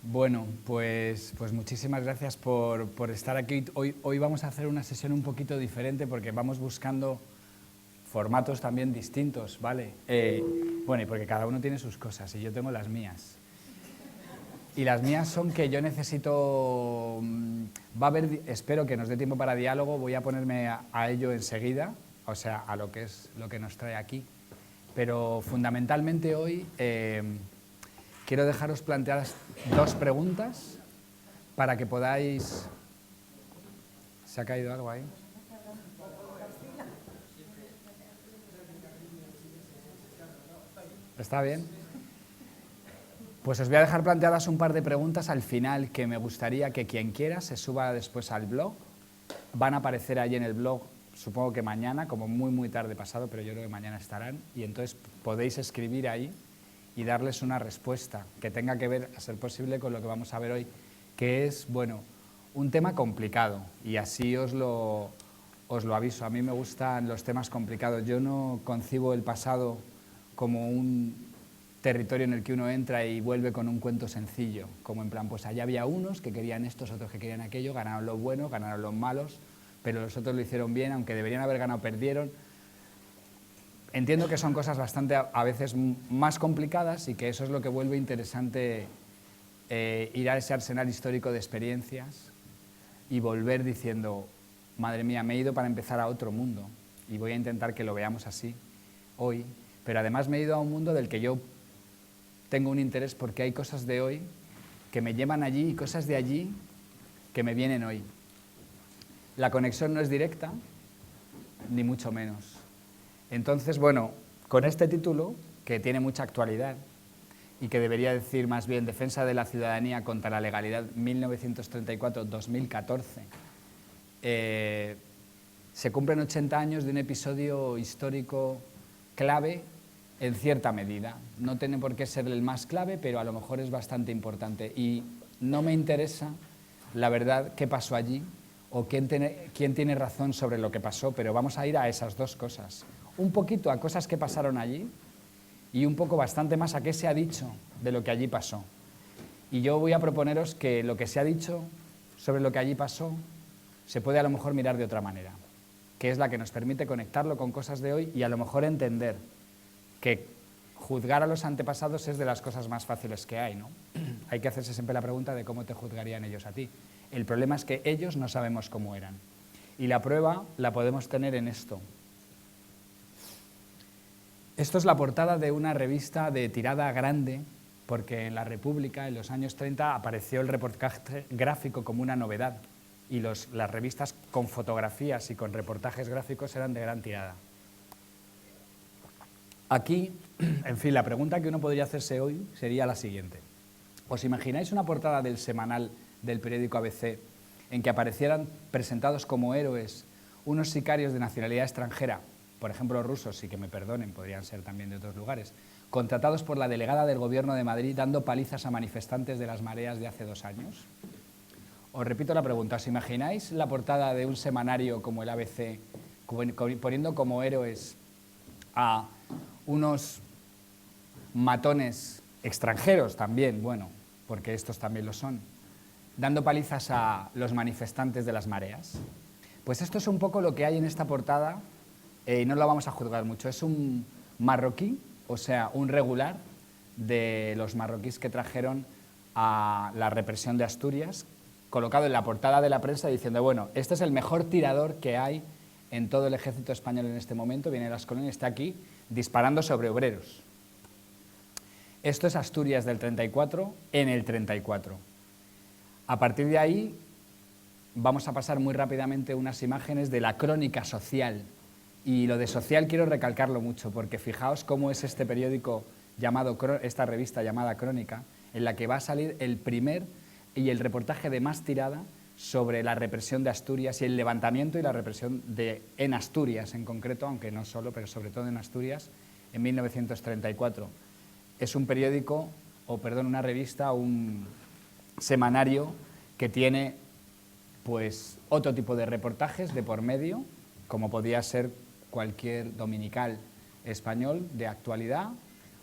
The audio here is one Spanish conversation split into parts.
Bueno, pues muchísimas gracias por estar aquí. Hoy vamos a hacer una sesión un poquito diferente porque vamos buscando formatos también distintos, ¿vale? Bueno, y porque cada uno tiene sus cosas y yo tengo las mías. Y las mías son que yo necesito... Va a haber, espero que nos dé tiempo para diálogo, voy a ponerme a ello enseguida, o sea, a lo que es lo que nos trae aquí. Pero fundamentalmente hoy quiero dejaros planteadas dos preguntas para que podáis... ¿Se ha caído algo ahí? ¿Está bien? Pues os voy a dejar planteadas un par de preguntas al final que me gustaría que quien quiera se suba después al blog. Van a aparecer allí en el blog, supongo que mañana, como muy tarde pasado, pero yo creo que mañana estarán. Y entonces podéis escribir ahí y darles una respuesta que tenga que ver, a ser posible, con lo que vamos a ver hoy, que es, bueno, un tema complicado. Y así os lo aviso. A mí me gustan los temas complicados. Yo no concibo el pasado como un territorio en el que uno entra y vuelve con un cuento sencillo, como en plan, pues allá había unos que querían estos, otros que querían aquello, ganaron los buenos, ganaron los malos, pero los otros lo hicieron bien, aunque deberían haber ganado, perdieron. Entiendo que son cosas bastante, a veces, más complicadas y que eso es lo que vuelve interesante ir a ese arsenal histórico de experiencias y volver diciendo, madre mía, me he ido para empezar a otro mundo y voy a intentar que lo veamos así hoy, pero además me he ido a un mundo del que yo tengo un interés porque hay cosas de hoy que me llevan allí y cosas de allí que me vienen hoy. La conexión no es directa, ni mucho menos. Entonces, bueno, con este título, que tiene mucha actualidad y que debería decir más bien Defensa de la Ciudadanía contra la Legalidad 1934-2014, se cumplen 80 años de un episodio histórico clave en cierta medida. No tiene por qué ser el más clave, pero a lo mejor es bastante importante. Y no me interesa, la verdad, qué pasó allí o quién tiene razón sobre lo que pasó, pero vamos a ir a esas dos cosas. Un poquito a cosas que pasaron allí y un poco bastante más a qué se ha dicho de lo que allí pasó. Y yo voy a proponeros que lo que se ha dicho sobre lo que allí pasó se puede a lo mejor mirar de otra manera, que es la que nos permite conectarlo con cosas de hoy y a lo mejor entender que juzgar a los antepasados es de las cosas más fáciles que hay, ¿no? Hay que hacerse siempre la pregunta de cómo te juzgarían ellos a ti. El problema es que ellos no sabemos cómo eran. Y la prueba la podemos tener en esto. Esto es la portada de una revista de tirada grande, porque en la República, en los años 30, apareció el reportaje gráfico como una novedad. Y las revistas con fotografías y con reportajes gráficos eran de gran tirada. Aquí, en fin, la pregunta que uno podría hacerse hoy sería la siguiente. ¿Os imagináis una portada del semanal del periódico ABC en que aparecieran presentados como héroes unos sicarios de nacionalidad extranjera, por ejemplo rusos, y que me perdonen, podrían ser también de otros lugares, contratados por la delegada del Gobierno de Madrid dando palizas a manifestantes de las mareas de hace 2 años? Os repito la pregunta, ¿os imagináis la portada de un semanario como el ABC poniendo como héroes a unos matones extranjeros también, bueno, porque estos también lo son, dando palizas a los manifestantes de las mareas? Pues esto es un poco lo que hay en esta portada y no lo vamos a juzgar mucho. Es un marroquí, o sea, un regular de los marroquíes que trajeron a la represión de Asturias, colocado en la portada de la prensa diciendo, bueno, este es el mejor tirador que hay en todo el ejército español en este momento, viene de las colonias, está aquí disparando sobre obreros. Esto es Asturias del 34 en el 34. A partir de ahí vamos a pasar muy rápidamente unas imágenes de la crónica social. Y lo de social quiero recalcarlo mucho, porque fijaos cómo es este periódico llamado, esta revista llamada Crónica, en la que va a salir el primer y el reportaje de más tirada sobre la represión de Asturias y el levantamiento y la represión en Asturias en concreto, aunque no solo, pero sobre todo en Asturias, en 1934. Es un periódico, una revista, un semanario que tiene pues otro tipo de reportajes de por medio, como podía ser cualquier dominical español de actualidad,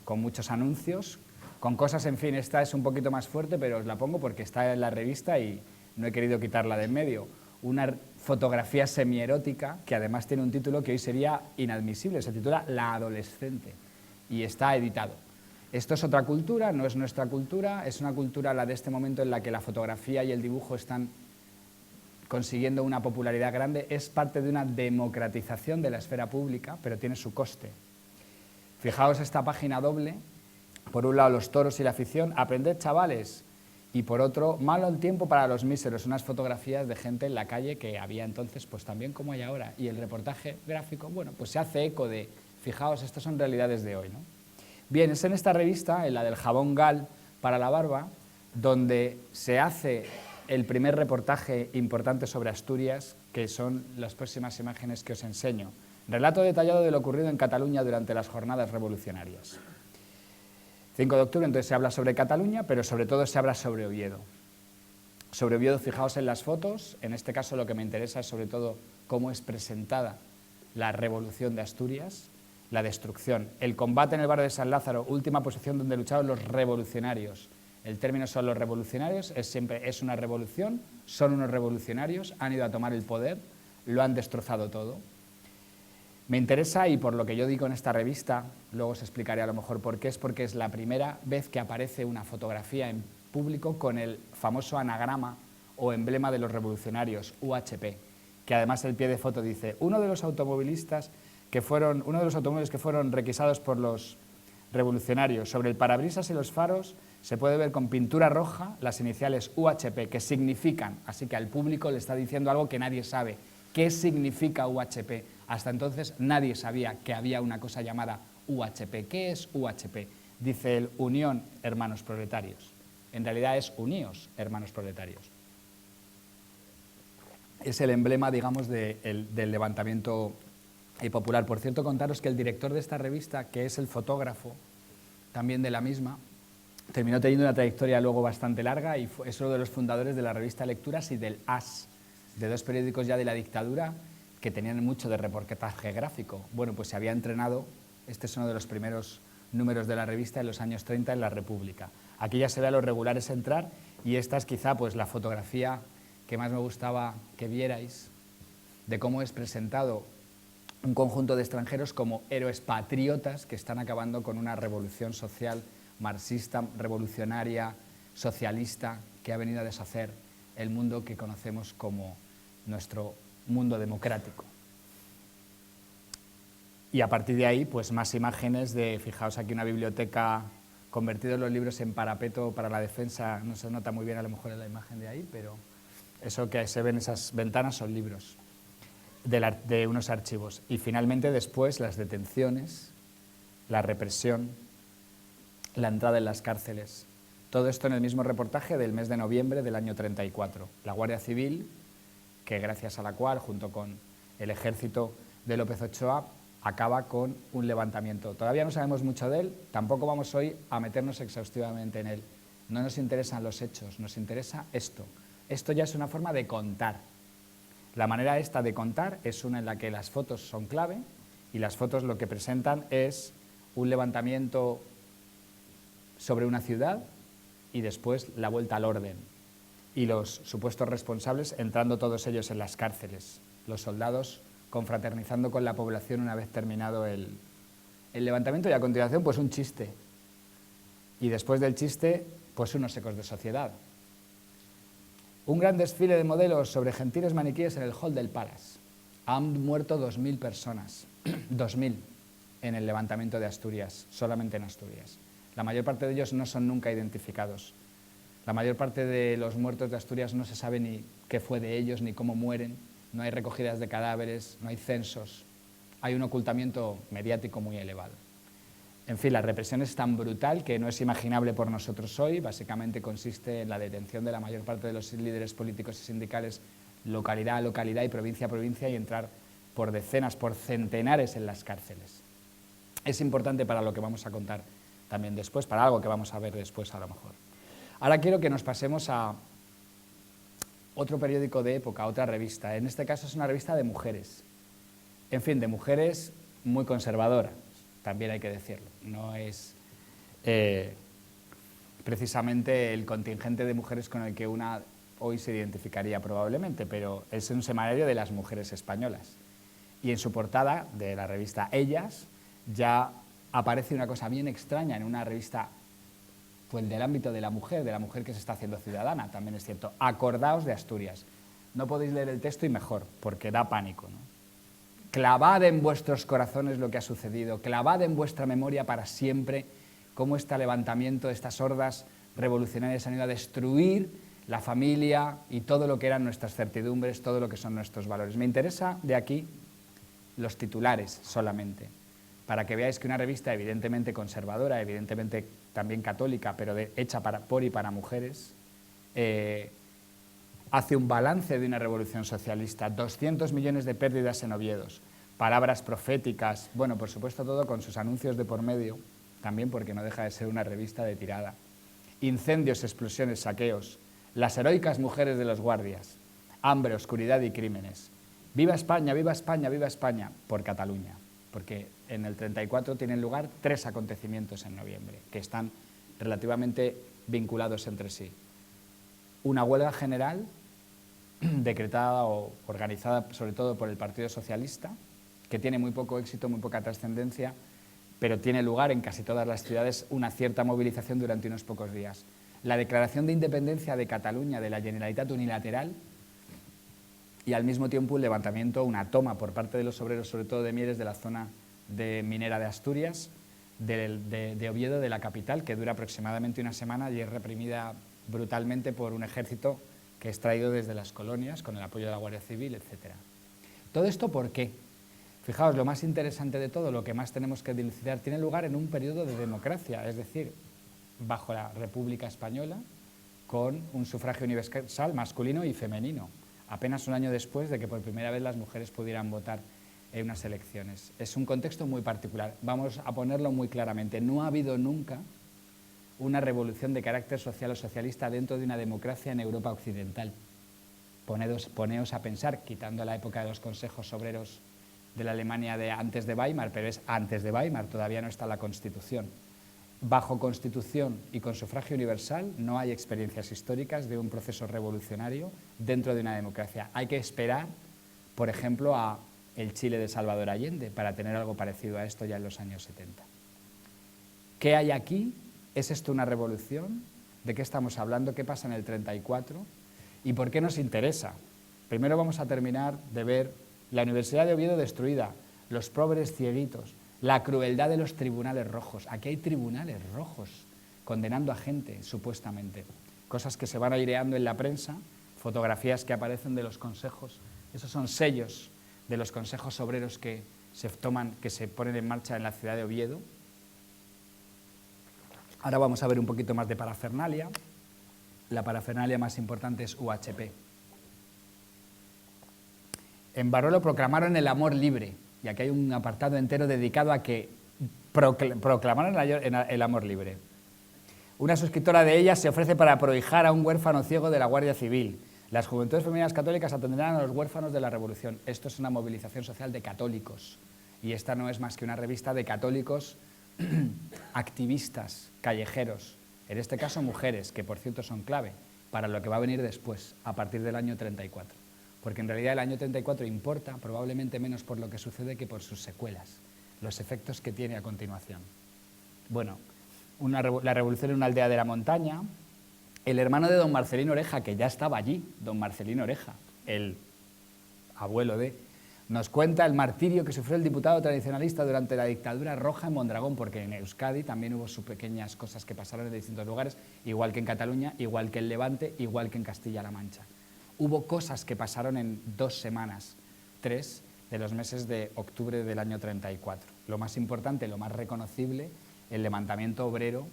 con muchos anuncios, con cosas, en fin, esta es un poquito más fuerte, pero os la pongo porque está en la revista y no he querido quitarla de en medio. Una fotografía semierótica que además tiene un título que hoy sería inadmisible, se titula La adolescente y está editado. Esto es otra cultura, no es nuestra cultura, es una cultura, la de este momento, en la que la fotografía y el dibujo están consiguiendo una popularidad grande. Es parte de una democratización de la esfera pública, pero tiene su coste. Fijaos esta página doble, por un lado los toros y la afición, aprended chavales, y por otro, malo el tiempo para los míseros, unas fotografías de gente en la calle que había entonces, pues también como hay ahora, y el reportaje gráfico, bueno, pues se hace eco de, fijaos, estas son realidades de hoy, ¿no? Bien, es en esta revista, en la del jabón Gal para la barba, donde se hace el primer reportaje importante sobre Asturias, que son las próximas imágenes que os enseño. Relato detallado de lo ocurrido en Cataluña durante las jornadas revolucionarias. 5 de octubre, entonces se habla sobre Cataluña, pero sobre todo se habla sobre Oviedo. Sobre Oviedo, fijaos en las fotos, en este caso lo que me interesa es sobre todo cómo es presentada la revolución de Asturias, la destrucción, el combate en el barrio de San Lázaro, última posición donde lucharon los revolucionarios. El término son los revolucionarios, es una revolución, son unos revolucionarios, han ido a tomar el poder, lo han destrozado todo. Me interesa, y por lo que yo digo en esta revista, luego os explicaré a lo mejor por qué, es porque es la primera vez que aparece una fotografía en público con el famoso anagrama o emblema de los revolucionarios, UHP, que además el pie de foto dice, uno de los automóviles que fueron requisados por los revolucionarios. Sobre el parabrisas y los faros se puede ver con pintura roja las iniciales UHP, que significan, así que al público le está diciendo algo que nadie sabe. ¿Qué significa UHP? Hasta entonces nadie sabía que había una cosa llamada UHP. ¿Qué es UHP? Dice el Unión Hermanos Proletarios. En realidad es Uníos Hermanos Proletarios. Es el emblema, digamos, del levantamiento popular. Por cierto, contaros que el director de esta revista, que es el fotógrafo también de la misma, terminó teniendo una trayectoria luego bastante larga y es uno de los fundadores de la revista Lecturas y del AS, de dos periódicos ya de la dictadura que tenían mucho de reportaje gráfico. Bueno, pues se había entrenado, este es uno de los primeros números de la revista en los años 30 en la República. Aquí ya se ve a los regulares entrar y esta es quizá pues la fotografía que más me gustaba que vierais de cómo es presentado un conjunto de extranjeros como héroes patriotas que están acabando con una revolución social marxista, revolucionaria, socialista, que ha venido a deshacer el mundo que conocemos como nuestro mundo democrático. Y a partir de ahí, pues más imágenes de, fijaos aquí una biblioteca, convertidos los libros en parapeto para la defensa, no se nota muy bien a lo mejor en la imagen de ahí, pero eso que se ven esas ventanas son libros de unos archivos. Y finalmente después las detenciones, la represión, la entrada en las cárceles. Todo esto en el mismo reportaje del mes de noviembre del año 34. La Guardia Civil, que gracias a la cual, junto con el ejército de López Ochoa, acaba con un levantamiento. Todavía no sabemos mucho de él, tampoco vamos hoy a meternos exhaustivamente en él. No nos interesan los hechos, nos interesa esto. Esto ya es una forma de contar. La manera esta de contar es una en la que las fotos son clave y las fotos lo que presentan es un levantamiento sobre una ciudad y después la vuelta al orden y los supuestos responsables entrando todos ellos en las cárceles, los soldados confraternizando con la población una vez terminado el levantamiento y a continuación pues un chiste y después del chiste pues unos ecos de sociedad. Un gran desfile de modelos sobre gentiles maniquíes en el hall del Palace. Han muerto 2.000 personas, 2.000 en el levantamiento de Asturias, solamente en Asturias. La mayor parte de ellos no son nunca identificados. La mayor parte de los muertos de Asturias no se sabe ni qué fue de ellos, ni cómo mueren. No hay recogidas de cadáveres, no hay censos. Hay un ocultamiento mediático muy elevado. En fin, la represión es tan brutal que no es imaginable por nosotros hoy. Básicamente consiste en la detención de la mayor parte de los líderes políticos y sindicales localidad a localidad y provincia a provincia y entrar por decenas, por centenares en las cárceles. Es importante para lo que vamos a contar también después, para algo que vamos a ver después a lo mejor. Ahora quiero que nos pasemos a otro periódico de época, otra revista. En este caso es una revista de mujeres. En fin, de mujeres muy conservadoras, también hay que decirlo. No es precisamente el contingente de mujeres con el que una hoy se identificaría probablemente, pero es un semanario de las mujeres españolas. Y en su portada de la revista Ellas ya aparece una cosa bien extraña en una revista pues, del ámbito de la mujer que se está haciendo ciudadana, también es cierto. Acordaos de Asturias. No podéis leer el texto y mejor, porque da pánico, ¿no? Clavad en vuestros corazones lo que ha sucedido, clavad en vuestra memoria para siempre cómo este levantamiento, estas hordas revolucionarias han ido a destruir la familia y todo lo que eran nuestras certidumbres, todo lo que son nuestros valores. Me interesa de aquí los titulares solamente, para que veáis que una revista evidentemente conservadora, evidentemente también católica, pero hecha por y para mujeres, hace un balance de una revolución socialista, 200 millones de pérdidas en Oviedos, palabras proféticas, bueno, por supuesto todo con sus anuncios de por medio, también porque no deja de ser una revista de tirada. Incendios, explosiones, saqueos, las heroicas mujeres de los guardias, hambre, oscuridad y crímenes. ¡Viva España, viva España, viva España! Por Cataluña, porque en el 34 tienen lugar 3 acontecimientos en noviembre, que están relativamente vinculados entre sí. Una huelga general decretada o organizada sobre todo por el Partido Socialista, que tiene muy poco éxito, muy poca trascendencia, pero tiene lugar en casi todas las ciudades una cierta movilización durante unos pocos días. La declaración de independencia de Cataluña, de la Generalitat unilateral, y al mismo tiempo un levantamiento, una toma por parte de los obreros, sobre todo de Mieres, de la zona de minera de Asturias, de Oviedo, de la capital, que dura aproximadamente una semana y es reprimida brutalmente por un ejército que es traído desde las colonias, con el apoyo de la Guardia Civil, etc. ¿Todo esto por qué? Fijaos, lo más interesante de todo, lo que más tenemos que dilucidar, tiene lugar en un periodo de democracia, es decir, bajo la República Española, con un sufragio universal masculino y femenino, apenas un año después de que por primera vez las mujeres pudieran votar en unas elecciones. Es un contexto muy particular, vamos a ponerlo muy claramente, no ha habido nunca una revolución de carácter social o socialista dentro de una democracia en Europa occidental. Poneos a pensar, quitando la época de los consejos obreros de la Alemania de antes de Weimar, pero es antes de Weimar, todavía no está la Constitución. Bajo Constitución y con sufragio universal no hay experiencias históricas de un proceso revolucionario dentro de una democracia. Hay que esperar, por ejemplo, a el Chile de Salvador Allende para tener algo parecido a esto ya en los años 70. ¿Qué hay aquí? ¿Es esto una revolución? ¿De qué estamos hablando? ¿Qué pasa en el 34? ¿Y por qué nos interesa? Primero vamos a terminar de ver la Universidad de Oviedo destruida, los pobres cieguitos, la crueldad de los tribunales rojos. Aquí hay tribunales rojos condenando a gente, supuestamente. Cosas que se van aireando en la prensa, fotografías que aparecen de los consejos. Esos son sellos de los consejos obreros que se ponen en marcha en la ciudad de Oviedo. Ahora vamos a ver un poquito más de parafernalia. La parafernalia más importante es UHP. En Barruelo proclamaron el amor libre, y aquí hay un apartado entero dedicado a que proclamaron el amor libre. Una suscriptora de ellas se ofrece para prohijar a un huérfano ciego de la Guardia Civil. Las Juventudes Femeninas Católicas atenderán a los huérfanos de la Revolución. Esto es una movilización social de católicos, y esta no es más que una revista de católicos activistas, callejeros, en este caso mujeres, que por cierto son clave para lo que va a venir después, a partir del año 34. Porque en realidad el año 34 importa probablemente menos por lo que sucede que por sus secuelas, los efectos que tiene a continuación. Bueno, la revolución en una aldea de la montaña, el hermano de don Marcelino Oreja, que ya estaba allí, don Marcelino Oreja, el abuelo de... Nos cuenta el martirio que sufrió el diputado tradicionalista durante la dictadura roja en Mondragón, porque en Euskadi también hubo sus pequeñas cosas que pasaron en distintos lugares, igual que en Cataluña, igual que en Levante, igual que en Castilla-La Mancha. Hubo cosas que pasaron en 2 semanas, 3 de los meses de octubre del año 34. Lo más importante, lo más reconocible, el levantamiento obrero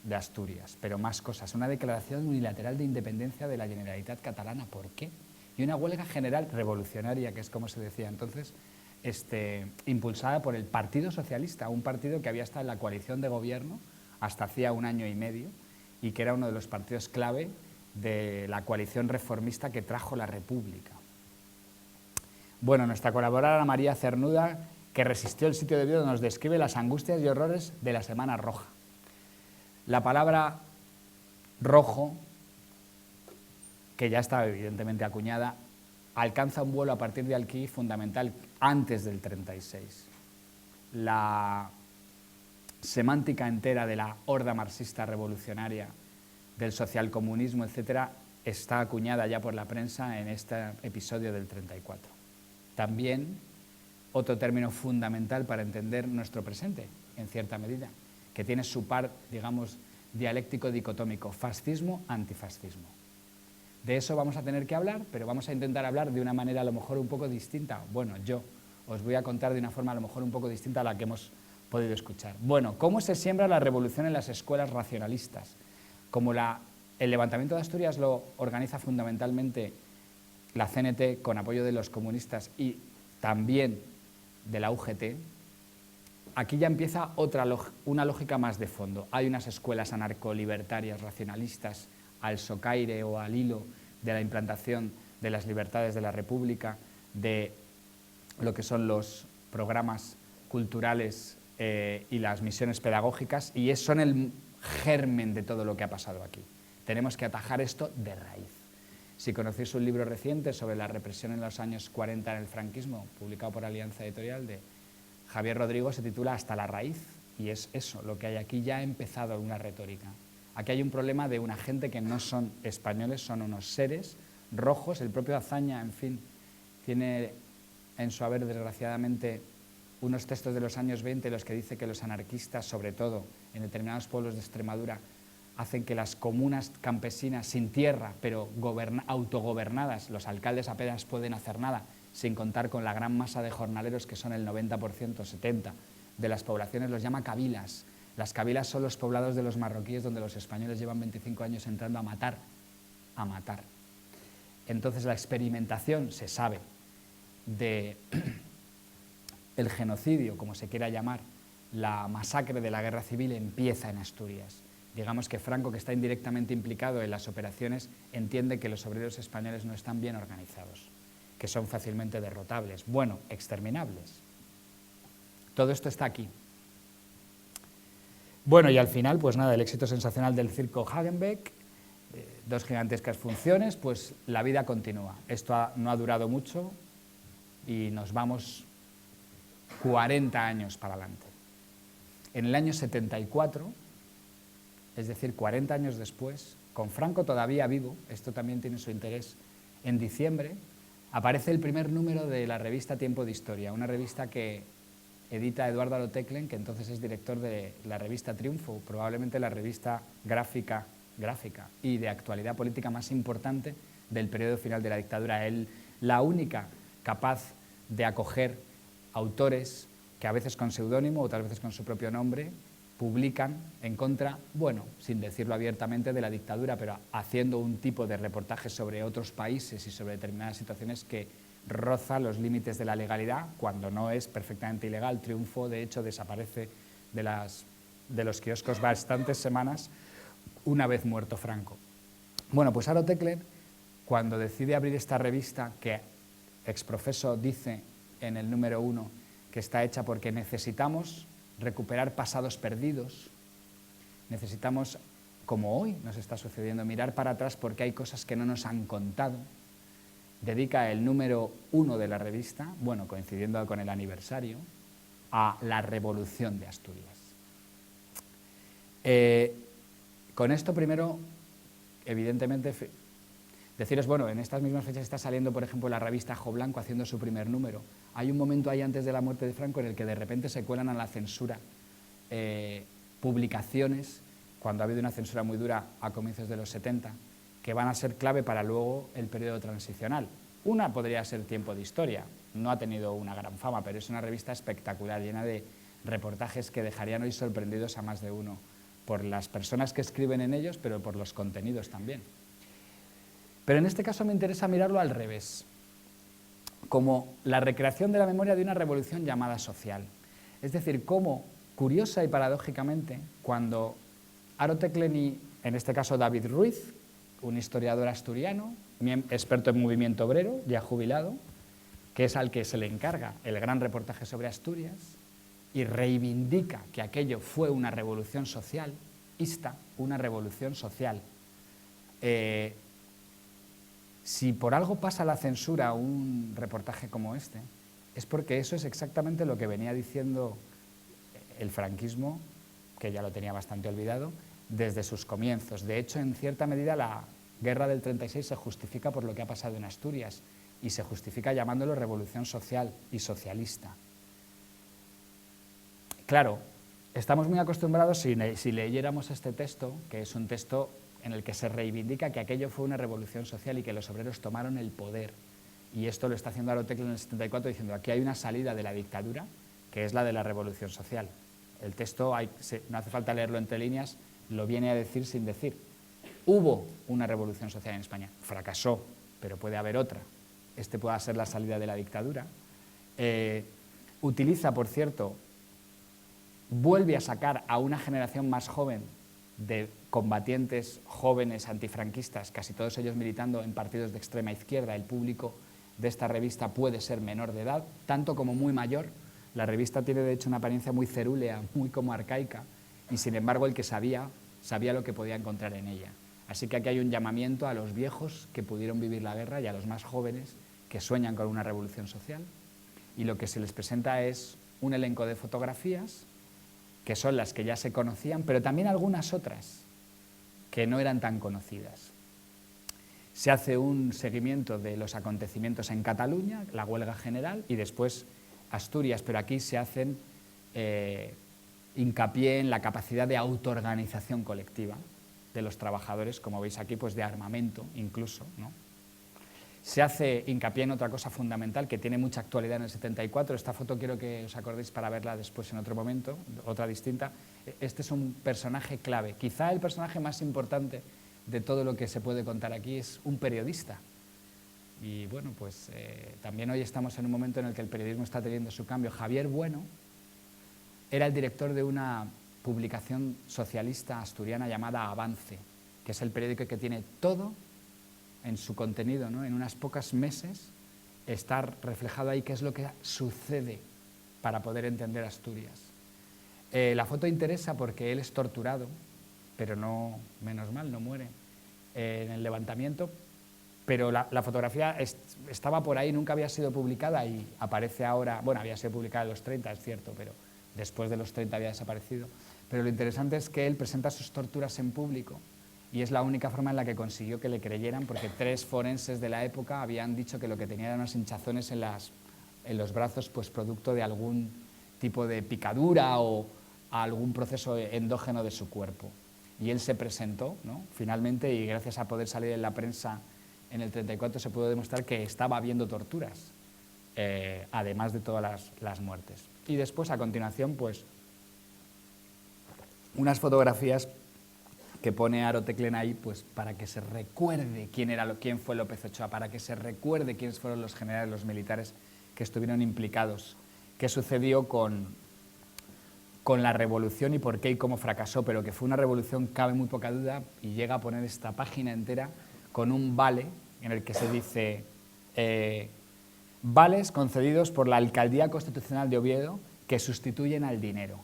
de Asturias, pero más cosas. Una declaración unilateral de independencia de la Generalitat catalana. ¿Por qué? Y una huelga general revolucionaria, que es como se decía entonces, impulsada por el Partido Socialista, un partido que había estado en la coalición de gobierno hasta hacía 1 año y medio y que era uno de los partidos clave de la coalición reformista que trajo la República. Bueno, nuestra colaboradora María Cernuda, que resistió el sitio de Oviedo, nos describe las angustias y horrores de la Semana Roja. La palabra rojo, que ya estaba evidentemente acuñada, alcanza un vuelo a partir de aquí fundamental antes del 36. La semántica entera de la horda marxista revolucionaria, del socialcomunismo, etcétera, está acuñada ya por la prensa en este episodio del 34. También otro término fundamental para entender nuestro presente, en cierta medida, que tiene su par, digamos, dialéctico dicotómico, fascismo-antifascismo. De eso vamos a tener que hablar, pero vamos a intentar hablar de una manera a lo mejor un poco distinta. Bueno, yo os voy a contar de una forma a lo mejor un poco distinta a la que hemos podido escuchar. Bueno, ¿cómo se siembra la revolución en las escuelas racionalistas? Como el levantamiento de Asturias lo organiza fundamentalmente la CNT con apoyo de los comunistas y también de la UGT, aquí ya empieza una lógica más de fondo. Hay unas escuelas anarcolibertarias, racionalistas, al socaire o al hilo de la implantación de las libertades de la República, de lo que son los programas culturales y las misiones pedagógicas, y son el germen de todo lo que ha pasado aquí. Tenemos que atajar esto de raíz. Si conocéis un libro reciente sobre la represión en los años 40 en el franquismo, publicado por Alianza Editorial, de Javier Rodrigo, se titula Hasta la raíz, y es eso, lo que hay aquí. Ya ha empezado una retórica. Aquí hay un problema de una gente que no son españoles, son unos seres rojos. El propio Azaña, en fin, tiene en su haber, desgraciadamente, unos textos de los años 20 en los que dice que los anarquistas, sobre todo en determinados pueblos de Extremadura, hacen que las comunas campesinas sin tierra, pero autogobernadas, los alcaldes apenas pueden hacer nada, sin contar con la gran masa de jornaleros que son el 90%, 70% de las poblaciones, los llama cabilas. Las cabilas son los poblados de los marroquíes donde los españoles llevan 25 años entrando a matar. Entonces la experimentación, se sabe, de el genocidio, como se quiera llamar, la masacre de la guerra civil empieza en Asturias. Digamos que Franco, que está indirectamente implicado en las operaciones, entiende que los obreros españoles no están bien organizados, que son fácilmente derrotables, bueno, exterminables. Todo esto está aquí. Bueno, y al final, pues nada, el éxito sensacional del circo Hagenbeck, dos gigantescas funciones, pues la vida continúa. Esto no ha durado mucho y nos vamos 40 años para adelante. En el año 74, es decir, 40 años después, con Franco todavía vivo, esto también tiene su interés, en diciembre, aparece el primer número de la revista Tiempo de Historia, una revista que edita Eduardo Aroteclen, que entonces es director de la revista Triunfo, probablemente la revista gráfica y de actualidad política más importante del periodo final de la dictadura. La única capaz de acoger autores que a veces con seudónimo, otras veces con su propio nombre, publican en contra, bueno, sin decirlo abiertamente, de la dictadura, pero haciendo un tipo de reportaje sobre otros países y sobre determinadas situaciones que roza los límites de la legalidad, cuando no es perfectamente ilegal. Triunfo, de hecho, desaparece de los kioscos bastantes semanas una vez muerto Franco. Bueno, pues Aroteclen, cuando decide abrir esta revista, que exprofeso dice en el número 1 que está hecha porque necesitamos recuperar pasados perdidos, necesitamos, como hoy nos está sucediendo, mirar para atrás porque hay cosas que no nos han contado, dedica el número 1 de la revista, bueno, coincidiendo con el aniversario, a la revolución de Asturias. Con esto primero, evidentemente, deciros, bueno, en estas mismas fechas está saliendo, por ejemplo, la revista Ajo Blanco haciendo su primer número. Hay un momento ahí antes de la muerte de Franco en el que de repente se cuelan a la censura publicaciones, cuando ha habido una censura muy dura a comienzos de los 70, que van a ser clave para luego el periodo transicional. Una podría ser Tiempo de Historia, no ha tenido una gran fama, pero es una revista espectacular, llena de reportajes que dejarían hoy sorprendidos a más de uno, por las personas que escriben en ellos, pero por los contenidos también. Pero en este caso me interesa mirarlo al revés, como la recreación de la memoria de una revolución llamada social. Es decir, cómo, curiosa y paradójicamente, cuando Aroteclen y, en este caso, David Ruiz, un historiador asturiano, experto en movimiento obrero, ya jubilado, que es al que se le encarga el gran reportaje sobre Asturias, y reivindica que aquello fue una revolución social, una revolución social, Si por algo pasa la censura a un reportaje como este, es porque eso es exactamente lo que venía diciendo el franquismo, que ya lo tenía bastante olvidado, desde sus comienzos. De hecho, en cierta medida, la guerra del 36 se justifica por lo que ha pasado en Asturias y se justifica llamándolo revolución social y socialista. Claro, estamos muy acostumbrados, si leyéramos este texto, que es un texto en el que se reivindica que aquello fue una revolución social y que los obreros tomaron el poder. Y esto lo está haciendo Arotecle en el 74 diciendo aquí hay una salida de la dictadura, que es la de la revolución social. El texto, no hace falta leerlo entre líneas, lo viene a decir sin decir. Hubo una revolución social en España, fracasó, pero puede haber otra. Este pueda ser la salida de la dictadura. Utiliza, por cierto, vuelve a sacar a una generación más joven de combatientes jóvenes antifranquistas, casi todos ellos militando en partidos de extrema izquierda. El público de esta revista puede ser menor de edad, tanto como muy mayor. La revista tiene de hecho una apariencia muy cerúlea, muy como arcaica, y sin embargo el que sabía lo que podía encontrar en ella. Así que aquí hay un llamamiento a los viejos que pudieron vivir la guerra y a los más jóvenes que sueñan con una revolución social. Y lo que se les presenta es un elenco de fotografías que son las que ya se conocían, pero también algunas otras que no eran tan conocidas. Se hace un seguimiento de los acontecimientos en Cataluña, la huelga general, y después Asturias, pero aquí se hacen hincapié en la capacidad de autoorganización colectiva de los trabajadores, como veis aquí, pues de armamento incluso, ¿no? Se hace hincapié en otra cosa fundamental que tiene mucha actualidad en el 74. Esta foto quiero que os acordéis para verla después en otro momento, otra distinta. Este es un personaje clave. Quizá el personaje más importante de todo lo que se puede contar aquí es un periodista. Y bueno, pues también hoy estamos en un momento en el que el periodismo está teniendo su cambio. Javier Bueno era el director de una publicación socialista asturiana llamada Avance, que es el periódico que tiene todo en su contenido, ¿no? En unos pocos meses está reflejado ahí qué es lo que sucede para poder entender Asturias. La foto interesa porque él es torturado, pero no, menos mal, no muere en el levantamiento, pero la fotografía estaba por ahí, nunca había sido publicada y aparece ahora, bueno, había sido publicada en los 30, es cierto, pero después de los 30 había desaparecido. Pero lo interesante es que él presenta sus torturas en público y es la única forma en la que consiguió que le creyeran, porque 3 forenses de la época habían dicho que lo que tenía eran unos hinchazones en los brazos, pues producto de algún tipo de picadura o algún proceso endógeno de su cuerpo. Y él se presentó, ¿no? Finalmente, y gracias a poder salir en la prensa en el 34 se pudo demostrar que estaba habiendo torturas, además de todas las muertes. Y después, a continuación, pues unas fotografías que pone Arotecle ahí, pues para que se recuerde quién fue López Ochoa, para que se recuerde quiénes fueron los generales, los militares que estuvieron implicados, qué sucedió con la revolución y por qué y cómo fracasó, pero que fue una revolución, cabe muy poca duda, y llega a poner esta página entera con un vale en el que se dice vales concedidos por la Alcaldía Constitucional de Oviedo que sustituyen al dinero.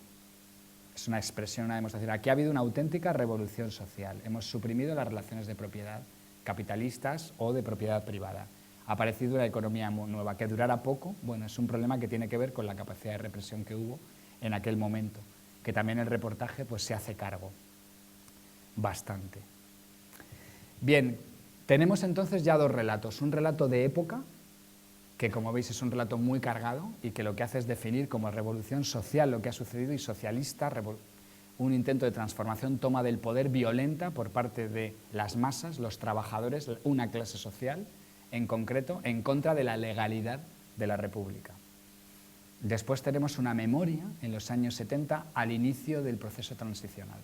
Es una expresión, una demostración. Aquí ha habido una auténtica revolución social. Hemos suprimido las relaciones de propiedad capitalistas o de propiedad privada. Ha aparecido una economía nueva. Que durara poco, bueno, es un problema que tiene que ver con la capacidad de represión que hubo en aquel momento, que también el reportaje pues, se hace cargo bastante. Bien, tenemos entonces ya 2 relatos. Un relato de época, que como veis es un relato muy cargado y que lo que hace es definir como revolución social lo que ha sucedido, y socialista, un intento de transformación, toma del poder violenta por parte de las masas, los trabajadores, una clase social en concreto, en contra de la legalidad de la República. Después tenemos una memoria en los años 70 al inicio del proceso transicional.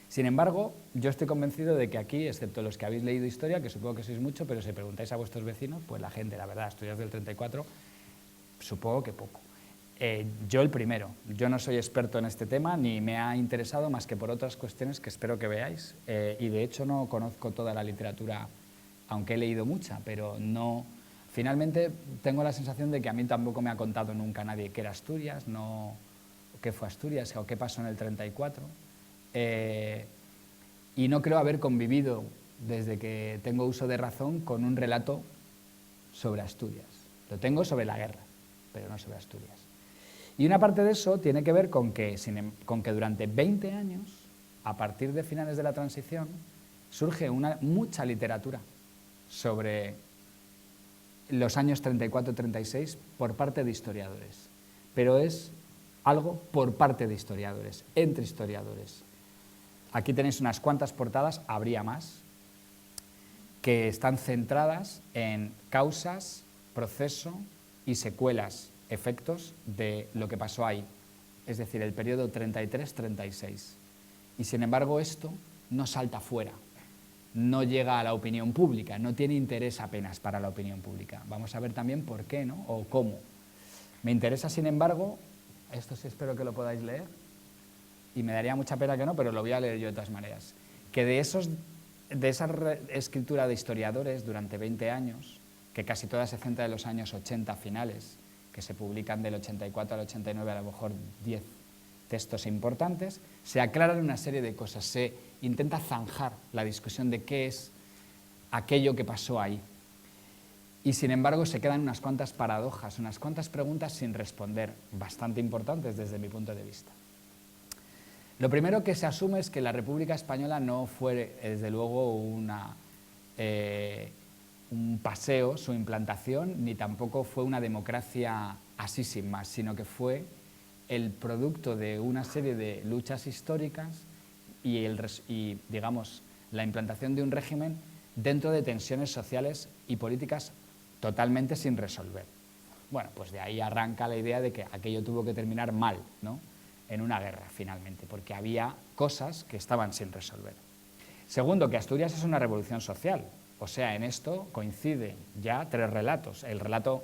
Sin embargo, yo estoy convencido de que aquí, excepto los que habéis leído historia, que supongo que sois mucho, pero si preguntáis a vuestros vecinos, pues la gente, la verdad, estudios del 34, supongo que poco. Yo el primero, yo no soy experto en este tema, ni me ha interesado más que por otras cuestiones que espero que veáis, y de hecho no conozco toda la literatura, aunque he leído mucha, pero no... Finalmente tengo la sensación de que a mí tampoco me ha contado nunca nadie qué era Asturias, qué fue Asturias o qué pasó en el 34. y no creo haber convivido desde que tengo uso de razón con un relato sobre Asturias. Lo tengo sobre la guerra, pero no sobre Asturias. Y una parte de eso tiene que ver con que durante 20 años, a partir de finales de la transición, surge mucha literatura sobre los años 34-36 por parte de historiadores. Pero es algo por parte de historiadores, entre historiadores. Aquí tenéis unas cuantas portadas, habría más, que están centradas en causas, proceso y secuelas, efectos de lo que pasó ahí, es decir, el periodo 33-36. Y sin embargo esto no salta fuera, no llega a la opinión pública, no tiene interés apenas para la opinión pública. Vamos a ver también por qué, ¿no? O cómo. Me interesa, sin embargo, esto sí espero que lo podáis leer, y me daría mucha pena que no, pero lo voy a leer yo de todas maneras, que de esa escritura de historiadores durante 20 años, que casi toda se centra en los años 80 finales, que se publican del 84 al 89, a lo mejor 10 textos importantes, se aclaran una serie de cosas, se intenta zanjar la discusión de qué es aquello que pasó ahí. Y sin embargo se quedan unas cuantas paradojas, unas cuantas preguntas sin responder, bastante importantes desde mi punto de vista. Lo primero que se asume es que la República Española no fue, desde luego, un paseo, su implantación, ni tampoco fue una democracia así sin más, sino que fue el producto de una serie de luchas históricas y digamos, la implantación de un régimen dentro de tensiones sociales y políticas totalmente sin resolver. Bueno, pues de ahí arranca la idea de que aquello tuvo que terminar mal, ¿no?, en una guerra, finalmente, porque había cosas que estaban sin resolver. Segundo, que Asturias es una revolución social, o sea, en esto coinciden ya tres relatos: el relato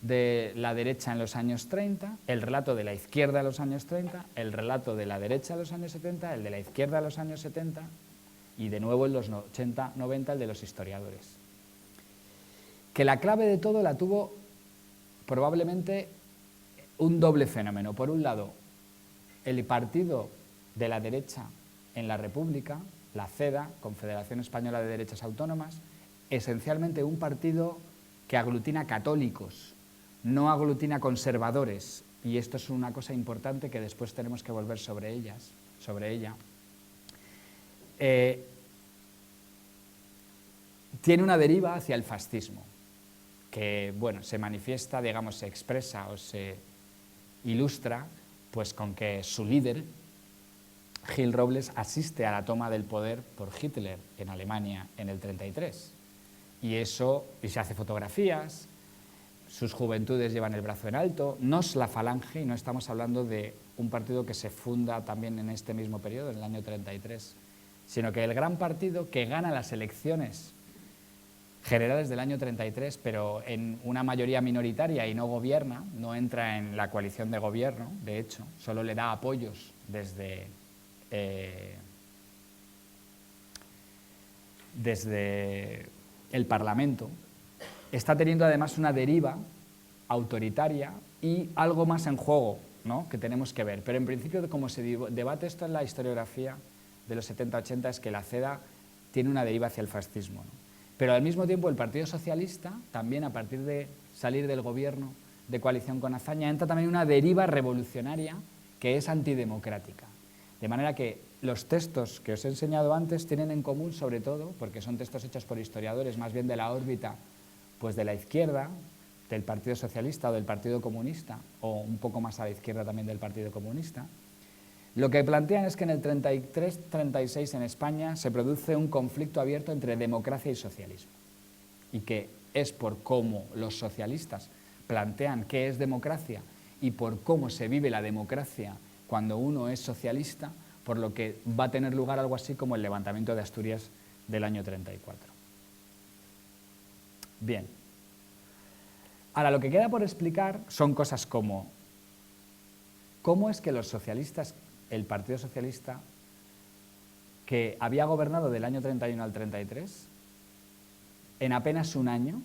de la derecha en los años 30, el relato de la izquierda en los años 30, el relato de la derecha en los años 70, el de la izquierda en los años 70 y de nuevo en los 80-90 el de los historiadores. Que la clave de todo la tuvo probablemente un doble fenómeno. Por un lado, el partido de la derecha en la República, la CEDA, Confederación Española de Derechas Autónomas, esencialmente un partido que aglutina católicos, no aglutina conservadores, y esto es una cosa importante que después tenemos que volver sobre ella. Tiene una deriva hacia el fascismo, que bueno, se manifiesta, digamos, se expresa o se ilustra pues con que su líder, Gil Robles, asiste a la toma del poder por Hitler en Alemania en el 33. Y se hace fotografías, sus juventudes llevan el brazo en alto, no es la Falange, y no estamos hablando de un partido que se funda también en este mismo periodo, en el año 33, sino que el gran partido que gana las elecciones generales del año 33, pero en una mayoría minoritaria y no gobierna, no entra en la coalición de gobierno, de hecho, solo le da apoyos desde el Parlamento, está teniendo además una deriva autoritaria y algo más en juego, ¿no?, que tenemos que ver. Pero en principio, como se debate esto en la historiografía de los 70-80, es que la CEDA tiene una deriva hacia el fascismo, ¿no? Pero al mismo tiempo el Partido Socialista, también a partir de salir del gobierno de coalición con Azaña, entra también una deriva revolucionaria que es antidemocrática. De manera que los textos que os he enseñado antes tienen en común, sobre todo, porque son textos hechos por historiadores más bien de la órbita pues de la izquierda, del Partido Socialista o del Partido Comunista, o un poco más a la izquierda también del Partido Comunista. Lo que plantean es que en el 33-36 en España se produce un conflicto abierto entre democracia y socialismo, y que es por cómo los socialistas plantean qué es democracia y por cómo se vive la democracia cuando uno es socialista, por lo que va a tener lugar algo así como el levantamiento de Asturias del año 34. Bien. Ahora, lo que queda por explicar son cosas como cómo es que los socialistas, el Partido Socialista, que había gobernado del año 31 al 33, en apenas un año,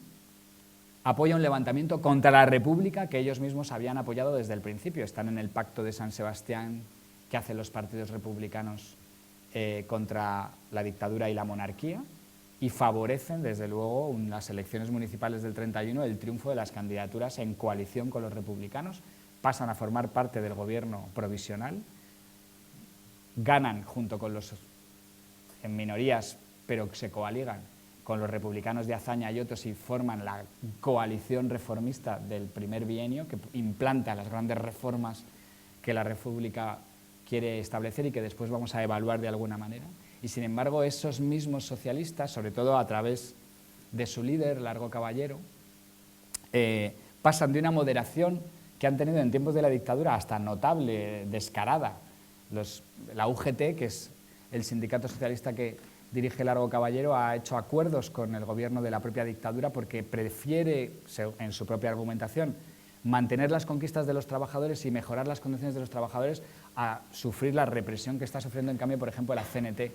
apoya un levantamiento contra la República que ellos mismos habían apoyado desde el principio. Están en el Pacto de San Sebastián que hacen los partidos republicanos contra la dictadura y la monarquía y favorecen, desde luego, en las elecciones municipales del 31 el triunfo de las candidaturas en coalición con los republicanos, pasan a formar parte del gobierno provisional, ganan junto con los en minorías, pero se coaligan con los republicanos de Azaña y otros y forman la coalición reformista del primer bienio, que implanta las grandes reformas que la República quiere establecer y que después vamos a evaluar de alguna manera. Y sin embargo, esos mismos socialistas, sobre todo a través de su líder, Largo Caballero, pasan de una moderación que han tenido en tiempos de la dictadura hasta notable, descarada. La UGT, que es el sindicato socialista que dirige Largo Caballero, ha hecho acuerdos con el gobierno de la propia dictadura porque prefiere, en su propia argumentación, mantener las conquistas de los trabajadores y mejorar las condiciones de los trabajadores a sufrir la represión que está sufriendo, en cambio, por ejemplo, la CNT,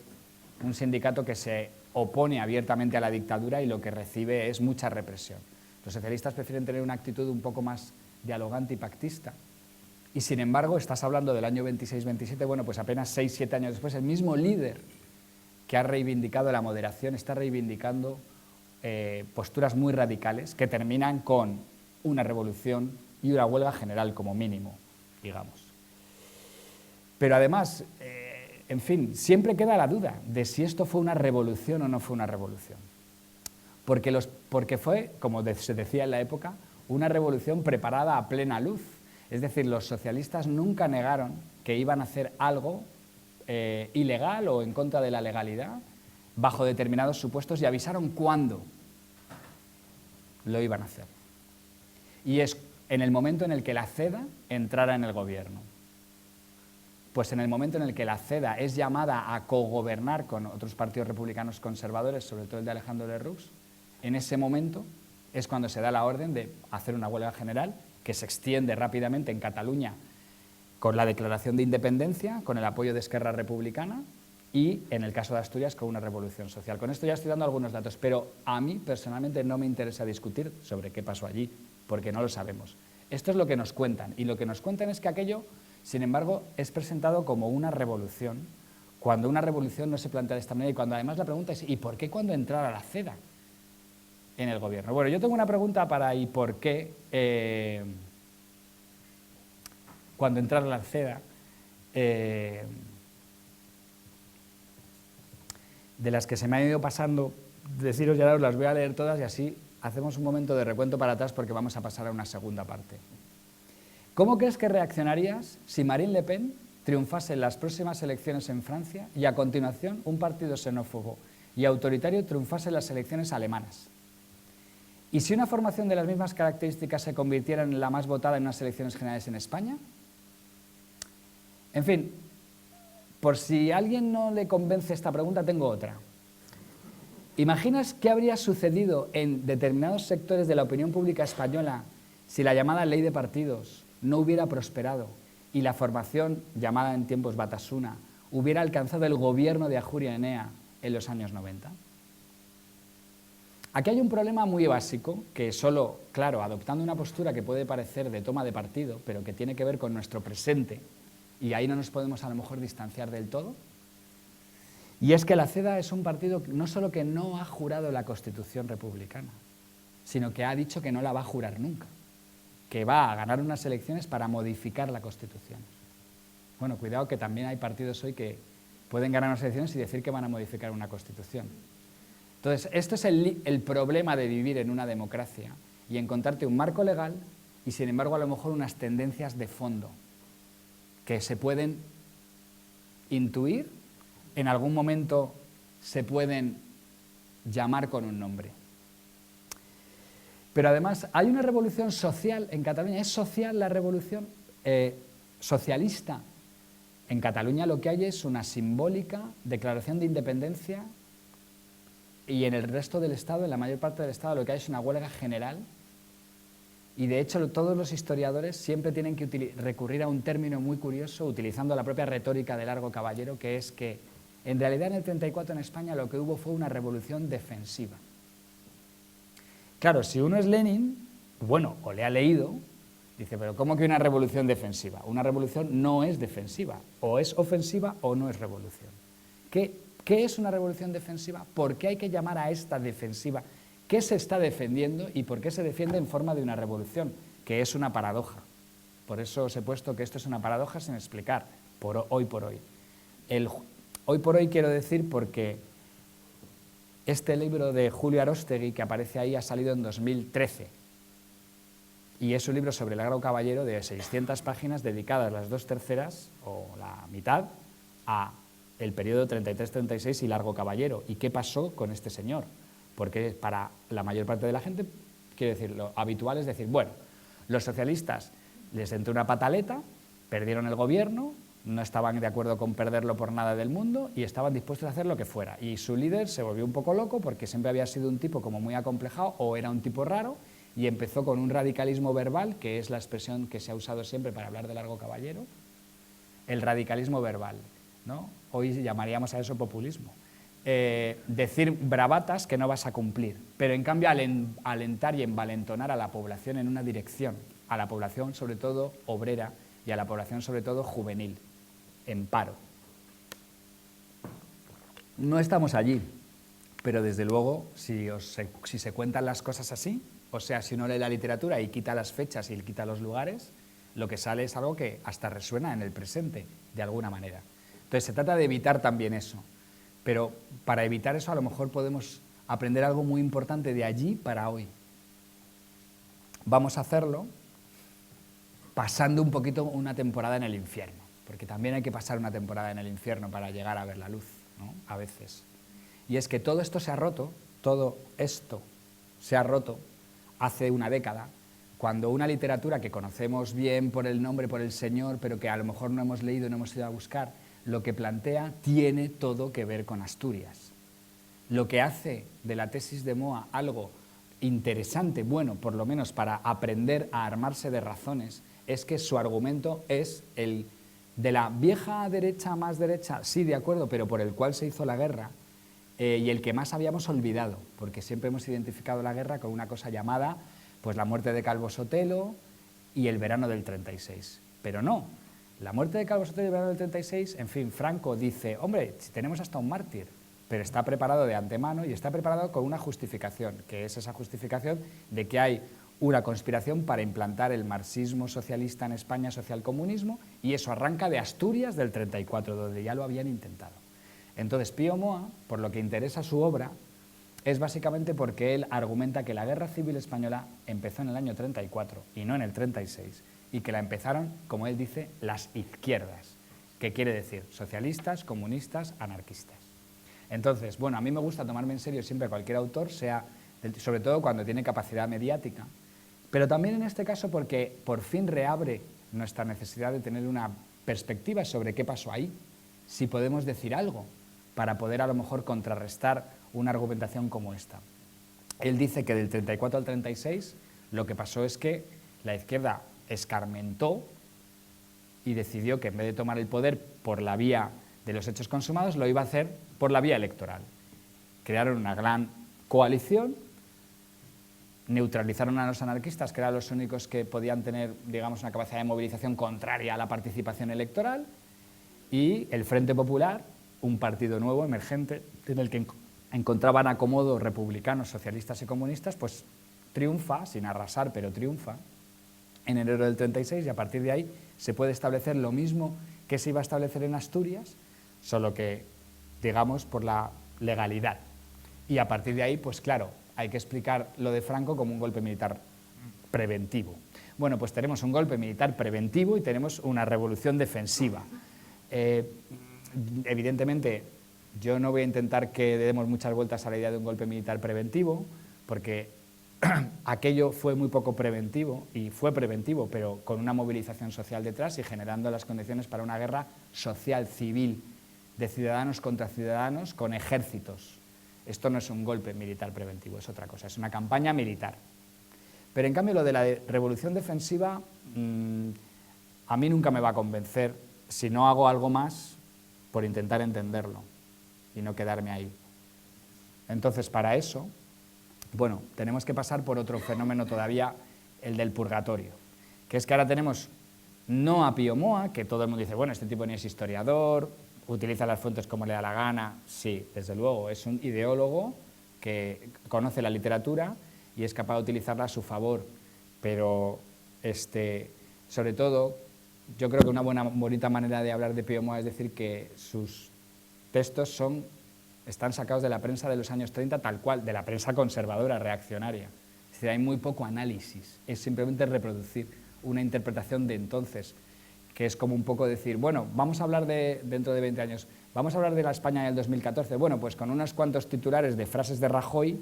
un sindicato que se opone abiertamente a la dictadura y lo que recibe es mucha represión. Los socialistas prefieren tener una actitud un poco más dialogante y pactista. Y sin embargo, estás hablando del año 26-27, bueno, pues apenas 6-7 años después, el mismo líder que ha reivindicado la moderación está reivindicando posturas muy radicales que terminan con una revolución y una huelga general como mínimo, digamos. Pero además, en fin, siempre queda la duda de si esto fue una revolución o no fue una revolución. Porque fue, como se decía en la época, una revolución preparada a plena luz. Es decir, los socialistas nunca negaron que iban a hacer algo ilegal o en contra de la legalidad bajo determinados supuestos y avisaron cuándo lo iban a hacer. Y es en el momento en el que la CEDA entrara en el gobierno. Pues en el momento en el que la CEDA es llamada a cogobernar con otros partidos republicanos conservadores, sobre todo el de Alejandro Lerroux, en ese momento es cuando se da la orden de hacer una huelga general que se extiende rápidamente en Cataluña con la declaración de independencia, con el apoyo de Esquerra Republicana y, en el caso de Asturias, con una revolución social. Con esto ya estoy dando algunos datos, pero a mí personalmente no me interesa discutir sobre qué pasó allí, porque no lo sabemos. Esto es lo que nos cuentan, y lo que nos cuentan es que aquello, sin embargo, es presentado como una revolución, cuando una revolución no se plantea de esta manera, y cuando además la pregunta es ¿y por qué cuando entrara la CEDA en el gobierno? Bueno, yo tengo una pregunta para ¿y por qué cuando entrara la CEDA? De las que se me han ido pasando, deciros ya os las voy a leer todas y así hacemos un momento de recuento para atrás porque vamos a pasar a una segunda parte. ¿Cómo crees que reaccionarías si Marine Le Pen triunfase en las próximas elecciones en Francia y a continuación un partido xenófobo y autoritario triunfase en las elecciones alemanas? ¿Y si una formación de las mismas características se convirtiera en la más votada en unas elecciones generales en España? En fin, por si a alguien no le convence esta pregunta, tengo otra. ¿Imaginas qué habría sucedido en determinados sectores de la opinión pública española si la llamada ley de partidos no hubiera prosperado y la formación, llamada en tiempos Batasuna, hubiera alcanzado el gobierno de Ajuria Enea en los años 90? Aquí hay un problema muy básico que solo, claro, adoptando una postura que puede parecer de toma de partido, pero que tiene que ver con nuestro presente, y ahí no nos podemos a lo mejor distanciar del todo, y es que la CEDA es un partido no solo que no ha jurado la Constitución republicana, sino que ha dicho que no la va a jurar nunca, que va a ganar unas elecciones para modificar la Constitución. Bueno, cuidado que también hay partidos hoy que pueden ganar unas elecciones y decir que van a modificar una Constitución. Entonces, esto es el problema de vivir en una democracia y encontrarte un marco legal y, sin embargo, a lo mejor unas tendencias de fondo que se pueden intuir, en algún momento se pueden llamar con un nombre. Pero además hay una revolución social en Cataluña. ¿Es social la revolución socialista? En Cataluña lo que hay es una simbólica declaración de independencia y en el resto del Estado, en la mayor parte del Estado, lo que hay es una huelga general. Y de hecho todos los historiadores siempre tienen que recurrir a un término muy curioso, utilizando la propia retórica de Largo Caballero, que es que en realidad en el 34 en España lo que hubo fue una revolución defensiva. Claro, si uno es Lenin, bueno, o le ha leído, dice, pero ¿cómo que una revolución defensiva? Una revolución no es defensiva, o es ofensiva o no es revolución. ¿Qué es una revolución defensiva? ¿Por qué hay que llamar a esta defensiva? ¿Qué se está defendiendo y por qué se defiende en forma de una revolución? Que es una paradoja. Por eso os he puesto que esto es una paradoja sin explicar, hoy por hoy. Hoy por hoy quiero decir porque este libro de Julio Aróstegui que aparece ahí ha salido en 2013 y es un libro sobre el Largo Caballero de 600 páginas dedicadas las 2/3 o la mitad a el periodo 33-36 y Largo Caballero. ¿Y qué pasó con este señor? Porque para la mayor parte de la gente, quiero decir, lo habitual es decir, bueno, los socialistas les entró una pataleta, perdieron el gobierno, no estaban de acuerdo con perderlo por nada del mundo y estaban dispuestos a hacer lo que fuera. Y su líder se volvió un poco loco porque siempre había sido un tipo como muy acomplejado o era un tipo raro y empezó con un radicalismo verbal, que es la expresión que se ha usado siempre para hablar de Largo Caballero, el radicalismo verbal, ¿no? Hoy llamaríamos a eso populismo. Decir bravatas que no vas a cumplir, pero en cambio alentar y envalentonar a la población en una dirección, a la población sobre todo obrera y a la población sobre todo juvenil, en paro. No estamos allí, pero desde luego si se cuentan las cosas así, o sea, si uno lee la literatura y quita las fechas y quita los lugares, lo que sale es algo que hasta resuena en el presente, de alguna manera. Entonces se trata de evitar también eso, pero para evitar eso a lo mejor podemos aprender algo muy importante de allí para hoy. Vamos a hacerlo pasando un poquito una temporada en el infierno, porque también hay que pasar una temporada en el infierno para llegar a ver la luz, ¿no? A veces. Y es que todo esto se ha roto, todo esto se ha roto hace una década, cuando una literatura que conocemos bien por el nombre, por el señor, pero que a lo mejor no hemos leído, no hemos ido a buscar, lo que plantea tiene todo que ver con Asturias. Lo que hace de la tesis de Moa algo interesante, bueno, por lo menos para aprender a armarse de razones, es que su argumento es el de la vieja derecha más derecha, sí, de acuerdo, pero por el cual se hizo la guerra, y el que más habíamos olvidado, porque siempre hemos identificado la guerra con una cosa llamada pues, la muerte de Calvo Sotelo y el verano del 36. Pero no, la muerte de Calvo Sotelo y el verano del 36, en fin, Franco dice, hombre, si tenemos hasta un mártir, pero está preparado de antemano y está preparado con una justificación, que es esa justificación de que hay una conspiración para implantar el marxismo socialista en España, socialcomunismo, y eso arranca de Asturias del 34, donde ya lo habían intentado. Entonces, Pío Moa, por lo que interesa su obra, es básicamente porque él argumenta que la Guerra Civil Española empezó en el año 34 y no en el 36, y que la empezaron, como él dice, las izquierdas, que quiere decir socialistas, comunistas, anarquistas. Entonces, bueno, a mí me gusta tomarme en serio siempre cualquier autor, sobre todo cuando tiene capacidad mediática, pero también en este caso porque por fin reabre nuestra necesidad de tener una perspectiva sobre qué pasó ahí, si podemos decir algo, para poder a lo mejor contrarrestar una argumentación como esta. Él dice que del 34 al 36 lo que pasó es que la izquierda escarmentó y decidió que en vez de tomar el poder por la vía de los hechos consumados, lo iba a hacer por la vía electoral. Crearon una gran coalición, neutralizaron a los anarquistas, que eran los únicos que podían tener, digamos, una capacidad de movilización contraria a la participación electoral, y el Frente Popular, un partido nuevo, emergente, en el que encontraban acomodo republicanos, socialistas y comunistas, pues triunfa, sin arrasar, pero triunfa, en enero del 36, y a partir de ahí se puede establecer lo mismo que se iba a establecer en Asturias, solo que, digamos, por la legalidad. Y a partir de ahí, pues claro, hay que explicar lo de Franco como un golpe militar preventivo. Bueno, pues tenemos un golpe militar preventivo y tenemos una revolución defensiva. Evidentemente, yo no voy a intentar que demos muchas vueltas a la idea de un golpe militar preventivo, porque aquello fue muy poco preventivo, y fue preventivo, pero con una movilización social detrás y generando las condiciones para una guerra social, civil, de ciudadanos contra ciudadanos, con ejércitos. Esto no es un golpe militar preventivo, es otra cosa, es una campaña militar. Pero en cambio lo de la revolución defensiva a mí nunca me va a convencer si no hago algo más por intentar entenderlo y no quedarme ahí. Entonces, para eso, bueno, tenemos que pasar por otro fenómeno todavía, el del purgatorio, que es que ahora tenemos no a Pío Moa, que todo el mundo dice, bueno, este tipo ni es historiador, utiliza las fuentes como le da la gana, sí, desde luego, es un ideólogo que conoce la literatura y es capaz de utilizarla a su favor, pero sobre todo, yo creo que una bonita manera de hablar de Pío Moa es decir que sus textos están sacados de la prensa de los años 30 tal cual, de la prensa conservadora, reaccionaria. Es decir, hay muy poco análisis, es simplemente reproducir una interpretación de entonces, que es como un poco decir, bueno, vamos a hablar dentro de 20 años, vamos a hablar de la España del 2014, bueno, pues con unos cuantos titulares de frases de Rajoy,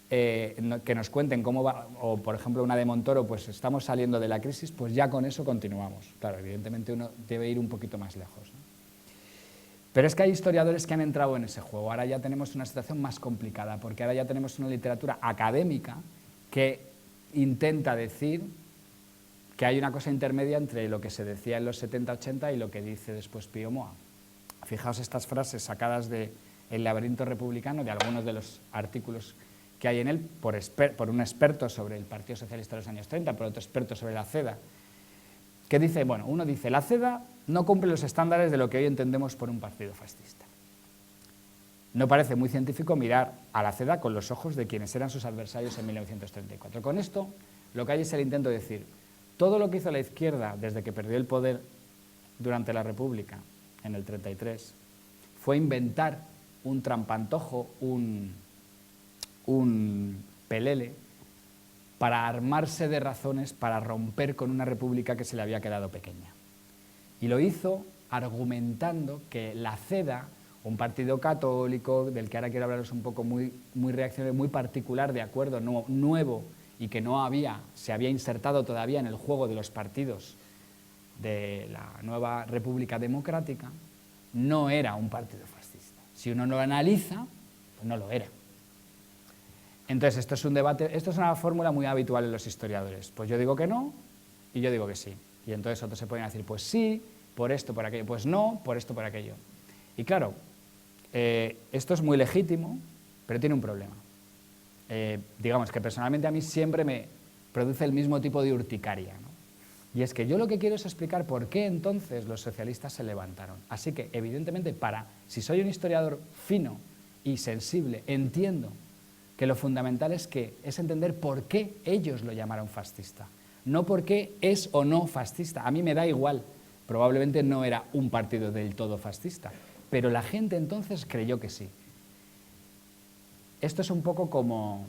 que nos cuenten cómo va, o por ejemplo una de Montoro, pues estamos saliendo de la crisis, pues ya con eso continuamos. Claro, evidentemente uno debe ir un poquito más lejos, ¿no? Pero es que hay historiadores que han entrado en ese juego. Ahora ya tenemos una situación más complicada, porque ahora ya tenemos una literatura académica que intenta decir que hay una cosa intermedia entre lo que se decía en los 70-80 y lo que dice después Pío Moa. Fijaos estas frases sacadas de El laberinto republicano, de algunos de los artículos que hay en él, por un experto sobre el Partido Socialista de los años 30, por otro experto sobre la CEDA, que dice, bueno, uno dice, la CEDA no cumple los estándares de lo que hoy entendemos por un partido fascista. No parece muy científico mirar a la CEDA con los ojos de quienes eran sus adversarios en 1934. Con esto, lo que hay es el intento de decir, todo lo que hizo la izquierda desde que perdió el poder durante la República, en el 33, fue inventar un trampantojo, un pelele, para armarse de razones para romper con una república que se le había quedado pequeña. Y lo hizo argumentando que la CEDA, un partido católico, del que ahora quiero hablaros un poco muy reaccionario, muy particular, de acuerdo, nuevo, y que se había insertado todavía en el juego de los partidos de la nueva República Democrática, no era un partido fascista. Si uno no lo analiza, pues no lo era. Entonces, esto es un debate, esto es una fórmula muy habitual en los historiadores. Pues yo digo que no y yo digo que sí. Y entonces otros se pueden decir, pues sí, por esto, por aquello, pues no, por esto, por aquello. Y claro, esto es muy legítimo, pero tiene un problema. Digamos que personalmente a mí siempre me produce el mismo tipo de urticaria, ¿no? Y es que yo lo que quiero es explicar por qué entonces los socialistas se levantaron. Así que, evidentemente, si soy un historiador fino y sensible, entiendo que lo fundamental es entender por qué ellos lo llamaron fascista, no por qué es o no fascista. A mí me da igual, probablemente no era un partido del todo fascista, pero la gente entonces creyó que sí. Esto es un poco como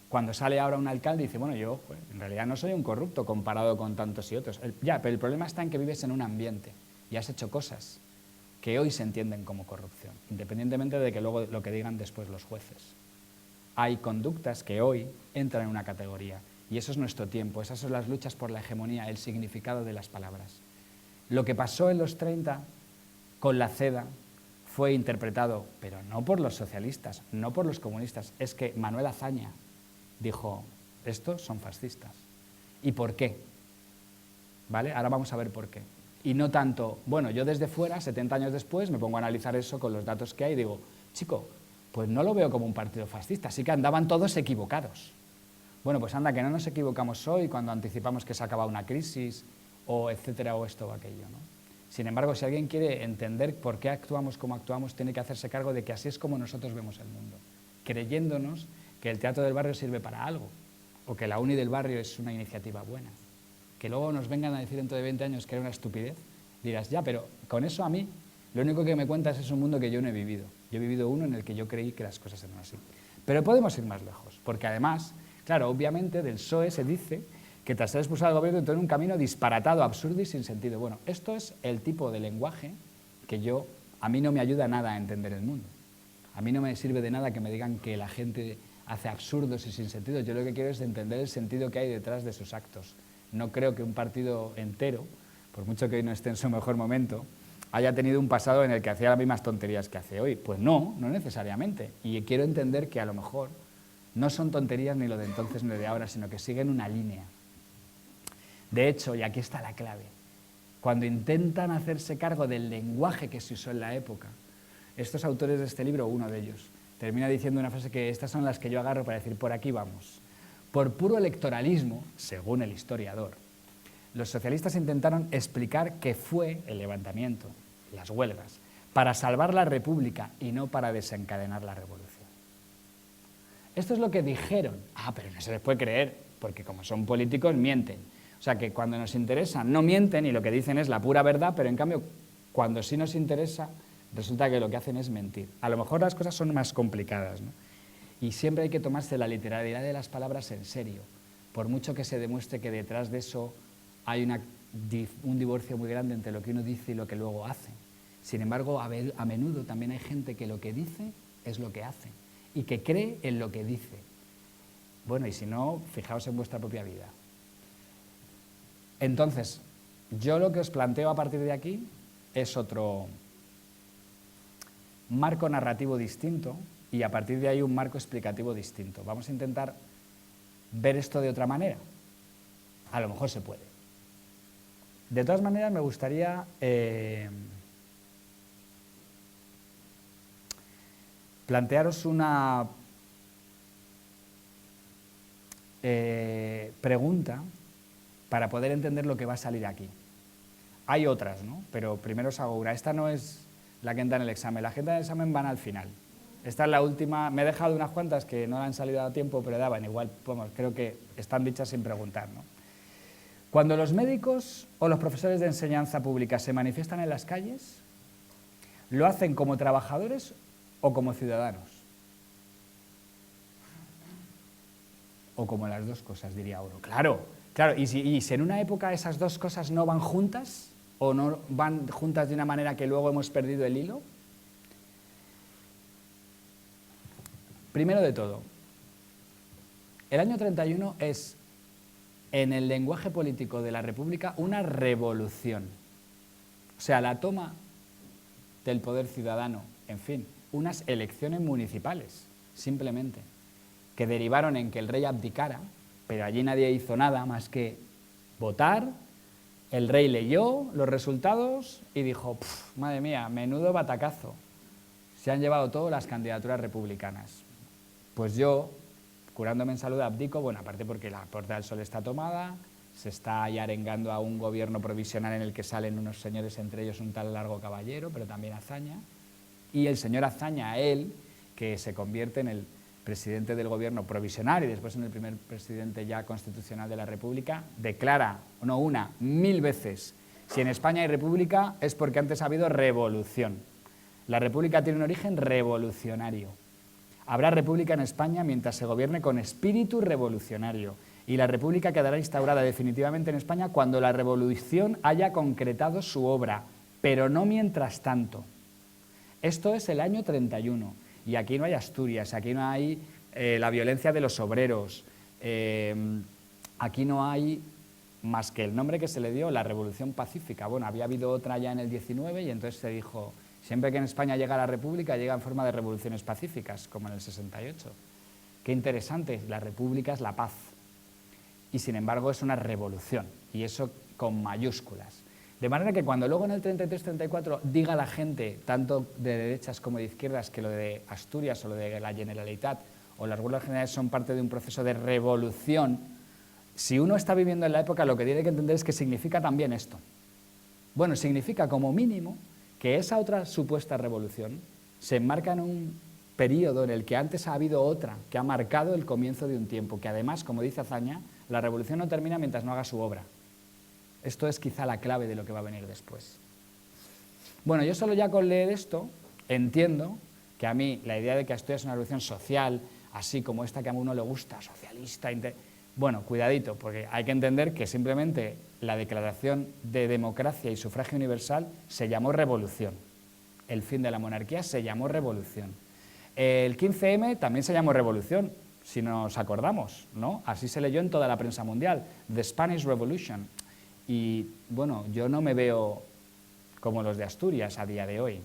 cuando sale ahora un alcalde y dice, bueno, yo en realidad no soy un corrupto comparado con tantos y otros. Ya, pero el problema está en que vives en un ambiente y has hecho cosas que hoy se entienden como corrupción, independientemente de que luego lo que digan después los jueces. Hay conductas que hoy entran en una categoría, y eso es nuestro tiempo, esas son las luchas por la hegemonía, el significado de las palabras. Lo que pasó en los 30 con la CEDA fue interpretado, pero no por los socialistas, no por los comunistas, es que Manuel Azaña dijo, estos son fascistas. ¿Y por qué? ¿Vale? Ahora vamos a ver por qué. Y no tanto, bueno, yo desde fuera, 70 años después, me pongo a analizar eso con los datos que hay y digo, chico, pues no lo veo como un partido fascista, sí que andaban todos equivocados. Bueno, pues anda, que no nos equivocamos hoy cuando anticipamos que se acaba una crisis, o etcétera, o esto o aquello, ¿no? Sin embargo, si alguien quiere entender por qué actuamos como actuamos, tiene que hacerse cargo de que así es como nosotros vemos el mundo, creyéndonos que el teatro del barrio sirve para algo, o que la uni del barrio es una iniciativa buena. Que luego nos vengan a decir dentro de 20 años que era una estupidez, dirás, ya, pero con eso a mí, lo único que me cuentas es un mundo que yo no he vivido. Yo he vivido uno en el que yo creí que las cosas eran así. Pero podemos ir más lejos, porque además, claro, obviamente del PSOE se dice que tras ser expulsado del gobierno entró en un camino disparatado, absurdo y sin sentido. Bueno, esto es el tipo de lenguaje que a mí no me ayuda nada a entender el mundo. A mí no me sirve de nada que me digan que la gente hace absurdos y sin sentido. Yo lo que quiero es entender el sentido que hay detrás de sus actos. No creo que un partido entero, por mucho que hoy no esté en su mejor momento, haya tenido un pasado en el que hacía las mismas tonterías que hace hoy. Pues no necesariamente. Y quiero entender que a lo mejor no son tonterías ni lo de entonces ni lo de ahora, sino que siguen una línea. De hecho, y aquí está la clave, cuando intentan hacerse cargo del lenguaje que se usó en la época, estos autores de este libro, uno de ellos, termina diciendo una frase que estas son las que yo agarro para decir, por aquí vamos. Por puro electoralismo, según el historiador, los socialistas intentaron explicar qué fue el levantamiento, las huelgas, para salvar la República y no para desencadenar la revolución. Esto es lo que dijeron. Pero no se les puede creer, porque como son políticos mienten. O sea que cuando nos interesa no mienten y lo que dicen es la pura verdad, pero en cambio cuando sí nos interesa resulta que lo que hacen es mentir. A lo mejor las cosas son más complicadas, ¿no? Y siempre hay que tomarse la literalidad de las palabras en serio, por mucho que se demuestre que detrás de eso hay un divorcio muy grande entre lo que uno dice y lo que luego hace. Sin embargo, a menudo también hay gente que lo que dice es lo que hace y que cree en lo que dice. Bueno, y si no, fijaos en vuestra propia vida. Entonces, yo lo que os planteo a partir de aquí es otro marco narrativo distinto y a partir de ahí un marco explicativo distinto. Vamos a intentar ver esto de otra manera. A lo mejor se puede. De todas maneras, me gustaría plantearos una pregunta para poder entender lo que va a salir aquí. Hay otras, ¿no? Pero primero os hago una. Esta no es la que entra en el examen. La que entra en el examen van al final. Esta es la última. Me he dejado unas cuantas que no han salido a tiempo, pero daban igual. Vamos, creo que están dichas sin preguntar, ¿no? Cuando los médicos o los profesores de enseñanza pública se manifiestan en las calles, ¿lo hacen como trabajadores o como ciudadanos? O como las dos cosas, diría uno. Claro, claro. Y si en una época esas dos cosas no van juntas, o no van juntas de una manera que luego hemos perdido el hilo. Primero de todo, el año 31 es, en el lenguaje político de la República, una revolución. O sea, la toma del poder ciudadano, en fin, unas elecciones municipales, simplemente, que derivaron en que el rey abdicara, pero allí nadie hizo nada más que votar. El rey leyó los resultados y dijo, madre mía, menudo batacazo, se han llevado todas las candidaturas republicanas. Pues yo, curándome en salud, abdico, bueno, aparte porque la Puerta del Sol está tomada, se está ahí arengando a un gobierno provisional en el que salen unos señores, entre ellos un tal Largo Caballero, pero también Azaña, y el señor Azaña, él, que se convierte en el presidente del gobierno provisional y después en el primer presidente ya constitucional de la República, declara, no una, 1000 veces, si en España hay república es porque antes ha habido revolución. La república tiene un origen revolucionario. Habrá república en España mientras se gobierne con espíritu revolucionario y la república quedará instaurada definitivamente en España cuando la revolución haya concretado su obra, pero no mientras tanto. Esto es el año 31. Y aquí no hay Asturias, aquí no hay la violencia de los obreros, aquí no hay más que el nombre que se le dio, la Revolución Pacífica. Bueno, había habido otra ya en el 19 y entonces se dijo, siempre que en España llega la República, llega en forma de revoluciones pacíficas, como en el 68. Qué interesante, la República es la paz. Y sin embargo es una revolución, y eso con mayúsculas. De manera que cuando luego en el 33-34 diga la gente, tanto de derechas como de izquierdas, que lo de Asturias o lo de la Generalitat o las huelgas generales son parte de un proceso de revolución, si uno está viviendo en la época, lo que tiene que entender es que significa también esto. Bueno, significa como mínimo que esa otra supuesta revolución se enmarca en un periodo en el que antes ha habido otra que ha marcado el comienzo de un tiempo, que además, como dice Azaña, la revolución no termina mientras no haga su obra. Esto es quizá la clave de lo que va a venir después. Bueno, yo solo ya con leer esto entiendo que a mí la idea de que Asturias es una revolución social, así como esta que a uno le gusta, socialista, bueno, cuidadito, porque hay que entender que simplemente la Declaración de Democracia y Sufragio Universal se llamó revolución. El fin de la monarquía se llamó revolución. El 15M también se llamó revolución, si nos acordamos, ¿no? Así se leyó en toda la prensa mundial, The Spanish Revolution. Y bueno, yo no me veo como los de Asturias a día de hoy.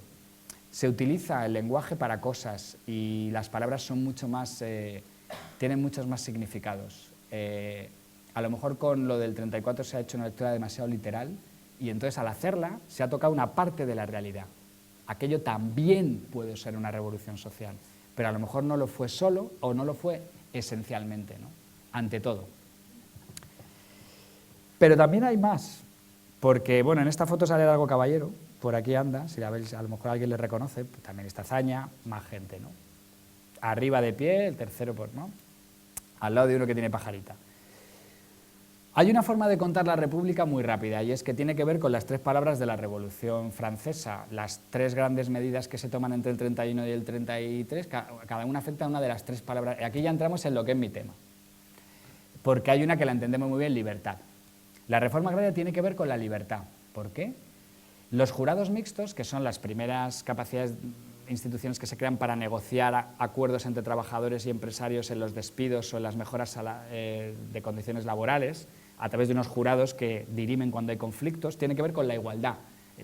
Se utiliza el lenguaje para cosas y las palabras son mucho más, tienen muchos más significados. A lo mejor con lo del 34 se ha hecho una lectura demasiado literal y entonces al hacerla se ha tocado una parte de la realidad. Aquello también puede ser una revolución social, pero a lo mejor no lo fue solo o no lo fue esencialmente, ¿no? Ante todo. Pero también hay más, porque bueno, en esta foto sale Largo Caballero por aquí anda, si la veis, a lo mejor alguien le reconoce, pues también está Azaña, más gente, ¿no? Arriba de pie, el tercero, pues, ¿no? Al lado de uno que tiene pajarita. Hay una forma de contar la República muy rápida, y es que tiene que ver con las 3 palabras de la Revolución Francesa. Las 3 grandes medidas que se toman entre el 31 y el 33, cada una afecta a una de las 3 palabras. Aquí ya entramos en lo que es mi tema, porque hay una que la entendemos muy bien, libertad. La reforma agraria tiene que ver con la libertad. ¿Por qué? Los jurados mixtos, que son las primeras capacidades, instituciones que se crean para negociar acuerdos entre trabajadores y empresarios en los despidos o en las mejoras de condiciones laborales, a través de unos jurados que dirimen cuando hay conflictos, tiene que ver con la igualdad,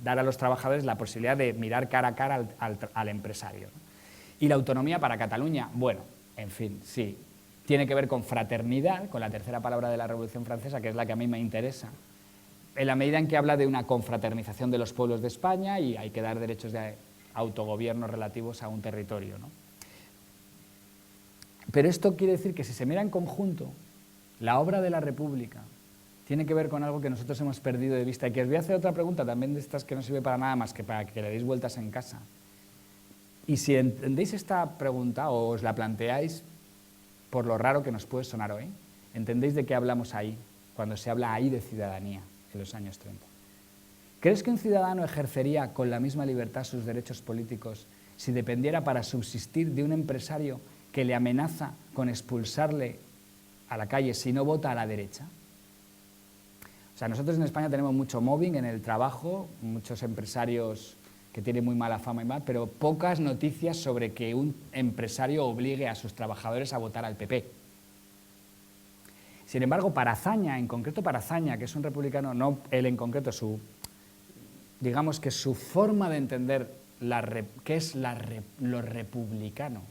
dar a los trabajadores la posibilidad de mirar cara a cara al empresario. Y la autonomía para Cataluña, bueno, en fin, sí, tiene que ver con fraternidad, con la tercera palabra de la Revolución Francesa, que es la que a mí me interesa, en la medida en que habla de una confraternización de los pueblos de España y hay que dar derechos de autogobierno relativos a un territorio, ¿no? Pero esto quiere decir que si se mira en conjunto, la obra de la República tiene que ver con algo que nosotros hemos perdido de vista. Y que os voy a hacer otra pregunta también de estas que no sirve para nada más que para que le deis vueltas en casa. Y si entendéis esta pregunta o os la planteáis, por lo raro que nos puede sonar hoy, entendéis de qué hablamos ahí, cuando se habla ahí de ciudadanía en los años 30. ¿Crees que un ciudadano ejercería con la misma libertad sus derechos políticos si dependiera para subsistir de un empresario que le amenaza con expulsarle a la calle si no vota a la derecha? O sea, nosotros en España tenemos mucho mobbing en el trabajo, muchos empresarios que tienen muy mala fama y mal, pero pocas noticias sobre que un empresario obligue a sus trabajadores a votar al PP. Sin embargo, para Azaña, en concreto para Azaña, que es un republicano, no él en concreto, digamos que su forma de entender qué es lo republicano.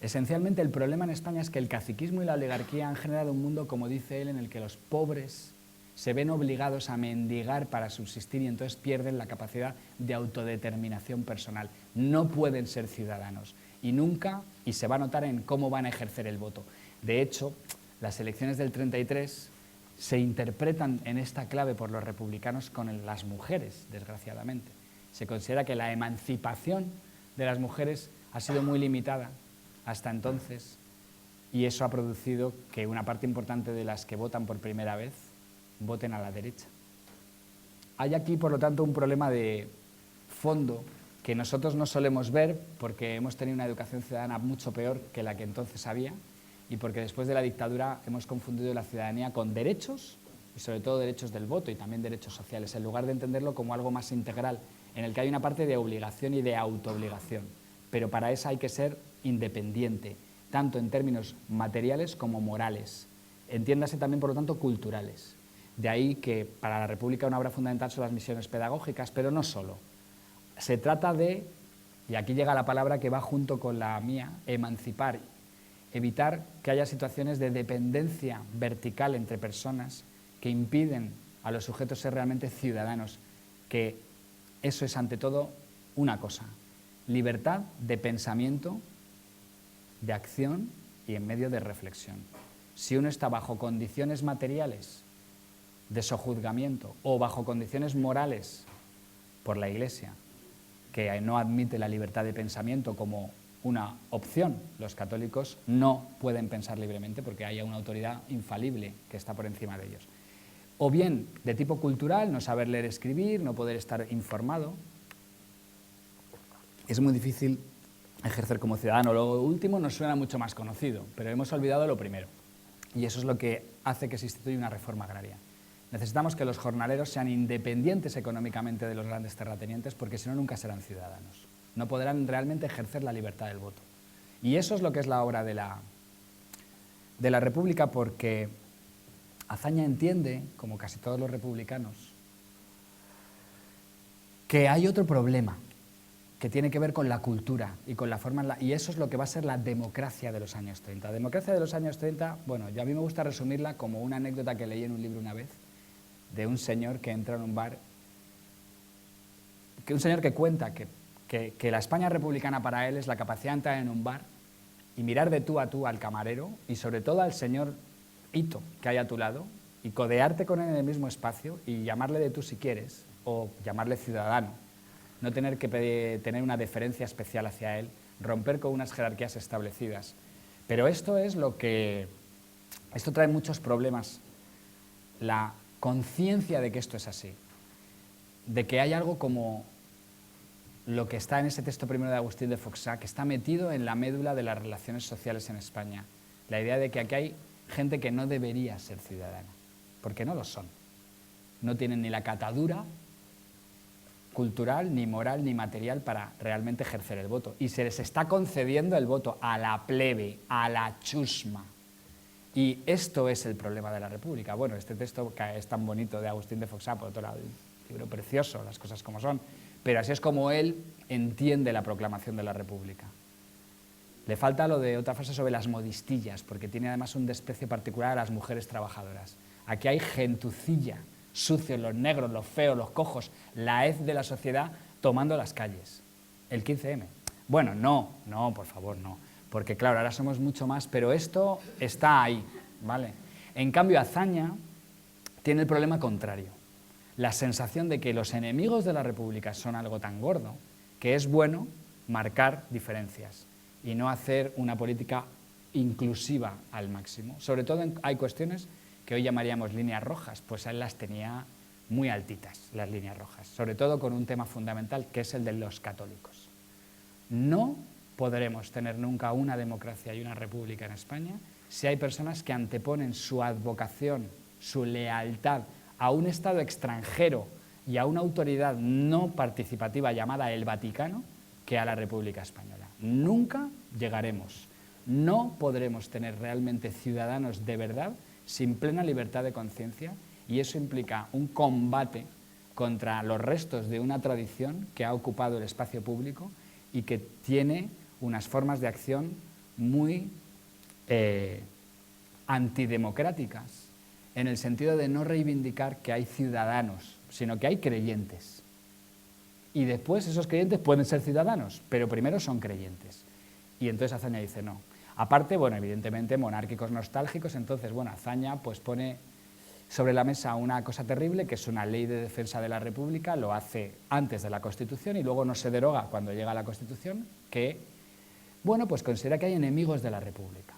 Esencialmente el problema en España es que el caciquismo y la oligarquía han generado un mundo, como dice él, en el que los pobres se ven obligados a mendigar para subsistir y entonces pierden la capacidad de autodeterminación personal. No pueden ser ciudadanos y nunca, y se va a notar en cómo van a ejercer el voto. De hecho, las elecciones del 33 se interpretan en esta clave por los republicanos con las mujeres, desgraciadamente. Se considera que la emancipación de las mujeres ha sido muy limitada hasta entonces y eso ha producido que una parte importante de las que votan por primera vez voten a la derecha. Hay aquí, por lo tanto, un problema de fondo que nosotros no solemos ver porque hemos tenido una educación ciudadana mucho peor que la que entonces había y porque después de la dictadura hemos confundido la ciudadanía con derechos y sobre todo derechos del voto y también derechos sociales, en lugar de entenderlo como algo más integral, en el que hay una parte de obligación y de autoobligación. Pero para eso hay que ser independiente, tanto en términos materiales como morales. Entiéndase también, por lo tanto, culturales. De ahí que para la República una obra fundamental son las misiones pedagógicas, pero no solo. Se trata de, y aquí llega la palabra que va junto con la mía, emancipar, evitar que haya situaciones de dependencia vertical entre personas que impiden a los sujetos ser realmente ciudadanos, que eso es ante todo una cosa, libertad de pensamiento, de acción y en medio de reflexión. Si uno está bajo condiciones materiales de sojuzgamiento o bajo condiciones morales por la Iglesia, que no admite la libertad de pensamiento como una opción, los católicos no pueden pensar libremente porque haya una autoridad infalible que está por encima de ellos. O bien de tipo cultural, no saber leer, escribir, no poder estar informado. Es muy difícil ejercer como ciudadano. Lo último nos suena mucho más conocido, pero hemos olvidado lo primero. Y eso es lo que hace que se instituya una reforma agraria. Necesitamos que los jornaleros sean independientes económicamente de los grandes terratenientes porque si no nunca serán ciudadanos. No podrán realmente ejercer la libertad del voto. Y eso es lo que es la obra de la República porque Azaña entiende, como casi todos los republicanos, que hay otro problema que tiene que ver con la cultura y con la forma, y eso es lo que va a ser la democracia de los años 30. La democracia de los años 30, bueno, yo a mí me gusta resumirla como una anécdota que leí en un libro una vez, de un señor que entra en un bar, un señor que cuenta que la España republicana para él es la capacidad de entrar en un bar y mirar de tú a tú al camarero y sobre todo al señor Hito que hay a tu lado y codearte con él en el mismo espacio y llamarle de tú si quieres o llamarle ciudadano, no tener que tener una deferencia especial hacia él, romper con unas jerarquías establecidas. Pero esto trae muchos problemas, la conciencia de que esto es así, de que hay algo como lo que está en ese texto primero de Agustín de Foxá, que está metido en la médula de las relaciones sociales en España. La idea de que aquí hay gente que no debería ser ciudadana, porque no lo son. No tienen ni la catadura cultural, ni moral, ni material para realmente ejercer el voto. Y se les está concediendo el voto a la plebe, a la chusma. Y esto es el problema de la República. Bueno, este texto que es tan bonito de Agustín de Foxá, por otro lado, un libro precioso, las cosas como son, pero así es como él entiende la proclamación de la República. Le falta lo de otra frase sobre las modistillas, porque tiene además un desprecio particular a las mujeres trabajadoras. Aquí hay gentucilla, sucios, los negros, los feos, los cojos, la hez de la sociedad tomando las calles. El 15M. Bueno, no, por favor, no. Porque claro, ahora somos mucho más, pero esto está ahí, ¿vale? En cambio, Azaña tiene el problema contrario. La sensación de que los enemigos de la República son algo tan gordo que es bueno marcar diferencias y no hacer una política inclusiva al máximo. Sobre todo hay cuestiones que hoy llamaríamos líneas rojas, pues él las tenía muy altitas, las líneas rojas, sobre todo con un tema fundamental que es el de los católicos. No podremos tener nunca una democracia y una república en España si hay personas que anteponen su advocación, su lealtad a un Estado extranjero y a una autoridad no participativa llamada el Vaticano que a la República Española. Nunca llegaremos, no podremos tener realmente ciudadanos de verdad sin plena libertad de conciencia, y eso implica un combate contra los restos de una tradición que ha ocupado el espacio público y que tiene unas formas de acción muy antidemocráticas, en el sentido de no reivindicar que hay ciudadanos, sino que hay creyentes. Y después esos creyentes pueden ser ciudadanos, pero primero son creyentes. Y entonces Azaña dice no. Aparte, bueno, evidentemente monárquicos nostálgicos, entonces, bueno, Azaña pues pone sobre la mesa una cosa terrible, que es una ley de defensa de la República, lo hace antes de la Constitución y luego no se deroga cuando llega a la Constitución, que, bueno, pues considera que hay enemigos de la República.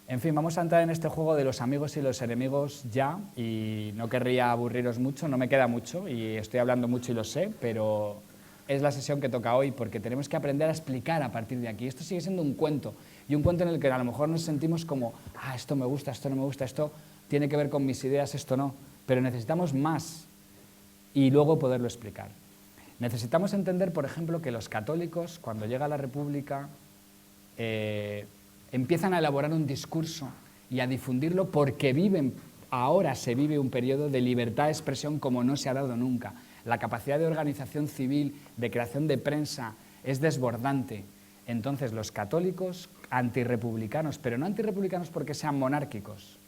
En fin, vamos a entrar en este juego de los amigos y los enemigos ya, y no querría aburriros mucho, no me queda mucho, y estoy hablando mucho y lo sé, pero es la sesión que toca hoy, porque tenemos que aprender a explicar a partir de aquí. Esto sigue siendo un cuento, y un cuento en el que a lo mejor nos sentimos como, esto me gusta, esto no me gusta, esto tiene que ver con mis ideas, esto no, pero necesitamos más, y luego poderlo explicar. Necesitamos entender, por ejemplo, que los católicos, cuando llega la República, empiezan a elaborar un discurso y a difundirlo porque ahora se vive un periodo de libertad de expresión como no se ha dado nunca. La capacidad de organización civil, de creación de prensa, es desbordante. Entonces los católicos, antirrepublicanos, pero no antirrepublicanos porque sean monárquicos,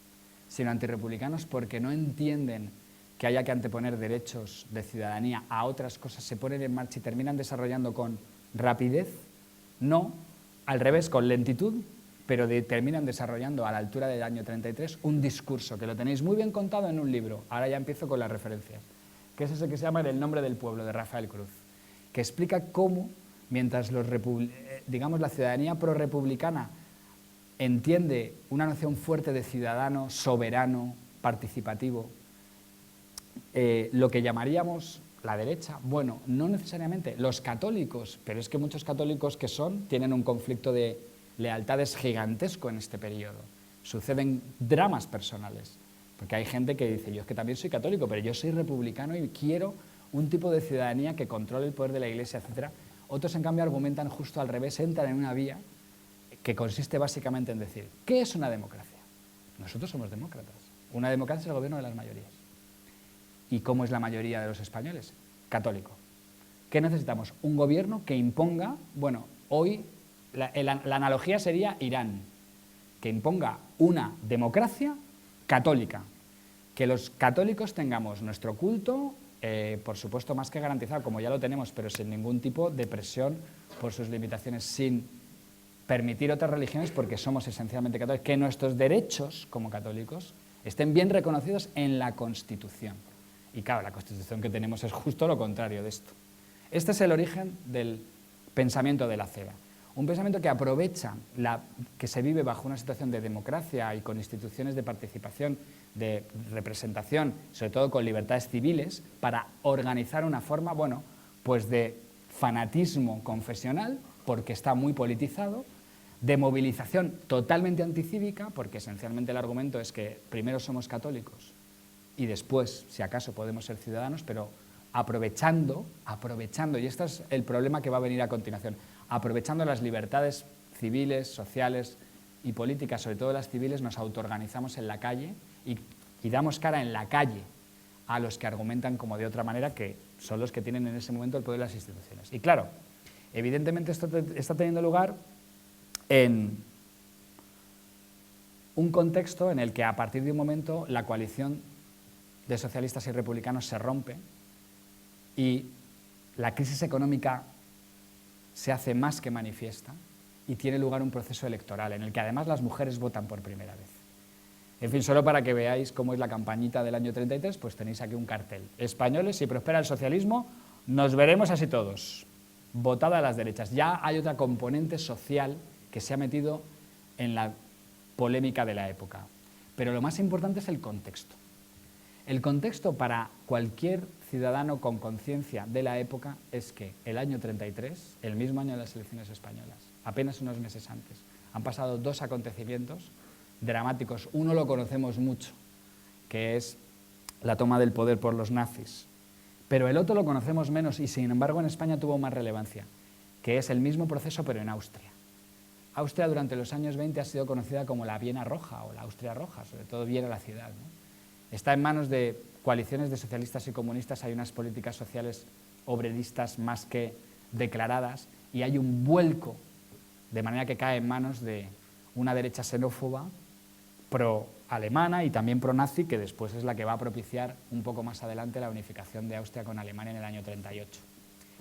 sino antirrepublicanos porque no entienden que haya que anteponer derechos de ciudadanía a otras cosas, se ponen en marcha y terminan desarrollando con rapidez, no, al revés, con lentitud, pero terminan desarrollando a la altura del año 33 un discurso que lo tenéis muy bien contado en un libro, ahora ya empiezo con las referencias, que es ese que se llama El nombre del pueblo, de Rafael Cruz, que explica cómo, mientras digamos la ciudadanía prorrepublicana entiende una noción fuerte de ciudadano, soberano, participativo, lo que llamaríamos la derecha, bueno, no necesariamente, los católicos, pero es que muchos católicos que tienen un conflicto de lealtades gigantesco en este periodo. Suceden dramas personales, porque hay gente que dice, yo es que también soy católico, pero yo soy republicano y quiero un tipo de ciudadanía que controle el poder de la Iglesia, etc. Otros, en cambio, argumentan justo al revés, entran en una vía que consiste básicamente en decir, ¿qué es una democracia? Nosotros somos demócratas. Una democracia es el gobierno de las mayorías. ¿Y cómo es la mayoría de los españoles? Católico. ¿Qué necesitamos? Un gobierno que imponga, bueno, hoy la analogía sería Irán, que imponga una democracia católica, que los católicos tengamos nuestro culto, por supuesto más que garantizado, como ya lo tenemos, pero sin ningún tipo de presión por sus limitaciones, sin permitir otras religiones porque somos esencialmente católicos, que nuestros derechos como católicos estén bien reconocidos en la Constitución. Y claro, la Constitución que tenemos es justo lo contrario de esto. Este es el origen del pensamiento de la CEDA. Un pensamiento que aprovecha que se vive bajo una situación de democracia y con instituciones de participación, de representación, sobre todo con libertades civiles, para organizar una forma, bueno, pues de fanatismo confesional, porque está muy politizado, de movilización totalmente anticívica, porque esencialmente el argumento es que primero somos católicos y después, si acaso, podemos ser ciudadanos, pero aprovechando, y este es el problema que va a venir a continuación, aprovechando las libertades civiles, sociales y políticas, sobre todo las civiles, nos autoorganizamos en la calle y damos cara en la calle a los que argumentan como de otra manera, que son los que tienen en ese momento el poder de las instituciones. Y claro, evidentemente esto está teniendo lugar en un contexto en el que a partir de un momento la coalición de socialistas y republicanos se rompe y la crisis económica se hace más que manifiesta y tiene lugar un proceso electoral en el que además las mujeres votan por primera vez. En fin, solo para que veáis cómo es la campañita del año 33, pues tenéis aquí un cartel. Españoles, si prospera el socialismo, nos veremos así todos. Votada a las derechas. Ya hay otra componente social que se ha metido en la polémica de la época. Pero lo más importante es el contexto. El contexto para cualquier ciudadano con conciencia de la época es que el año 33, el mismo año de las elecciones españolas, apenas unos meses antes, han pasado dos acontecimientos dramáticos. Uno lo conocemos mucho, que es la toma del poder por los nazis, pero el otro lo conocemos menos y sin embargo en España tuvo más relevancia, que es el mismo proceso pero en Austria. Austria durante los años 20 ha sido conocida como la Viena Roja o la Austria Roja, sobre todo Viena la ciudad, ¿no? Está en manos de coaliciones de socialistas y comunistas, hay unas políticas sociales obreristas más que declaradas y hay un vuelco, de manera que cae en manos de una derecha xenófoba, pro-alemana y también pro-nazi, que después es la que va a propiciar un poco más adelante la unificación de Austria con Alemania en el año 38.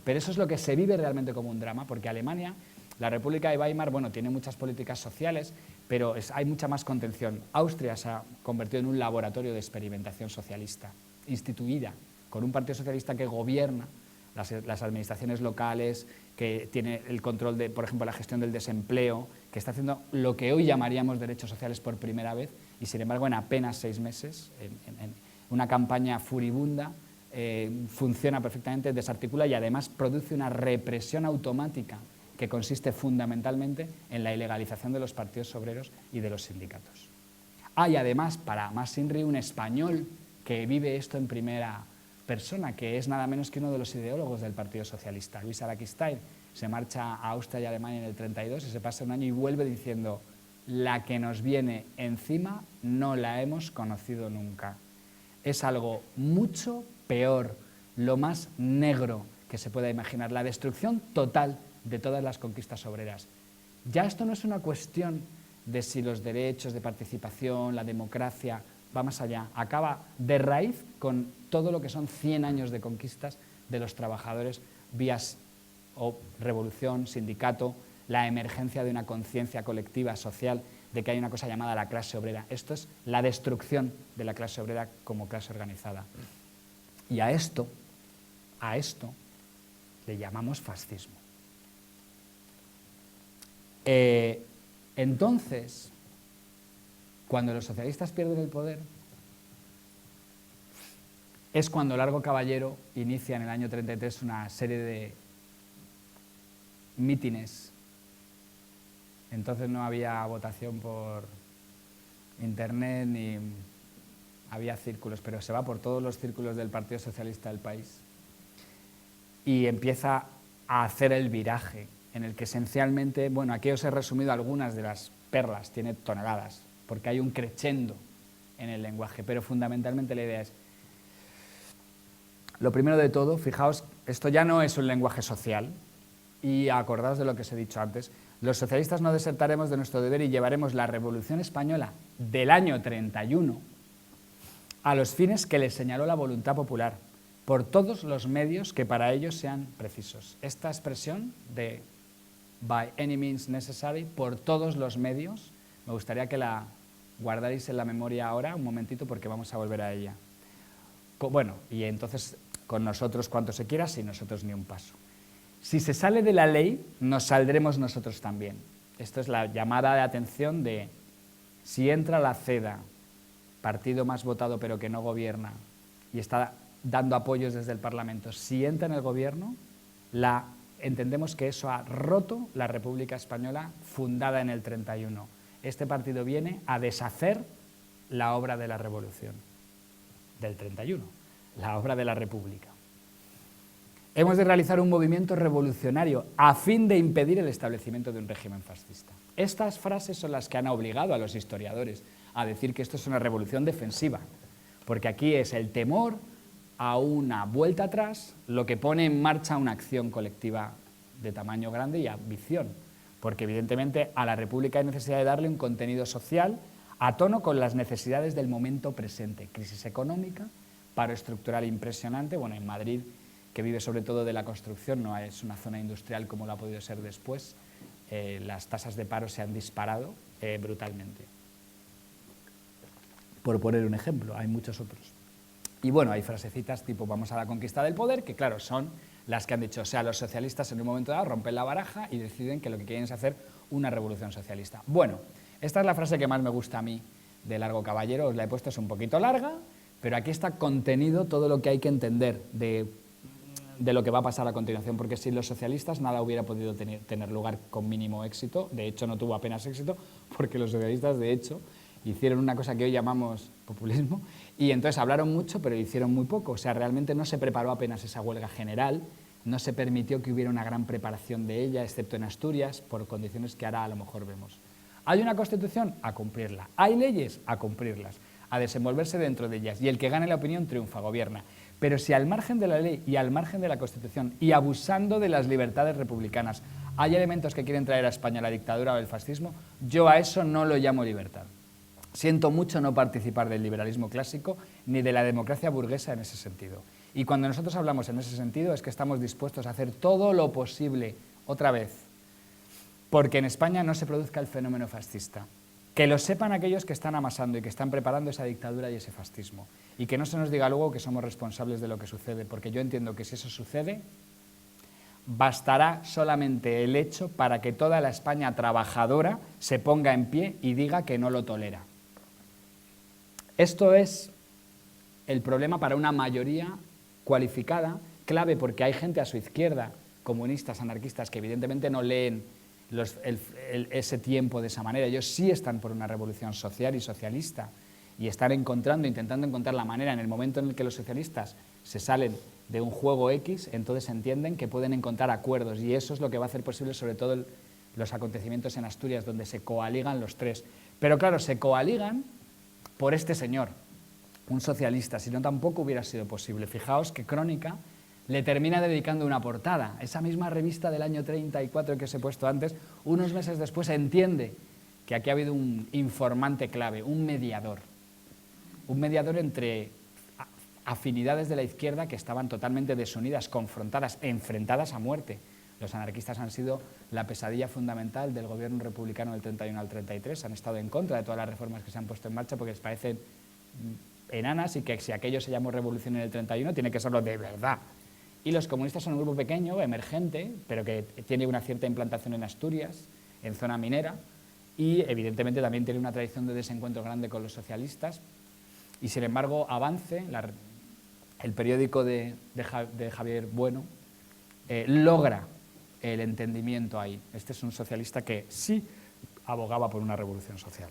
Pero eso es lo que se vive realmente como un drama, porque Alemania, la República de Weimar, bueno, tiene muchas políticas sociales, pero hay mucha más contención. Austria se ha convertido en un laboratorio de experimentación socialista, instituida, con un partido socialista que gobierna las administraciones locales, que tiene el control de, por ejemplo, la gestión del desempleo, que está haciendo lo que hoy llamaríamos derechos sociales por primera vez, y sin embargo en apenas 6 meses, en una campaña furibunda, funciona perfectamente, desarticula y además produce una represión automática que consiste fundamentalmente en la ilegalización de los partidos obreros y de los sindicatos. Hay además, para más Inri, un español que vive esto en primera persona, que es nada menos que uno de los ideólogos del Partido Socialista, Luis Araquistáin. Se marcha a Austria y Alemania en el 32 y se pasa un año y vuelve diciendo: la que nos viene encima no la hemos conocido nunca. Es algo mucho peor, lo más negro que se pueda imaginar, la destrucción total de todas las conquistas obreras. Ya esto no es una cuestión de si los derechos de participación, la democracia, va más allá. Acaba de raíz con todo lo que son 100 años de conquistas de los trabajadores, vías o revolución, sindicato, la emergencia de una conciencia colectiva, social, de que hay una cosa llamada la clase obrera. Esto es la destrucción de la clase obrera como clase organizada. Y a esto le llamamos fascismo. Entonces, cuando los socialistas pierden el poder, es cuando Largo Caballero inicia en el año 33 una serie de mítines. Entonces no había votación por internet ni había círculos, pero se va por todos los círculos del Partido Socialista del país y empieza a hacer el viraje en el que esencialmente, bueno, aquí os he resumido algunas de las perlas, tiene toneladas, porque hay un crescendo en el lenguaje, pero fundamentalmente la idea es, lo primero de todo, fijaos, esto ya no es un lenguaje social, y acordaos de lo que os he dicho antes, los socialistas no desertaremos de nuestro deber y llevaremos la Revolución Española del año 31 a los fines que les señaló la voluntad popular, por todos los medios que para ellos sean precisos. Esta expresión de by any means necessary, por todos los medios, me gustaría que la guardarais en la memoria ahora, un momentito, porque vamos a volver a ella. Bueno, y entonces con nosotros cuanto se quiera, sin nosotros ni un paso. Si se sale de la ley, nos saldremos nosotros también. Esto es la llamada de atención de si entra la CEDA, partido más votado pero que no gobierna, y está dando apoyos desde el Parlamento, si entra en el gobierno, entendemos que eso ha roto la República Española fundada en el 31. Este partido viene a deshacer la obra de la Revolución del 31, la obra de la República. Hemos de realizar un movimiento revolucionario a fin de impedir el establecimiento de un régimen fascista. Estas frases son las que han obligado a los historiadores a decir que esto es una revolución defensiva, porque aquí es el temor a una vuelta atrás lo que pone en marcha una acción colectiva de tamaño grande y ambición, porque evidentemente a la República hay necesidad de darle un contenido social a tono con las necesidades del momento presente. Crisis económica, paro estructural impresionante, bueno, en Madrid, que vive sobre todo de la construcción, no es una zona industrial como lo ha podido ser después, las tasas de paro se han disparado brutalmente. Por poner un ejemplo, hay muchos otros. Y bueno, hay frasecitas tipo vamos a la conquista del poder, que claro, son las que han dicho, o sea, los socialistas en un momento dado rompen la baraja y deciden que lo que quieren es hacer una revolución socialista. Bueno, esta es la frase que más me gusta a mí de Largo Caballero, os la he puesto, es un poquito larga, pero aquí está contenido todo lo que hay que entender de lo que va a pasar a continuación, porque sin los socialistas nada hubiera podido tener lugar con mínimo éxito, de hecho no tuvo apenas éxito, porque los socialistas de hecho hicieron una cosa que hoy llamamos populismo, y entonces hablaron mucho pero hicieron muy poco, o sea, realmente no se preparó apenas esa huelga general, no se permitió que hubiera una gran preparación de ella, excepto en Asturias, por condiciones que ahora a lo mejor vemos. ¿Hay una Constitución? A cumplirla. ¿Hay leyes? A cumplirlas, a desenvolverse dentro de ellas, y el que gane la opinión triunfa, gobierna. Pero si al margen de la ley y al margen de la Constitución y abusando de las libertades republicanas hay elementos que quieren traer a España la dictadura o el fascismo, yo a eso no lo llamo libertad. Siento mucho no participar del liberalismo clásico ni de la democracia burguesa en ese sentido. Y cuando nosotros hablamos en ese sentido es que estamos dispuestos a hacer todo lo posible, otra vez, porque en España no se produzca el fenómeno fascista. Que lo sepan aquellos que están amasando y que están preparando esa dictadura y ese fascismo. Y que no se nos diga luego que somos responsables de lo que sucede, porque yo entiendo que si eso sucede, bastará solamente el hecho para que toda la España trabajadora se ponga en pie y diga que no lo tolera. Esto es el problema para una mayoría cualificada, clave porque hay gente a su izquierda, comunistas, anarquistas, que evidentemente no leen ese tiempo de esa manera. Ellos sí están por una revolución social y socialista y están intentando encontrar la manera en el momento en el que los socialistas se salen de un juego X, entonces entienden que pueden encontrar acuerdos y eso es lo que va a hacer posible sobre todo los acontecimientos en Asturias donde se coaligan los tres. Pero claro, se coaligan por este señor, un socialista, si no tampoco hubiera sido posible. Fijaos que Crónica le termina dedicando una portada. Esa misma revista del año 34 que os he puesto antes, unos meses después entiende que aquí ha habido un informante clave, un mediador entre afinidades de la izquierda que estaban totalmente desunidas, confrontadas, enfrentadas a muerte. Los anarquistas han sido la pesadilla fundamental del gobierno republicano del 31 al 33, han estado en contra de todas las reformas que se han puesto en marcha porque les parecen enanas y que si aquello se llamó revolución en el 31 tiene que serlo de verdad. Y los comunistas son un grupo pequeño, emergente, pero que tiene una cierta implantación en Asturias, en zona minera, y evidentemente también tiene una tradición de desencuentro grande con los socialistas. Y sin embargo, Avance, el periódico de Javier Bueno, logra el entendimiento ahí. Este es un socialista que sí abogaba por una revolución social.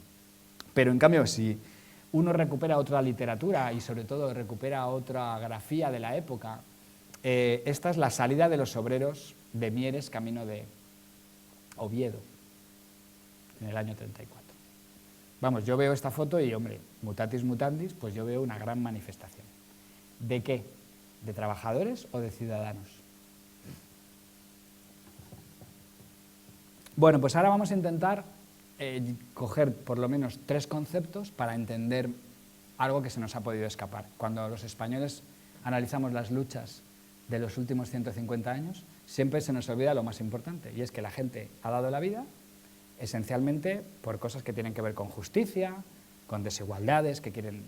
Pero en cambio, si uno recupera otra literatura y sobre todo recupera otra grafía de la época, esta es la salida de los obreros de Mieres camino de Oviedo en el año 34. Vamos, yo veo esta foto y, hombre, mutatis mutandis, pues yo veo una gran manifestación. ¿De qué? ¿De trabajadores o de ciudadanos? Bueno, pues ahora vamos a intentar coger por lo menos 3 conceptos para entender algo que se nos ha podido escapar. Cuando los españoles analizamos las luchas de los últimos 150 años, siempre se nos olvida lo más importante, y es que la gente ha dado la vida esencialmente por cosas que tienen que ver con justicia, con desigualdades, que quieren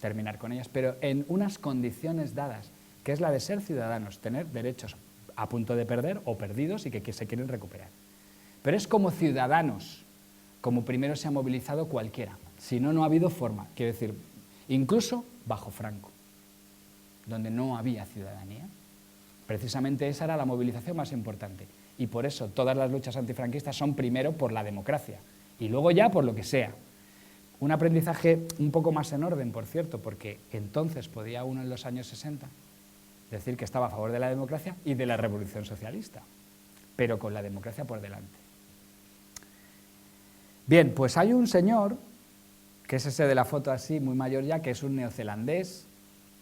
terminar con ellas, pero en unas condiciones dadas, que es la de ser ciudadanos, tener derechos a punto de perder o perdidos y que se quieren recuperar. Pero es como ciudadanos, como primero se ha movilizado cualquiera. Si no, no ha habido forma. Quiero decir, incluso bajo Franco, donde no había ciudadanía. Precisamente esa era la movilización más importante. Y por eso todas las luchas antifranquistas son primero por la democracia y luego ya por lo que sea. Un aprendizaje un poco más en orden, por cierto, porque entonces podía uno en los años 60 decir que estaba a favor de la democracia y de la revolución socialista, pero con la democracia por delante. Bien, pues hay un señor, que es ese de la foto así, muy mayor ya, que es un neozelandés,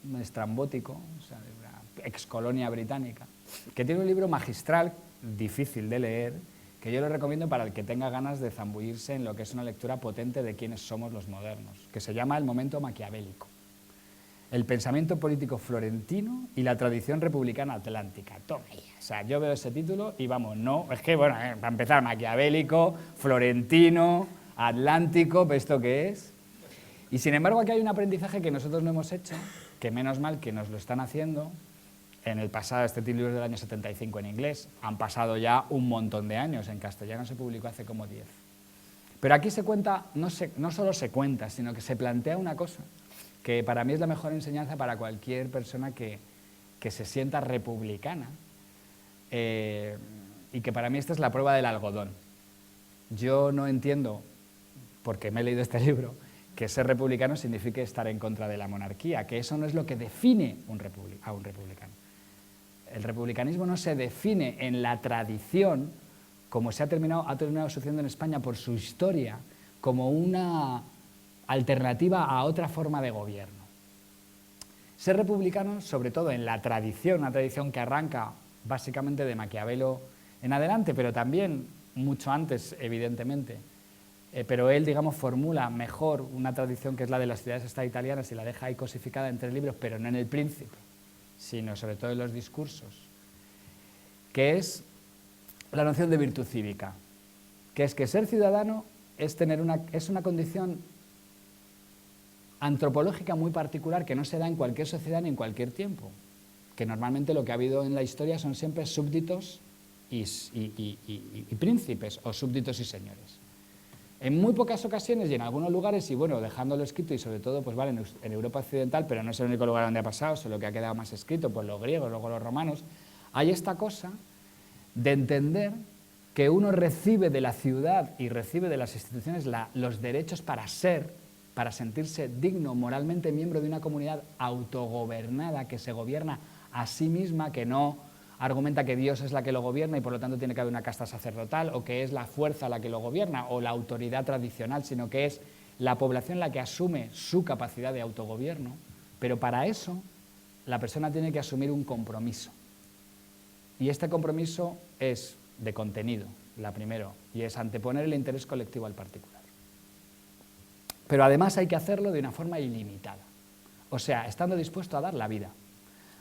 un estrambótico, o sea, de una excolonia británica, que tiene un libro magistral, difícil de leer, que yo le recomiendo para el que tenga ganas de zambullirse en lo que es una lectura potente de quiénes somos los modernos, que se llama El momento maquiavélico. El pensamiento político florentino y la tradición republicana atlántica. Toma ya. O sea, yo veo ese título y vamos, no, es que, bueno, para empezar, maquiavélico, florentino, atlántico, ¿esto qué es? Y sin embargo aquí hay un aprendizaje que nosotros no hemos hecho, que menos mal que nos lo están haciendo. En el pasado, este libro es del año 75 en inglés, han pasado ya un montón de años, en castellano se publicó hace como 10. Pero aquí se cuenta, no solo se cuenta, sino que se plantea una cosa que para mí es la mejor enseñanza para cualquier persona que se sienta republicana, y que para mí esta es la prueba del algodón. Yo no entiendo, porque me he leído este libro, que ser republicano signifique estar en contra de la monarquía, que eso no es lo que define a un republicano. El republicanismo no se define en la tradición, como ha terminado sucediendo en España por su historia, como una alternativa a otra forma de gobierno. Ser republicano, sobre todo en la tradición, una tradición que arranca básicamente de Maquiavelo en adelante, pero también mucho antes, evidentemente, pero él, digamos, formula mejor una tradición que es la de las ciudades-estado italianas y la deja ahí cosificada entre libros, pero no en el Príncipe, sino sobre todo en los discursos, que es la noción de virtud cívica, que es que ser ciudadano es una condición antropológica muy particular que no se da en cualquier sociedad ni en cualquier tiempo, que normalmente lo que ha habido en la historia son siempre súbditos y príncipes, o súbditos y señores. En muy pocas ocasiones y en algunos lugares, y bueno, dejándolo escrito y sobre todo pues vale, en Europa occidental, pero no es el único lugar donde ha pasado, solo que ha quedado más escrito, pues los griegos, luego los romanos, hay esta cosa de entender que uno recibe de la ciudad y recibe de las instituciones los derechos para sentirse digno, moralmente miembro de una comunidad autogobernada que se gobierna a sí misma, que no argumenta que Dios es la que lo gobierna y por lo tanto tiene que haber una casta sacerdotal, o que es la fuerza la que lo gobierna, o la autoridad tradicional, sino que es la población la que asume su capacidad de autogobierno. Pero para eso la persona tiene que asumir un compromiso. Y este compromiso es de contenido, la primero, y es anteponer el interés colectivo al particular. Pero además hay que hacerlo de una forma ilimitada, o sea, estando dispuesto a dar la vida.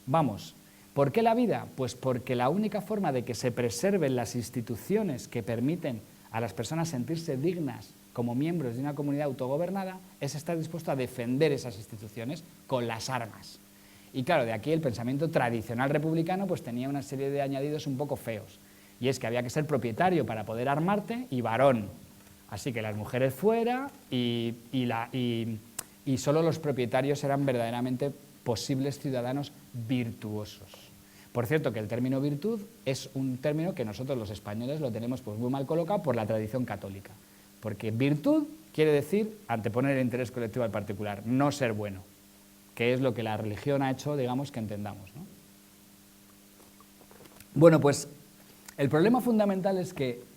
Vamos, ¿por qué la vida? Pues porque la única forma de que se preserven las instituciones que permiten a las personas sentirse dignas como miembros de una comunidad autogobernada es estar dispuesto a defender esas instituciones con las armas. Y claro, de aquí el pensamiento tradicional republicano pues tenía una serie de añadidos un poco feos, y es que había que ser propietario para poder armarte y varón. Así que las mujeres fuera y solo los propietarios eran verdaderamente posibles ciudadanos virtuosos. Por cierto, que el término virtud es un término que nosotros los españoles lo tenemos pues muy mal colocado por la tradición católica. Porque virtud quiere decir anteponer el interés colectivo al particular, no ser bueno, que es lo que la religión ha hecho, digamos, que entendamos, ¿no? Bueno, pues el problema fundamental es que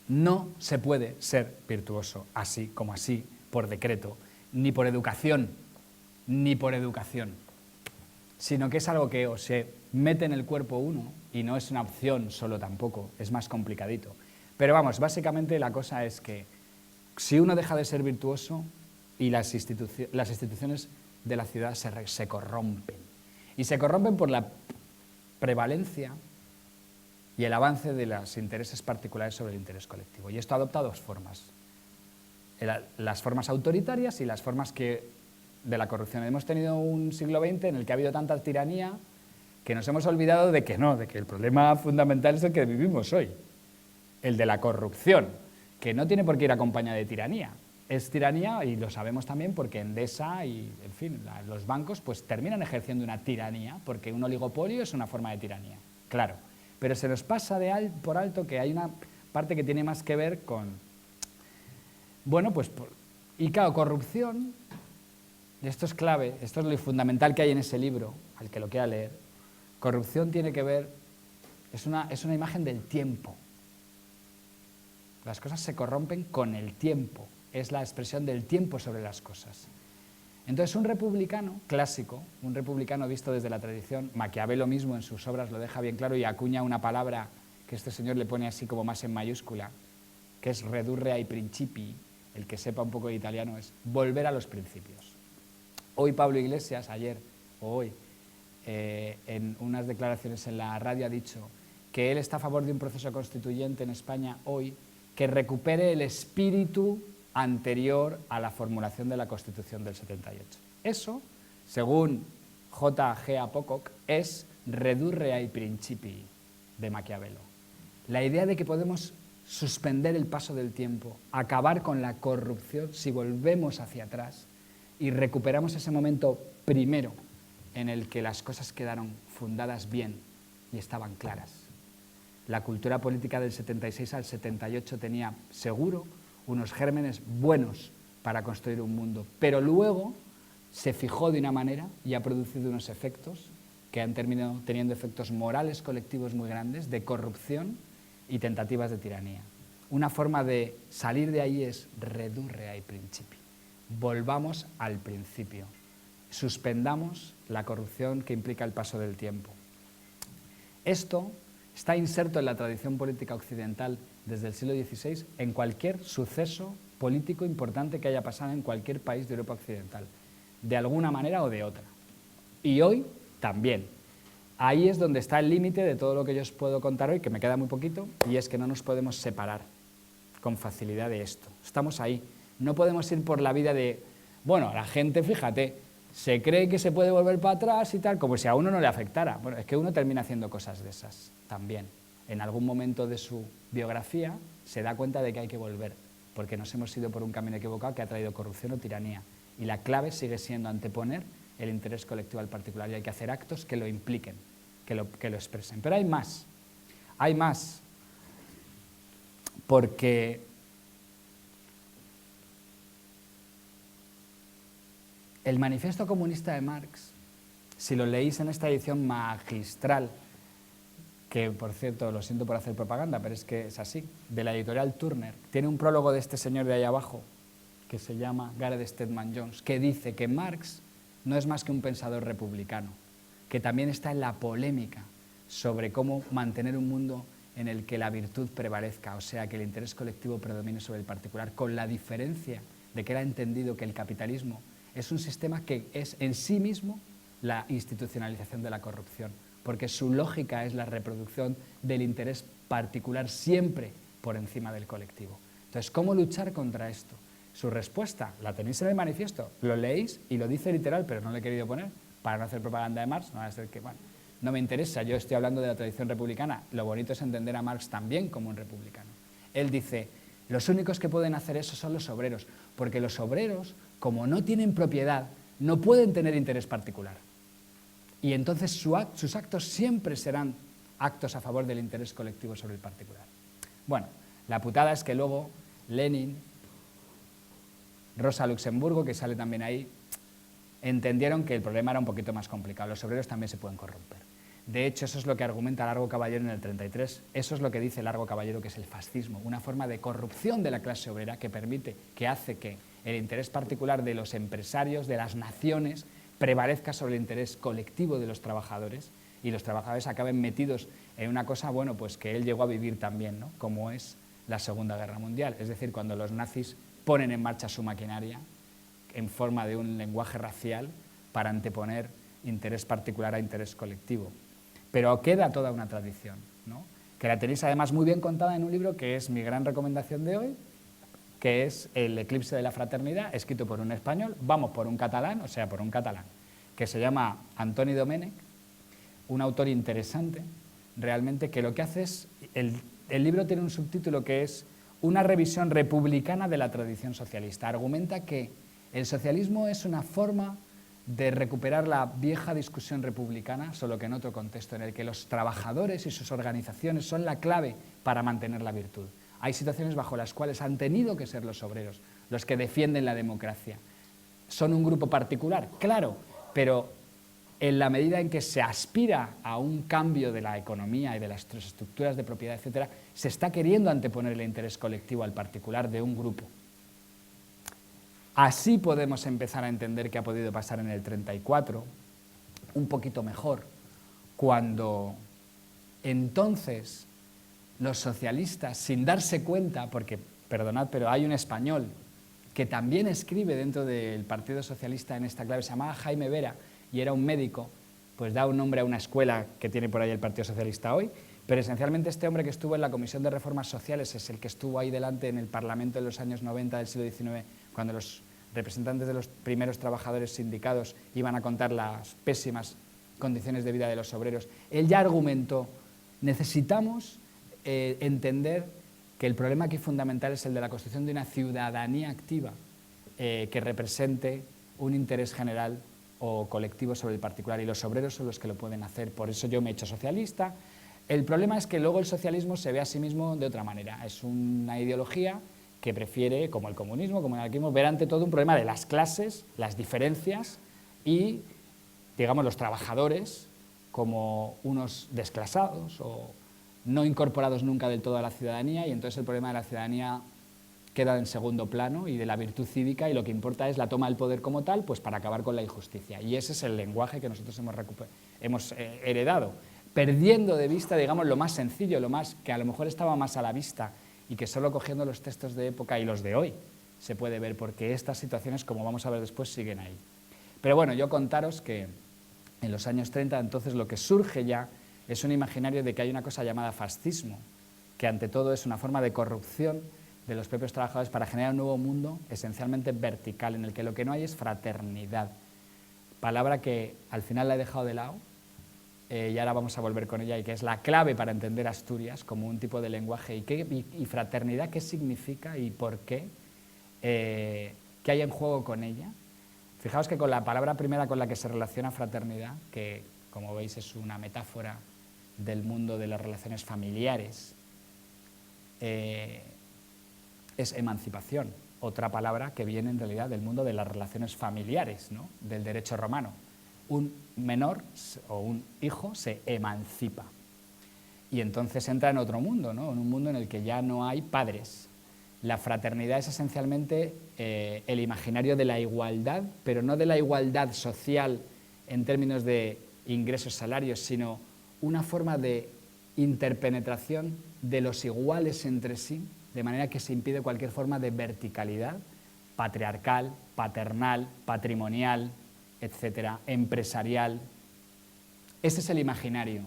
no se puede ser virtuoso así como así, por decreto, ni por educación, sino que es algo que o se mete en el cuerpo uno y no es una opción solo tampoco, es más complicadito. Pero vamos, básicamente la cosa es que si uno deja de ser virtuoso y las instituciones de la ciudad se corrompen. Y se corrompen por la prevalencia y el avance de los intereses particulares sobre el interés colectivo. Y esto adopta dos formas, las formas autoritarias y las formas que de la corrupción. Hemos tenido un siglo XX en el que ha habido tanta tiranía que nos hemos olvidado de que no, de que el problema fundamental es el que vivimos hoy, el de la corrupción, que no tiene por qué ir acompañada de tiranía. Es tiranía, y lo sabemos también, porque Endesa y, en fin, los bancos pues terminan ejerciendo una tiranía, porque un oligopolio es una forma de tiranía, claro. Pero se nos pasa por alto que hay una parte que tiene más que ver con... Bueno, pues... Y claro, corrupción, y esto es clave, esto es lo fundamental que hay en ese libro, al que lo quiera leer. Corrupción tiene que ver, es una imagen del tiempo. Las cosas se corrompen con el tiempo, es la expresión del tiempo sobre las cosas. Entonces un republicano clásico, un republicano visto desde la tradición, Maquiavelo mismo en sus obras lo deja bien claro y acuña una palabra que este señor le pone así como más en mayúscula, que es redurre ai principi, el que sepa un poco de italiano es volver a los principios. Hoy Pablo Iglesias, ayer o hoy, en unas declaraciones en la radio ha dicho que él está a favor de un proceso constituyente en España hoy que recupere el espíritu anterior a la formulación de la Constitución del 78. Eso, según J.G. Apococ, es redurre ai principi de Maquiavelo. La idea de que podemos suspender el paso del tiempo, acabar con la corrupción si volvemos hacia atrás y recuperamos ese momento primero en el que las cosas quedaron fundadas bien y estaban claras. La cultura política del 76 al 78 tenía seguro unos gérmenes buenos para construir un mundo, pero luego se fijó de una manera y ha producido unos efectos que han terminado teniendo efectos morales colectivos muy grandes, de corrupción y tentativas de tiranía. Una forma de salir de ahí es redurre ai principi. Volvamos al principio. Suspendamos la corrupción que implica el paso del tiempo. Esto está inserto en la tradición política occidental desde el siglo XVI en cualquier suceso político importante que haya pasado en cualquier país de Europa occidental, de alguna manera o de otra. Y hoy también. Ahí es donde está el límite de todo lo que yo os puedo contar hoy, que me queda muy poquito, y es que no nos podemos separar con facilidad de esto. Estamos ahí. No podemos ir por la vida de, bueno, la gente, fíjate, se cree que se puede volver para atrás y tal, como si a uno no le afectara. Bueno, es que uno termina haciendo cosas de esas también. En algún momento de su biografía se da cuenta de que hay que volver, porque nos hemos ido por un camino equivocado que ha traído corrupción o tiranía. Y la clave sigue siendo anteponer el interés colectivo al particular, y hay que hacer actos que lo impliquen, que lo expresen. Pero hay más, porque el Manifiesto Comunista de Marx, si lo leéis en esta edición magistral, que por cierto, lo siento por hacer propaganda, pero es que es así, de la editorial Turner, tiene un prólogo de este señor de ahí abajo, que se llama Gareth Stedman Jones, que dice que Marx no es más que un pensador republicano, que también está en la polémica sobre cómo mantener un mundo en el que la virtud prevalezca, o sea, que el interés colectivo predomine sobre el particular, con la diferencia de que él ha entendido que el capitalismo es un sistema que es en sí mismo la institucionalización de la corrupción, porque su lógica es la reproducción del interés particular siempre por encima del colectivo. Entonces, ¿cómo luchar contra esto? Su respuesta la tenéis en el manifiesto, lo leéis y lo dice literal, pero no lo he querido poner para no hacer propaganda de Marx, no va a ser que, bueno, no me interesa, yo estoy hablando de la tradición republicana, lo bonito es entender a Marx también como un republicano. Él dice, los únicos que pueden hacer eso son los obreros, porque los obreros, como no tienen propiedad, no pueden tener interés particular. Y entonces sus actos siempre serán actos a favor del interés colectivo sobre el particular. Bueno, la putada es que luego Lenin, Rosa Luxemburgo, que sale también ahí, entendieron que el problema era un poquito más complicado. Los obreros también se pueden corromper. De hecho, eso es lo que argumenta Largo Caballero en el 33. Eso es lo que dice Largo Caballero, que es el fascismo, una forma de corrupción de la clase obrera que hace que el interés particular de los empresarios, de las naciones, prevalezca sobre el interés colectivo de los trabajadores, y los trabajadores acaben metidos en una cosa, bueno, pues que él llegó a vivir también, ¿no? Como es la Segunda Guerra Mundial. Es decir, cuando los nazis ponen en marcha su maquinaria en forma de un lenguaje racial para anteponer interés particular a interés colectivo. Pero queda toda una tradición, ¿no? Que la tenéis además muy bien contada en un libro que es mi gran recomendación de hoy, que es El eclipse de la fraternidad, escrito por un español, vamos, por un catalán, o sea, por un catalán, que se llama Antoni Domènech, un autor interesante, realmente, que lo que hace es, el libro tiene un subtítulo que es Una revisión republicana de la tradición socialista. Argumenta que el socialismo es una forma de recuperar la vieja discusión republicana, solo que en otro contexto, en el que los trabajadores y sus organizaciones son la clave para mantener la virtud. Hay situaciones bajo las cuales han tenido que ser los obreros los que defienden la democracia. ¿Son un grupo particular? Claro, pero en la medida en que se aspira a un cambio de la economía y de las estructuras de propiedad, etcétera, se está queriendo anteponer el interés colectivo al particular de un grupo. Así podemos empezar a entender qué ha podido pasar en el 34, un poquito mejor, cuando entonces los socialistas, sin darse cuenta, porque, perdonad, pero hay un español que también escribe dentro del Partido Socialista en esta clave, se llamaba Jaime Vera, y era un médico, pues da un nombre a una escuela que tiene por ahí el Partido Socialista hoy, pero esencialmente este hombre que estuvo en la Comisión de Reformas Sociales es el que estuvo ahí delante en el Parlamento en los años 90 del siglo XIX, cuando los representantes de los primeros trabajadores sindicados iban a contar las pésimas condiciones de vida de los obreros. Él ya argumentó, necesitamos entender que el problema aquí fundamental es el de la construcción de una ciudadanía activa que represente un interés general o colectivo sobre el particular, y los obreros son los que lo pueden hacer. Por eso yo me he hecho socialista. El problema es que luego el socialismo se ve a sí mismo de otra manera. Es una ideología que prefiere, como el comunismo, como el anarquismo, ver ante todo un problema de las clases, las diferencias y, digamos, los trabajadores como unos desclasados o no incorporados nunca del todo a la ciudadanía, y entonces el problema de la ciudadanía queda en segundo plano y de la virtud cívica, y lo que importa es la toma del poder como tal, pues para acabar con la injusticia. Y ese es el lenguaje que nosotros hemos heredado, perdiendo de vista, digamos, lo más sencillo, lo más que a lo mejor estaba más a la vista y que solo cogiendo los textos de época y los de hoy se puede ver, porque estas situaciones, como vamos a ver después, siguen ahí. Pero bueno, yo contaros que en los años 30 entonces lo que surge ya es un imaginario de que hay una cosa llamada fascismo, que ante todo es una forma de corrupción de los propios trabajadores para generar un nuevo mundo esencialmente vertical, en el que lo que no hay es fraternidad, palabra que al final la he dejado de lado y ahora vamos a volver con ella, y que es la clave para entender Asturias como un tipo de lenguaje. Y fraternidad, ¿qué significa y por qué? ¿Qué hay en juego con ella? Fijaos que con la palabra primera con la que se relaciona fraternidad, que como veis es una metáfora del mundo de las relaciones familiares, es emancipación, otra palabra que viene en realidad del mundo de las relaciones familiares, ¿no?, del derecho romano. Un menor o un hijo se emancipa y entonces entra en otro mundo, ¿no?, en un mundo en el que ya no hay padres. La fraternidad es esencialmente el imaginario de la igualdad, pero no de la igualdad social en términos de ingresos, salarios, sino una forma de interpenetración de los iguales entre sí, de manera que se impide cualquier forma de verticalidad patriarcal, paternal, patrimonial, etcétera, empresarial. Ese es el imaginario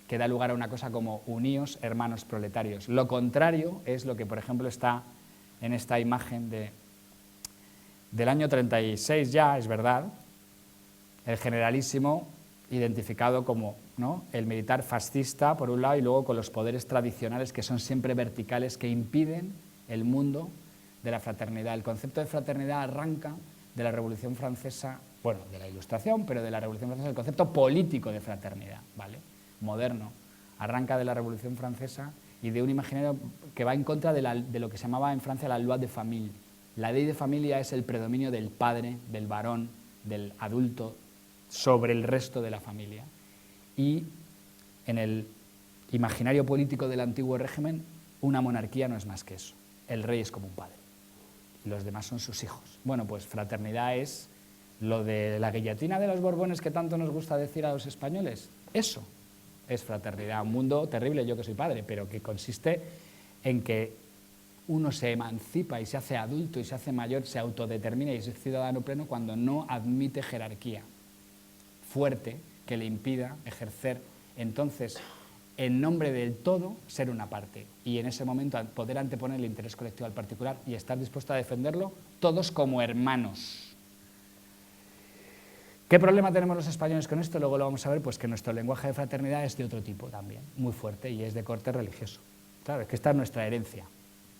que da lugar a una cosa como uníos, hermanos proletarios. Lo contrario es lo que, por ejemplo, está en esta imagen del año 36 ya, es verdad, el generalísimo identificado como, ¿no?, el militar fascista, por un lado, y luego con los poderes tradicionales que son siempre verticales, que impiden el mundo de la fraternidad. El concepto de fraternidad arranca de la Revolución Francesa, bueno, de la Ilustración, pero de la Revolución Francesa, el concepto político de fraternidad, ¿vale?, moderno, arranca de la Revolución Francesa y de un imaginario que va en contra de lo que se llamaba en Francia la loi de famille. La ley de familia es el predominio del padre, del varón, del adulto, sobre el resto de la familia. Y en el imaginario político del antiguo régimen, una monarquía no es más que eso. El rey es como un padre y los demás son sus hijos. Bueno, pues fraternidad es lo de la guillotina de los Borbones que tanto nos gusta decir a los españoles. Eso es fraternidad. Un mundo terrible, yo que soy padre, pero que consiste en que uno se emancipa y se hace adulto y se hace mayor, se autodetermina y es ciudadano pleno cuando no admite jerarquía fuerte que le impida ejercer entonces en nombre del todo, ser una parte. Y en ese momento poder anteponer el interés colectivo al particular y estar dispuesto a defenderlo todos como hermanos. ¿Qué problema tenemos los españoles con esto? Luego lo vamos a ver, pues que nuestro lenguaje de fraternidad es de otro tipo también, muy fuerte, y es de corte religioso. Claro, es que esta es nuestra herencia.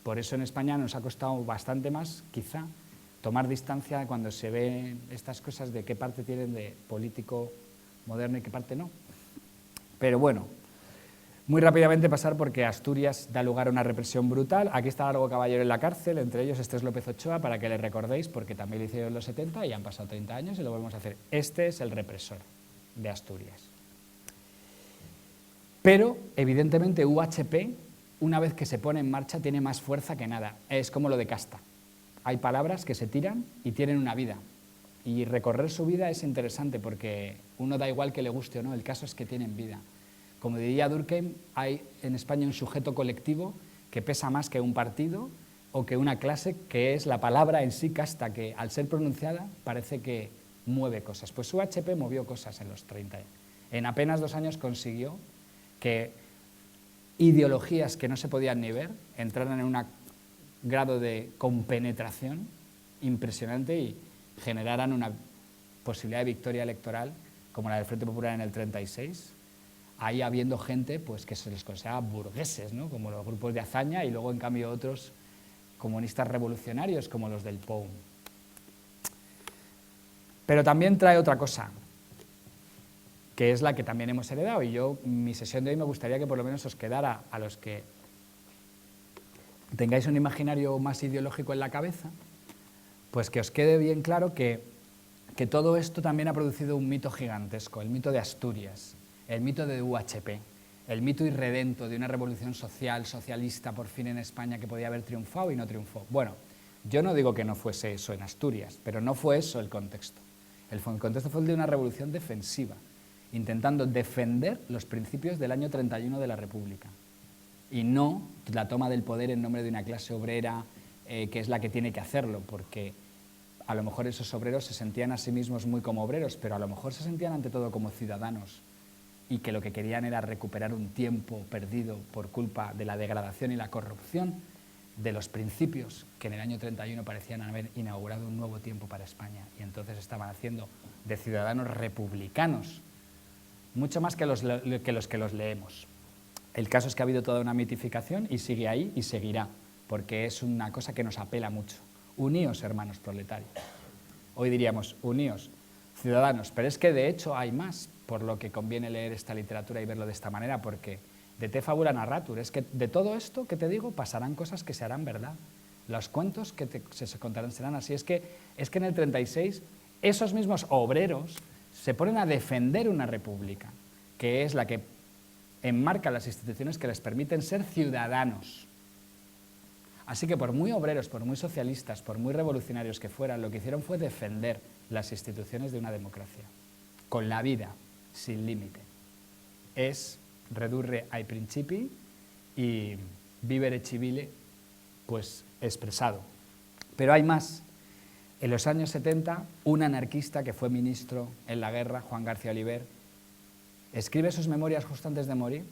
Por eso en España nos ha costado bastante más, quizá, tomar distancia cuando se ven estas cosas de qué parte tienen de político moderno y qué parte no. Pero bueno, muy rápidamente pasar porque Asturias da lugar a una represión brutal. Aquí está Largo Caballero en la cárcel, entre ellos Estés López Ochoa, para que le recordéis, porque también lo hicieron en los 70 y han pasado 30 años y lo volvemos a hacer. Este es el represor de Asturias. Pero, evidentemente, UHP, una vez que se pone en marcha, tiene más fuerza que nada. Es como lo de casta. Hay palabras que se tiran y tienen una vida. Y recorrer su vida es interesante porque uno da igual que le guste o no, el caso es que tienen vida. Como diría Durkheim, hay en España un sujeto colectivo que pesa más que un partido o que una clase, que es la palabra en sí casta, que al ser pronunciada parece que mueve cosas. Pues UHP movió cosas en los 30. En apenas 2 años consiguió que ideologías que no se podían ni ver entraran en un grado de compenetración impresionante y generaran una posibilidad de victoria electoral como la del Frente Popular en el 36, ahí habiendo gente pues, que se les consideraba burgueses, ¿no? Como los grupos de Azaña, y luego en cambio otros comunistas revolucionarios como los del POUM. Pero también trae otra cosa, que es la que también hemos heredado, y yo, mi sesión de hoy me gustaría que por lo menos os quedara, a los que tengáis un imaginario más ideológico en la cabeza, pues que os quede bien claro que todo esto también ha producido un mito gigantesco, el mito de Asturias, el mito de UHP, el mito irredento de una revolución social, socialista por fin en España que podía haber triunfado y no triunfó. Bueno, yo no digo que no fuese eso en Asturias, pero no fue eso el contexto. El contexto fue el de una revolución defensiva, intentando defender los principios del año 31 de la República y no la toma del poder en nombre de una clase obrera que es la que tiene que hacerlo, porque a lo mejor esos obreros se sentían a sí mismos muy como obreros, pero a lo mejor se sentían ante todo como ciudadanos y que lo que querían era recuperar un tiempo perdido por culpa de la degradación y la corrupción de los principios que en el año 31 parecían haber inaugurado un nuevo tiempo para España, y entonces estaban haciendo de ciudadanos republicanos, mucho más que los que los leemos. El caso es que ha habido toda una mitificación y sigue ahí y seguirá, porque es una cosa que nos apela mucho. Uníos, hermanos proletarios. Hoy diríamos, uníos, ciudadanos, pero es que de hecho hay más, por lo que conviene leer esta literatura y verlo de esta manera, porque de te fabula narratur, es que de todo esto que te digo pasarán cosas que se harán verdad. Los cuentos que se contarán serán así. Es que en el 36 esos mismos obreros se ponen a defender una república, que es la que enmarca las instituciones que les permiten ser ciudadanos. Así que por muy obreros, por muy socialistas, por muy revolucionarios que fueran, lo que hicieron fue defender las instituciones de una democracia, con la vida, sin límite. Es redurre ai principi y vivere civile, pues expresado. Pero hay más. En los años 70, un anarquista que fue ministro en la guerra, Juan García Oliver, escribe sus memorias justo antes de morir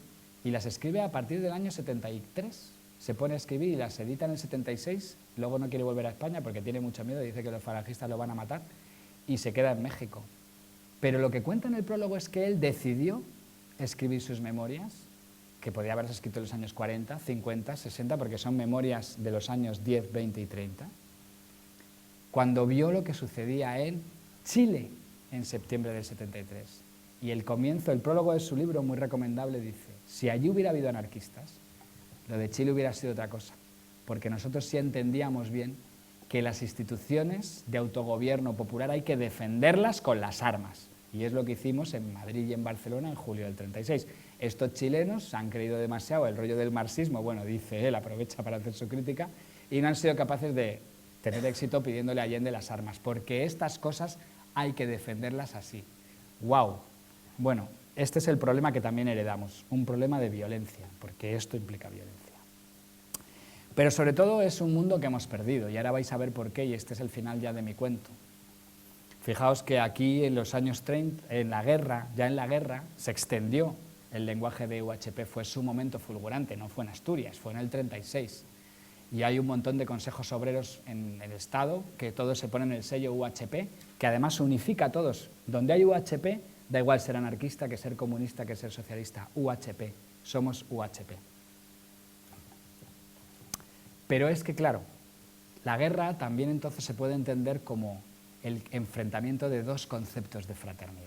y las escribe a partir del año 73. Se pone a escribir y las edita en el 76, luego no quiere volver a España porque tiene mucho miedo, dice que los falangistas lo van a matar y se queda en México. Pero lo que cuenta en el prólogo es que él decidió escribir sus memorias, que podía haberse escrito en los años 40, 50, 60, porque son memorias de los años 10, 20 y 30, cuando vio lo que sucedía en Chile en septiembre del 73. Y el comienzo, el prólogo de su libro, muy recomendable, dice, si allí hubiera habido anarquistas, lo de Chile hubiera sido otra cosa, porque nosotros sí entendíamos bien que las instituciones de autogobierno popular hay que defenderlas con las armas. Y es lo que hicimos en Madrid y en Barcelona en julio del 36. Estos chilenos han creído demasiado el rollo del marxismo, bueno, dice él, aprovecha para hacer su crítica, y no han sido capaces de tener éxito pidiéndole a Allende las armas, porque estas cosas hay que defenderlas así. ¡Wow! Bueno, este es el problema que también heredamos, un problema de violencia, porque esto implica violencia. Pero sobre todo es un mundo que hemos perdido, y ahora vais a ver por qué, y este es el final ya de mi cuento. Fijaos que aquí en los años 30, ya en la guerra, se extendió el lenguaje de UHP fue su momento fulgurante, no fue en Asturias, fue en el 36. Y hay un montón de consejos obreros en el Estado que todos se ponen el sello UHP, que además unifica a todos. Donde hay UHP, da igual ser anarquista que ser comunista que ser socialista. UHP, somos UHP. Pero es que, claro, la guerra también entonces se puede entender como el enfrentamiento de dos conceptos de fraternidad.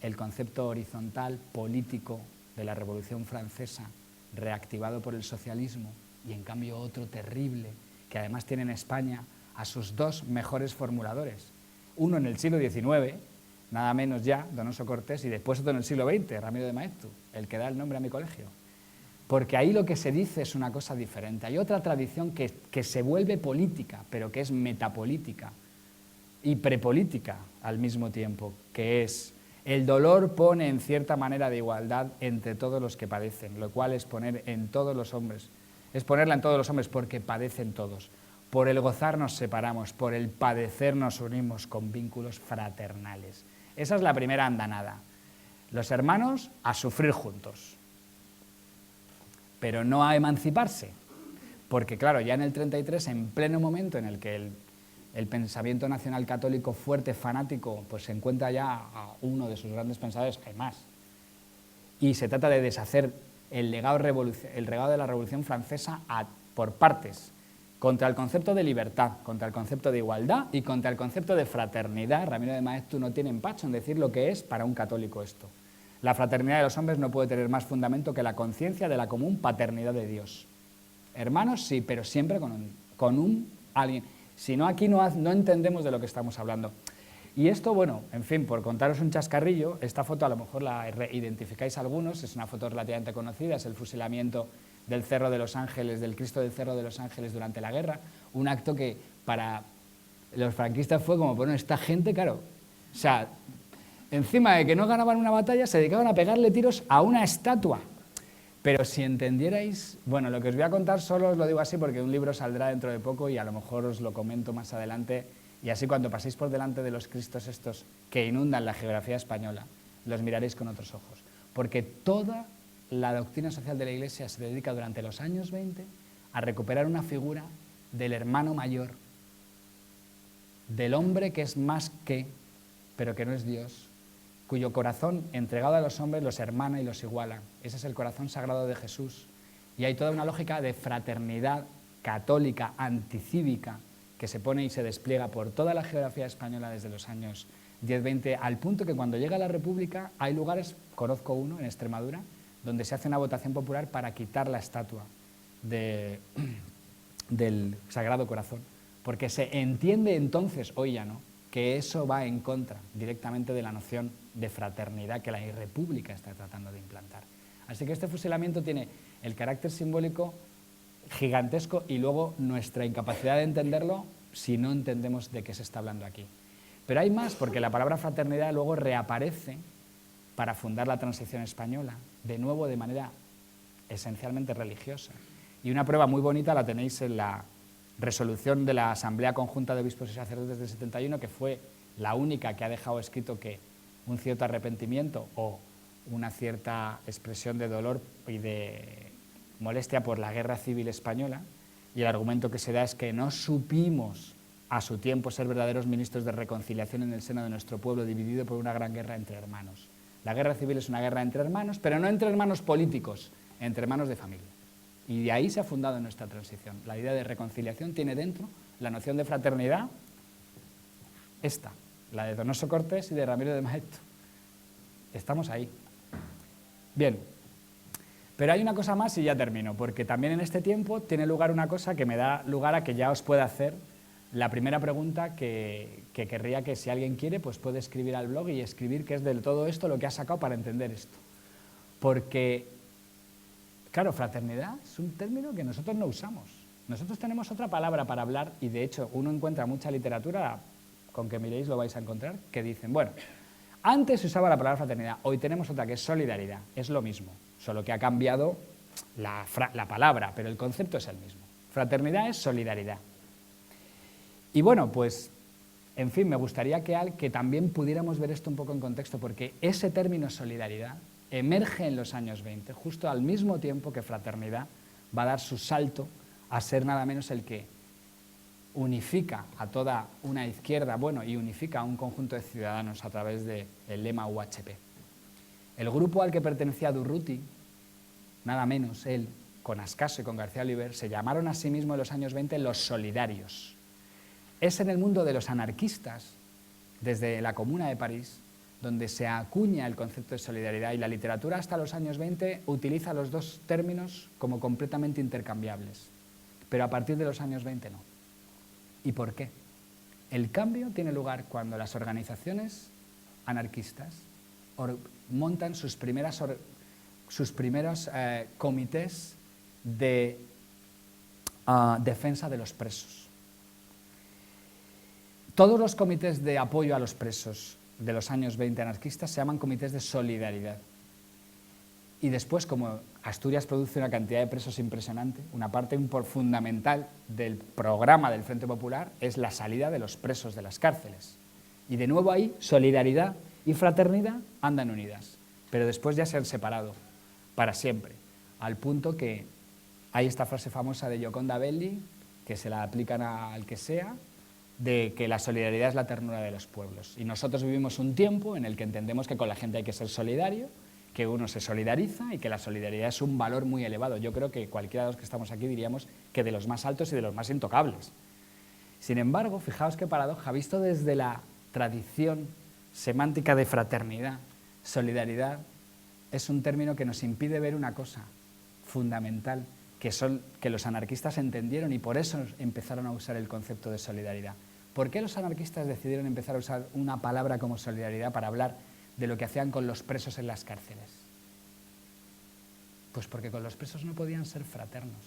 El concepto horizontal, político, de la Revolución Francesa, reactivado por el socialismo, y en cambio otro terrible, que además tiene en España a sus dos mejores formuladores. Uno en el siglo XIX, nada menos ya, Donoso Cortés, y después otro en el siglo XX, Ramiro de Maeztu, el que da el nombre a mi colegio. Porque ahí lo que se dice es una cosa diferente. Hay otra tradición que se vuelve política, pero que es metapolítica y prepolítica al mismo tiempo, que es el dolor pone en cierta manera de igualdad entre todos los que padecen, lo cual es poner en todos los hombres, es ponerla en todos los hombres porque padecen todos. Por el gozar nos separamos, por el padecer nos unimos con vínculos fraternales. Esa es la primera andanada. Los hermanos a sufrir juntos, pero no a emanciparse, porque claro, ya en el 33, en pleno momento en el que el pensamiento nacional católico fuerte, fanático, pues se encuentra ya a uno de sus grandes pensadores, hay más, y se trata de deshacer el legado de la Revolución Francesa por partes, contra el concepto de libertad, contra el concepto de igualdad y contra el concepto de fraternidad. Ramiro de Maeztu no tiene empacho en decir lo que es para un católico esto. La fraternidad de los hombres no puede tener más fundamento que la conciencia de la común paternidad de Dios. Hermanos, sí, pero siempre con un alguien. Si no, aquí no entendemos de lo que estamos hablando. Y esto, bueno, en fin, por contaros un chascarrillo, esta foto a lo mejor la identificáis algunos, es una foto relativamente conocida, es el fusilamiento del Cerro de los Ángeles, del Cristo del Cerro de los Ángeles durante la guerra, un acto que para los franquistas fue como, bueno, esta gente, claro, o sea, encima de que no ganaban una batalla, se dedicaban a pegarle tiros a una estatua. Pero si entendierais, bueno, lo que os voy a contar solo os lo digo así porque un libro saldrá dentro de poco y a lo mejor os lo comento más adelante, y así cuando paséis por delante de los Cristos estos que inundan la geografía española, los miraréis con otros ojos. Porque toda la doctrina social de la Iglesia se dedica durante los años 20 a recuperar una figura del hermano mayor, del hombre que es más que, pero que no es Dios, cuyo corazón, entregado a los hombres, los hermana y los iguala. Ese es el corazón sagrado de Jesús. Y hay toda una lógica de fraternidad católica, anticívica, que se pone y se despliega por toda la geografía española desde los años 10-20, al punto que cuando llega la República hay lugares, conozco uno en Extremadura, donde se hace una votación popular para quitar la estatua del Sagrado Corazón, porque se entiende entonces, hoy ya no, que eso va en contra directamente de la noción de fraternidad que la República está tratando de implantar. Así que este fusilamiento tiene el carácter simbólico gigantesco y luego nuestra incapacidad de entenderlo si no entendemos de qué se está hablando aquí. Pero hay más, porque la palabra fraternidad luego reaparece para fundar la transición española, de nuevo de manera esencialmente religiosa. Y una prueba muy bonita la tenéis en la resolución de la Asamblea Conjunta de Obispos y Sacerdotes del 71, que fue la única que ha dejado escrito que un cierto arrepentimiento o una cierta expresión de dolor y de molestia por la guerra civil española, y el argumento que se da es que no supimos a su tiempo ser verdaderos ministros de reconciliación en el seno de nuestro pueblo dividido por una gran guerra entre hermanos. La guerra civil es una guerra entre hermanos, pero no entre hermanos políticos, entre hermanos de familia. Y de ahí se ha fundado nuestra transición. La idea de reconciliación tiene dentro la noción de fraternidad, esta, la de Donoso Cortés y de Ramiro de Maeztu. Estamos ahí. Bien, pero hay una cosa más y ya termino, porque también en este tiempo tiene lugar una cosa que me da lugar a que ya os pueda hacer la primera pregunta que querría que si alguien quiere, pues puede escribir al blog y escribir qué es de todo esto lo que ha sacado para entender esto. Porque claro, fraternidad es un término que nosotros no usamos. Nosotros tenemos otra palabra para hablar y de hecho uno encuentra mucha literatura, con que miréis lo vais a encontrar, que dicen, bueno, antes se usaba la palabra fraternidad, hoy tenemos otra que es solidaridad, es lo mismo, solo que ha cambiado la palabra, pero el concepto es el mismo. Fraternidad es solidaridad. Y bueno, pues, en fin, me gustaría que también pudiéramos ver esto un poco en contexto, porque ese término solidaridad emerge en los años 20, justo al mismo tiempo que Fraternidad va a dar su salto a ser nada menos el que unifica a toda una izquierda, bueno, y unifica a un conjunto de ciudadanos a través del lema UHP. El grupo al que pertenecía Durruti, nada menos él, con Ascaso y con García Oliver, se llamaron a sí mismos en los años 20 los solidarios. Es en el mundo de los anarquistas, desde la Comuna de París, donde se acuña el concepto de solidaridad, y la literatura hasta los años 20 utiliza los dos términos como completamente intercambiables, pero a partir de los años 20 no. ¿Y por qué? El cambio tiene lugar cuando las organizaciones anarquistas montan sus primeros comités de defensa de los presos. Todos los comités de apoyo a los presos de los años 20 anarquistas se llaman comités de solidaridad. Y después, como Asturias produce una cantidad de presos impresionante, una parte fundamental del programa del Frente Popular es la salida de los presos de las cárceles. Y de nuevo ahí, solidaridad y fraternidad andan unidas, pero después ya se han separado para siempre, al punto que hay esta frase famosa de Gioconda Belli, que se la aplican al que sea, de que la solidaridad es la ternura de los pueblos. Y nosotros vivimos un tiempo en el que entendemos que con la gente hay que ser solidario, que uno se solidariza y que la solidaridad es un valor muy elevado. Yo creo que cualquiera de los que estamos aquí diríamos que de los más altos y de los más intocables. Sin embargo, fijaos qué paradoja, visto desde la tradición semántica de fraternidad, solidaridad es un término que nos impide ver una cosa fundamental, que los anarquistas entendieron y por eso empezaron a usar el concepto de solidaridad. ¿Por qué los anarquistas decidieron empezar a usar una palabra como solidaridad para hablar de lo que hacían con los presos en las cárceles? Pues porque con los presos no podían ser fraternos,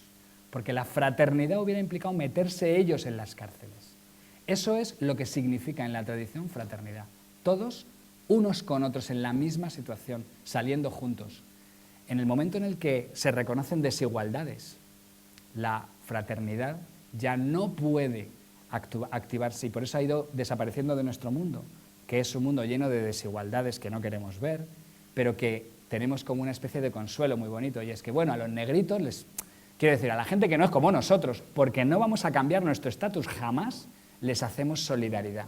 porque la fraternidad hubiera implicado meterse ellos en las cárceles. Eso es lo que significa en la tradición fraternidad. Todos unos con otros en la misma situación, saliendo juntos. En el momento en el que se reconocen desigualdades, la fraternidad ya no puede activarse y por eso ha ido desapareciendo de nuestro mundo, que es un mundo lleno de desigualdades que no queremos ver, pero que tenemos como una especie de consuelo muy bonito, y es que, bueno, a los negritos quiero decir, a la gente que no es como nosotros, porque no vamos a cambiar nuestro estatus jamás, les hacemos solidaridad.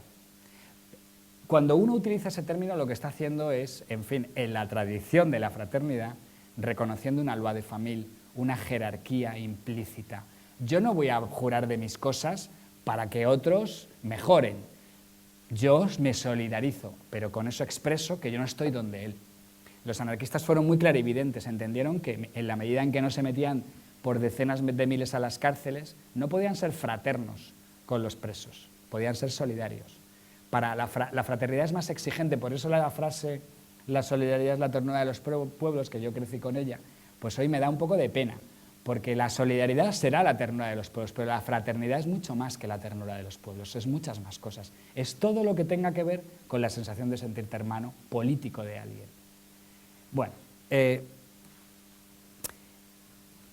Cuando uno utiliza ese término, lo que está haciendo es, en fin, en la tradición de la fraternidad, reconociendo una loi de famille, una jerarquía implícita. Yo no voy a jurar de mis cosas para que otros mejoren. Yo me solidarizo, pero con eso expreso que yo no estoy donde él. Los anarquistas fueron muy clarividentes, entendieron que en la medida en que no se metían por decenas de miles a las cárceles, no podían ser fraternos con los presos, podían ser solidarios. La fraternidad es más exigente, por eso la frase la solidaridad es la ternura de los pueblos, que yo crecí con ella, pues hoy me da un poco de pena, porque la solidaridad será la ternura de los pueblos, pero la fraternidad es mucho más que la ternura de los pueblos, es muchas más cosas. Es todo lo que tenga que ver con la sensación de sentirte hermano político de alguien. Bueno,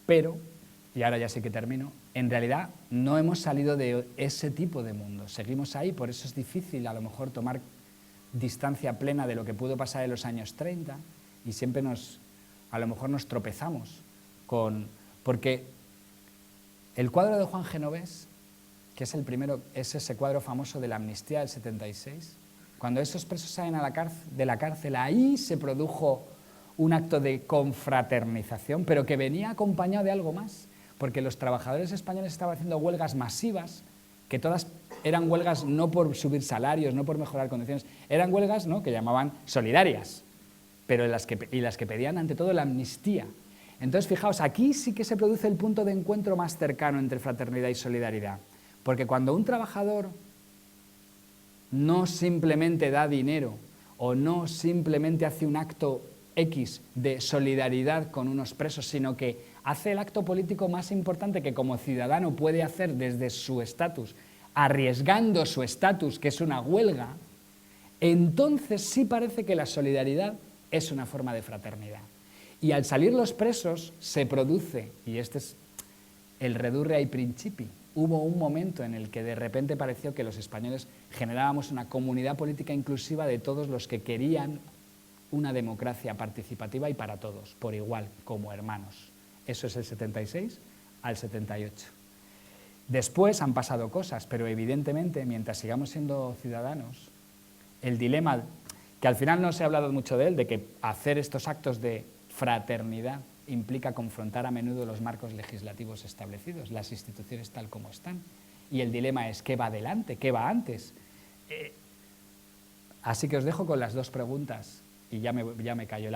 pero, y ahora ya sí que termino, en realidad no hemos salido de ese tipo de mundo, seguimos ahí, por eso es difícil a lo mejor tomar distancia plena de lo que pudo pasar en los años 30 y siempre a lo mejor nos tropezamos porque el cuadro de Juan Genovés, que es el primero, es ese cuadro famoso de la amnistía del 76, cuando esos presos salen de la cárcel, ahí se produjo un acto de confraternización, pero que venía acompañado de algo más, porque los trabajadores españoles estaban haciendo huelgas masivas, que todas eran huelgas no por subir salarios, no por mejorar condiciones, eran huelgas, ¿no?, que llamaban solidarias, pero las que pedían ante todo la amnistía. Entonces, fijaos, aquí sí que se produce el punto de encuentro más cercano entre fraternidad y solidaridad, porque cuando un trabajador no simplemente da dinero o no simplemente hace un acto X de solidaridad con unos presos, sino que hace el acto político más importante que como ciudadano puede hacer desde su estatus, arriesgando su estatus, que es una huelga, entonces sí parece que la solidaridad es una forma de fraternidad. Y al salir los presos se produce, y este es el redurre ai principi, hubo un momento en el que de repente pareció que los españoles generábamos una comunidad política inclusiva de todos los que querían una democracia participativa y para todos, por igual, como hermanos. Eso es el 76 al 78. Después han pasado cosas, pero evidentemente, mientras sigamos siendo ciudadanos, el dilema, que al final no se ha hablado mucho de él, de que hacer estos actos de fraternidad implica confrontar a menudo los marcos legislativos establecidos, las instituciones tal como están. Y el dilema es, ¿qué va adelante? ¿Qué va antes? Así que os dejo con las dos preguntas y ya me callo.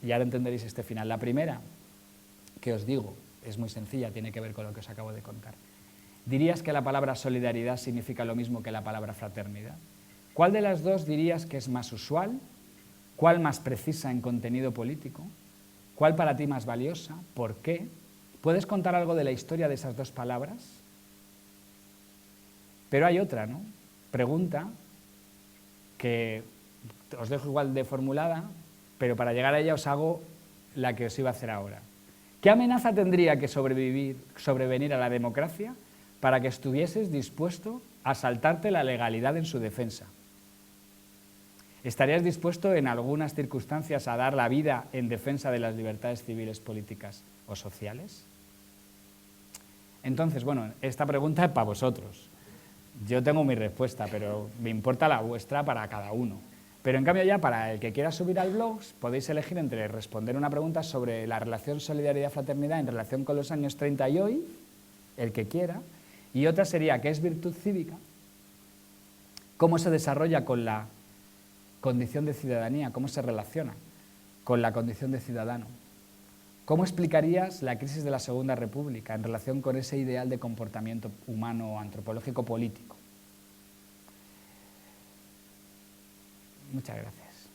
Y ahora entenderéis este final. La primera, que os digo, es muy sencilla, tiene que ver con lo que os acabo de contar. ¿Dirías que la palabra solidaridad significa lo mismo que la palabra fraternidad? ¿Cuál de las dos dirías que es más usual? ¿Cuál más precisa en contenido político? ¿Cuál para ti más valiosa? ¿Por qué? ¿Puedes contar algo de la historia de esas dos palabras? Pero hay otra, ¿no? Pregunta que os dejo igual de formulada, pero para llegar a ella os hago la que os iba a hacer ahora. ¿Qué amenaza tendría que sobrevenir a la democracia para que estuvieses dispuesto a saltarte la legalidad en su defensa? ¿Estarías dispuesto en algunas circunstancias a dar la vida en defensa de las libertades civiles, políticas o sociales? Entonces, bueno, esta pregunta es para vosotros. Yo tengo mi respuesta, pero me importa la vuestra para cada uno. Pero en cambio ya para el que quiera subir al blog podéis elegir entre responder una pregunta sobre la relación solidaridad-fraternidad en relación con los años 30 y hoy, el que quiera, y otra sería ¿qué es virtud cívica? ¿Cómo se desarrolla con la condición de ciudadanía? ¿Cómo se relaciona con la condición de ciudadano? ¿Cómo explicarías la crisis de la Segunda República en relación con ese ideal de comportamiento humano o antropológico político? Muchas gracias.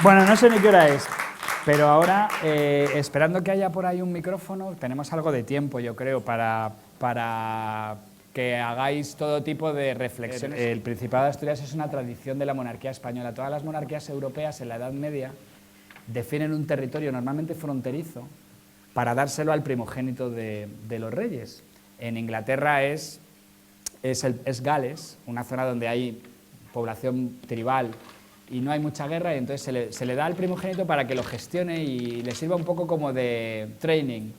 Bueno, no sé ni qué hora es, pero ahora, esperando que haya por ahí un micrófono, tenemos algo de tiempo, yo creo, para que hagáis todo tipo de reflexiones. El Principado de Asturias es una tradición de la monarquía española. Todas las monarquías europeas en la Edad Media definen un territorio normalmente fronterizo para dárselo al primogénito de los reyes. En Inglaterra es Gales, una zona donde hay población tribal y no hay mucha guerra, y entonces se le da al primogénito para que lo gestione y le sirva un poco como de training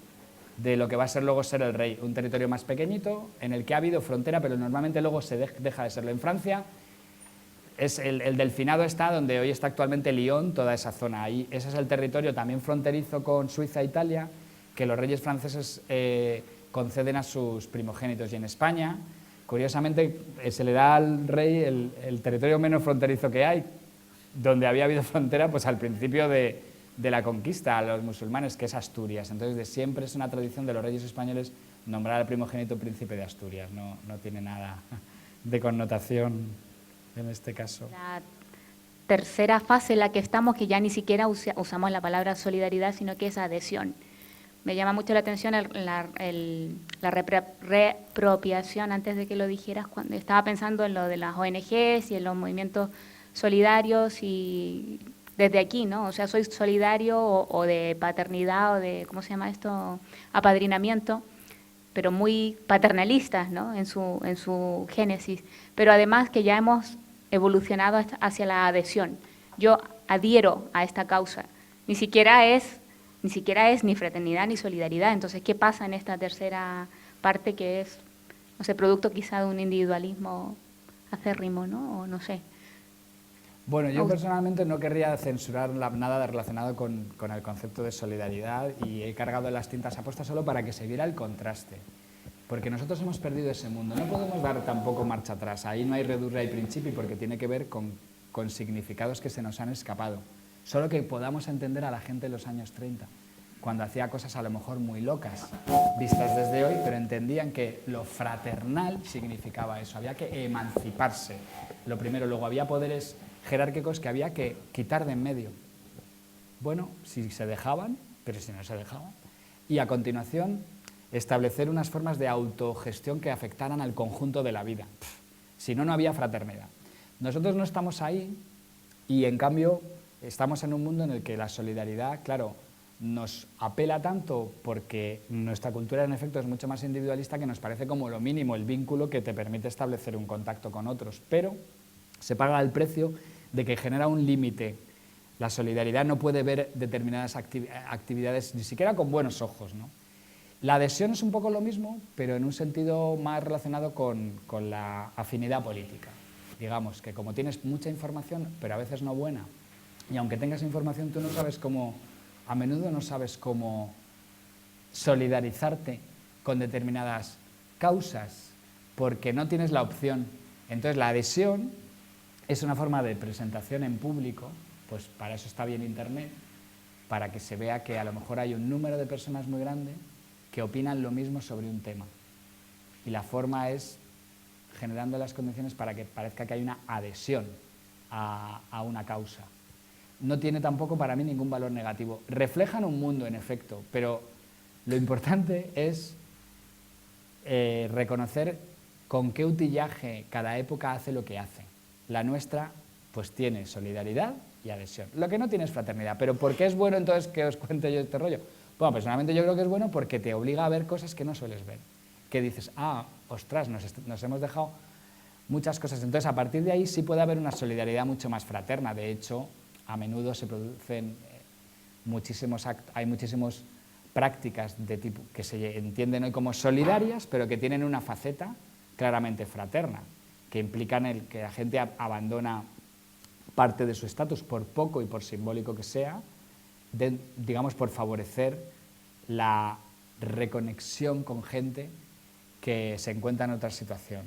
de lo que va a ser luego ser el rey. Un territorio más pequeñito, en el que ha habido frontera, pero normalmente luego se deja de serlo. En Francia, el Delfinado está donde hoy está actualmente Lyon, toda esa zona. Ahí, ese es el territorio también fronterizo con Suiza e Italia, que los reyes franceses conceden a sus primogénitos. Y en España, curiosamente, se le da al rey el territorio menos fronterizo que hay, donde había habido frontera pues al principio de la conquista a los musulmanes, que es Asturias. Entonces, de siempre es una tradición de los reyes españoles nombrar al primogénito príncipe de Asturias. No tiene nada de connotación en este caso. La tercera fase en la que estamos, que ya ni siquiera usamos la palabra solidaridad, sino que es adhesión. Me llama mucho la atención la reapropiación, antes de que lo dijeras, cuando estaba pensando en lo de las ONGs y en los movimientos solidarios y desde aquí, ¿no? O sea, soy solidario o de paternidad o de, ¿cómo se llama esto?, apadrinamiento, pero muy paternalistas, ¿no?, en su génesis. Pero además que ya hemos evolucionado hacia la adhesión. Yo adhiero a esta causa. Ni siquiera es ni fraternidad ni solidaridad. Entonces, ¿qué pasa en esta tercera parte que es, no sé, producto quizá de un individualismo acérrimo, ¿no? O no sé. Bueno, yo personalmente no querría censurar nada relacionado con el concepto de solidaridad y he cargado las tintas apuestas solo para que se viera el contraste. Porque nosotros hemos perdido ese mundo. No podemos dar tampoco marcha atrás. Ahí no hay redurre y principi porque tiene que ver con significados que se nos han escapado. Solo que podamos entender a la gente en los años 30, cuando hacía cosas a lo mejor muy locas, vistas desde hoy, pero entendían que lo fraternal significaba eso. Había que emanciparse. Lo primero, luego había poderes jerárquicos que había que quitar de en medio. Bueno, si se dejaban, pero si no se dejaban. Y a continuación, establecer unas formas de autogestión que afectaran al conjunto de la vida. Si no, no había fraternidad. Nosotros no estamos ahí Y en cambio estamos en un mundo en el que la solidaridad, claro, nos apela tanto porque nuestra cultura en efecto es mucho más individualista que nos parece como lo mínimo el vínculo que te permite establecer un contacto con otros, pero se paga el precio de que genera un límite. La solidaridad no puede ver determinadas actividades ni siquiera con buenos ojos, ¿no? La adhesión es un poco lo mismo, pero en un sentido más relacionado con la afinidad política. Digamos que como tienes mucha información, pero a veces no buena, y aunque tengas información tú no sabes cómo, a menudo no sabes cómo solidarizarte con determinadas causas, porque no tienes la opción. Entonces la adhesión es una forma de presentación en público, pues para eso está bien Internet, para que se vea que a lo mejor hay un número de personas muy grande que opinan lo mismo sobre un tema. Y la forma es generando las condiciones para que parezca que hay una adhesión a una causa. No tiene tampoco para mí ningún valor negativo. Reflejan un mundo, en efecto, pero lo importante es reconocer con qué utillaje cada época hace lo que hace. La nuestra, pues tiene solidaridad y adhesión. Lo que no tiene es fraternidad. ¿Pero por qué es bueno entonces que os cuente yo este rollo? Bueno, personalmente yo creo que es bueno porque te obliga a ver cosas que no sueles ver. Que dices, ostras, nos hemos dejado muchas cosas. Entonces, a partir de ahí sí puede haber una solidaridad mucho más fraterna. De hecho, a menudo se producen hay muchísimas prácticas de tipo que se entienden hoy como solidarias, pero que tienen una faceta claramente fraterna, que implican el que la gente abandona parte de su estatus, por poco y por simbólico que sea, digamos, por favorecer la reconexión con gente que se encuentra en otra situación.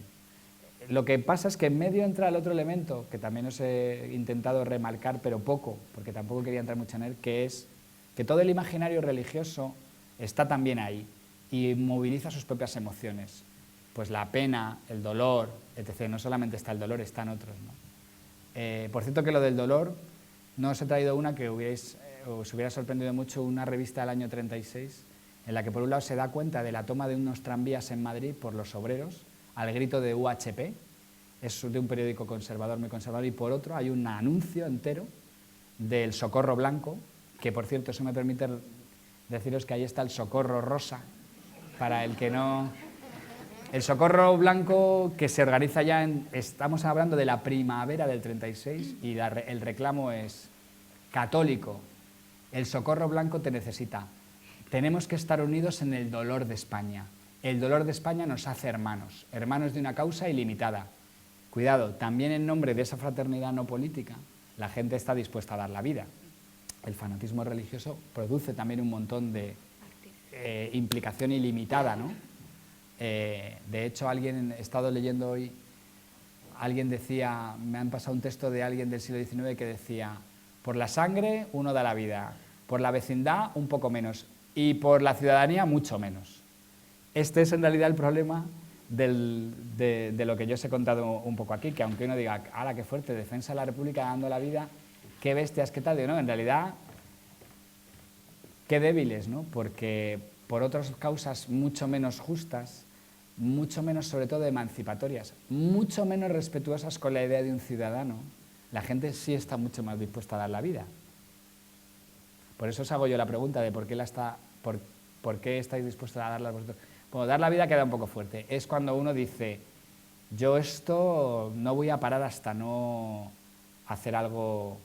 Lo que pasa es que en medio entra el otro elemento, que también os he intentado remarcar, pero poco, porque tampoco quería entrar mucho en él, que es que todo el imaginario religioso está también ahí y moviliza sus propias emociones. Pues la pena, el dolor, etc. No solamente está el dolor, están otros, ¿no? Por cierto que lo del dolor, no os he traído una que os hubiera sorprendido mucho, una revista del año 36, en la que por un lado se da cuenta de la toma de unos tranvías en Madrid por los obreros, al grito de UHP, es de un periódico conservador, muy conservador, y por otro hay un anuncio entero del Socorro Blanco, que por cierto, eso me permite deciros que ahí está el Socorro Rosa, para el que no... El Socorro Blanco que se organiza ya estamos hablando de la primavera del 36 y el reclamo es católico. El Socorro Blanco te necesita. Tenemos que estar unidos en el dolor de España. El dolor de España nos hace hermanos, hermanos de una causa ilimitada. Cuidado, también en nombre de esa fraternidad no política, la gente está dispuesta a dar la vida. El fanatismo religioso produce también un montón de implicación ilimitada, ¿no? De hecho, he estado leyendo hoy, alguien decía, me han pasado un texto de alguien del siglo XIX que decía, por la sangre uno da la vida, por la vecindad un poco menos y por la ciudadanía mucho menos. Este es en realidad el problema de lo que yo os he contado un poco aquí, que aunque uno diga, ¡hala, qué fuerte, defensa de la República dando la vida, qué bestias, qué tal! Digo, no, en realidad, qué débiles, ¿no? Porque por otras causas mucho menos justas, mucho menos sobre todo emancipatorias, mucho menos respetuosas con la idea de un ciudadano, la gente sí está mucho más dispuesta a dar la vida. Por eso os hago yo la pregunta de por qué estáis dispuestos a darla vosotros. Bueno, dar la vida queda un poco fuerte. Es cuando uno dice, yo esto no voy a parar hasta no hacer algo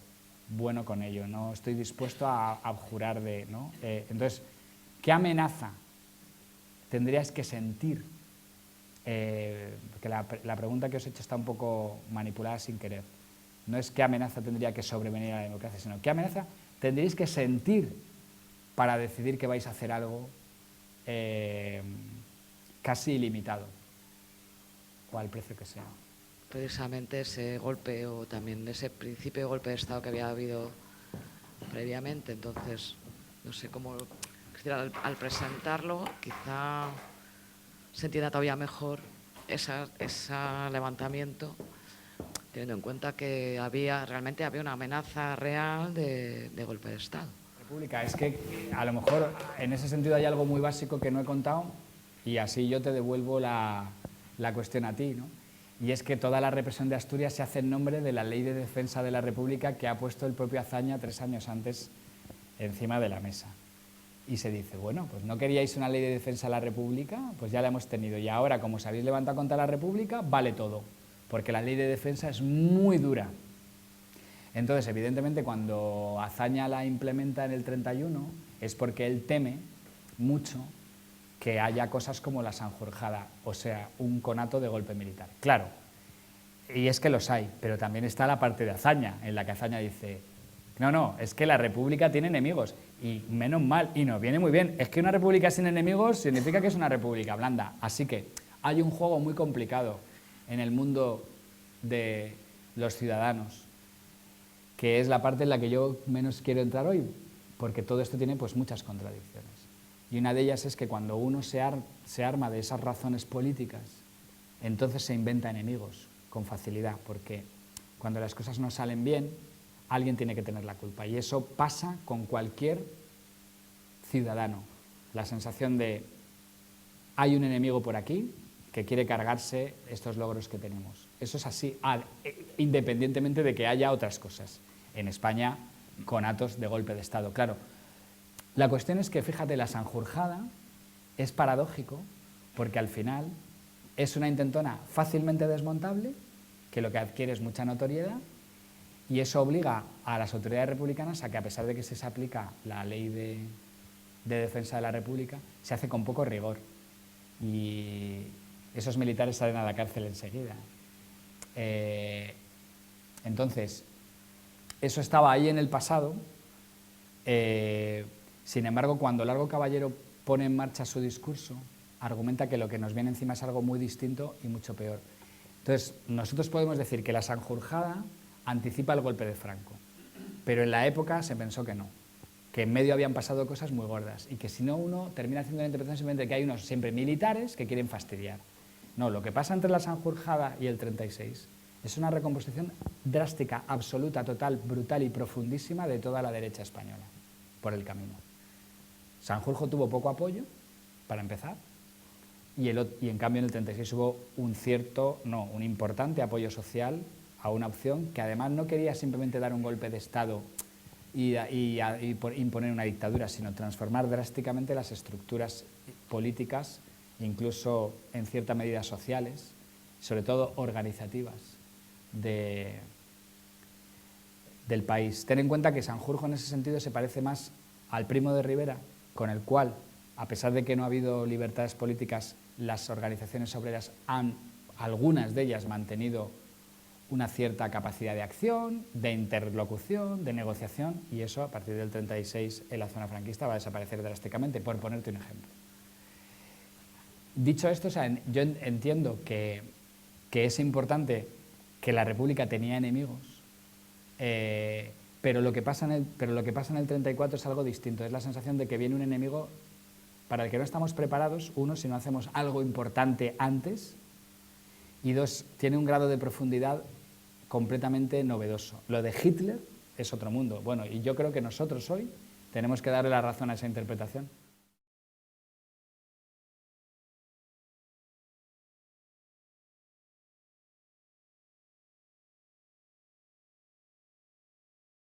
bueno con ello, no estoy dispuesto a abjurar de... ¿no? Entonces, ¿qué amenaza tendrías que sentir? Porque la pregunta que os he hecho está un poco manipulada sin querer. No es qué amenaza tendría que sobrevenir a la democracia, sino qué amenaza tendréis que sentir para decidir que vais a hacer algo casi ilimitado, o al precio que sea. Precisamente ese golpe, o también ese principio de golpe de Estado que había habido previamente, entonces, no sé cómo, al presentarlo, quizá se entienda todavía mejor ese levantamiento, teniendo en cuenta que realmente había una amenaza real de golpe de Estado. República, es que a lo mejor en ese sentido hay algo muy básico que no he contado y así yo te devuelvo la cuestión a ti, ¿no? Y es que toda la represión de Asturias se hace en nombre de la Ley de Defensa de la República que ha puesto el propio Azaña 3 años antes encima de la mesa. Y se dice, bueno, pues no queríais una Ley de Defensa de la República, pues ya la hemos tenido. Y ahora, como os habéis levantado contra la República, vale todo, porque la Ley de Defensa es muy dura. Entonces, evidentemente, cuando Azaña la implementa en el 31, es porque él teme mucho que haya cosas como la Sanjurjada, o sea, un conato de golpe militar. Claro, y es que los hay, pero también está la parte de Azaña, en la que Azaña dice, no, es que la República tiene enemigos, y menos mal, y nos viene muy bien, es que una república sin enemigos significa que es una república blanda. Así que hay un juego muy complicado en el mundo de los ciudadanos, que es la parte en la que yo menos quiero entrar hoy, porque todo esto tiene pues muchas contradicciones. Y una de ellas es que cuando uno se arma de esas razones políticas, entonces se inventa enemigos con facilidad, porque cuando las cosas no salen bien, alguien tiene que tener la culpa. Y eso pasa con cualquier ciudadano. La sensación de, hay un enemigo por aquí que quiere cargarse estos logros que tenemos. Eso es así, independientemente de que haya otras cosas. En España, conatos de golpe de Estado, claro. La cuestión es que, fíjate, la Sanjurjada es paradójico porque al final es una intentona fácilmente desmontable, que lo que adquiere es mucha notoriedad, y eso obliga a las autoridades republicanas a que, a pesar de que se aplica la ley de defensa de la República, se hace con poco rigor. Y esos militares salen a la cárcel enseguida. Entonces, eso estaba ahí en el pasado. Sin embargo, cuando Largo Caballero pone en marcha su discurso, argumenta que lo que nos viene encima es algo muy distinto y mucho peor. Entonces, nosotros podemos decir que la Sanjurjada anticipa el golpe de Franco, pero en la época se pensó que no, que en medio habían pasado cosas muy gordas y que si no uno termina haciendo la interpretación simplemente de que hay unos siempre militares que quieren fastidiar. No, lo que pasa entre la Sanjurjada y el 36 es una recomposición drástica, absoluta, total, brutal y profundísima de toda la derecha española por el camino. Sanjurjo tuvo poco apoyo, para empezar, y en cambio en el 36 hubo un importante apoyo social a una opción que además no quería simplemente dar un golpe de Estado y imponer una dictadura, sino transformar drásticamente las estructuras políticas, incluso en cierta medida sociales, sobre todo organizativas, del país. Ten en cuenta que Sanjurjo en ese sentido se parece más al Primo de Rivera, con el cual, a pesar de que no ha habido libertades políticas, las organizaciones obreras han, algunas de ellas, mantenido una cierta capacidad de acción, de interlocución, de negociación, y eso a partir del 36 en la zona franquista va a desaparecer drásticamente, por ponerte un ejemplo. Dicho esto, o sea, yo entiendo que es importante que la República tenía enemigos, pero lo que pasa en el 34 es algo distinto, es la sensación de que viene un enemigo para el que no estamos preparados, uno, si no hacemos algo importante antes, y dos, tiene un grado de profundidad completamente novedoso. Lo de Hitler es otro mundo. Bueno, y yo creo que nosotros hoy tenemos que darle la razón a esa interpretación.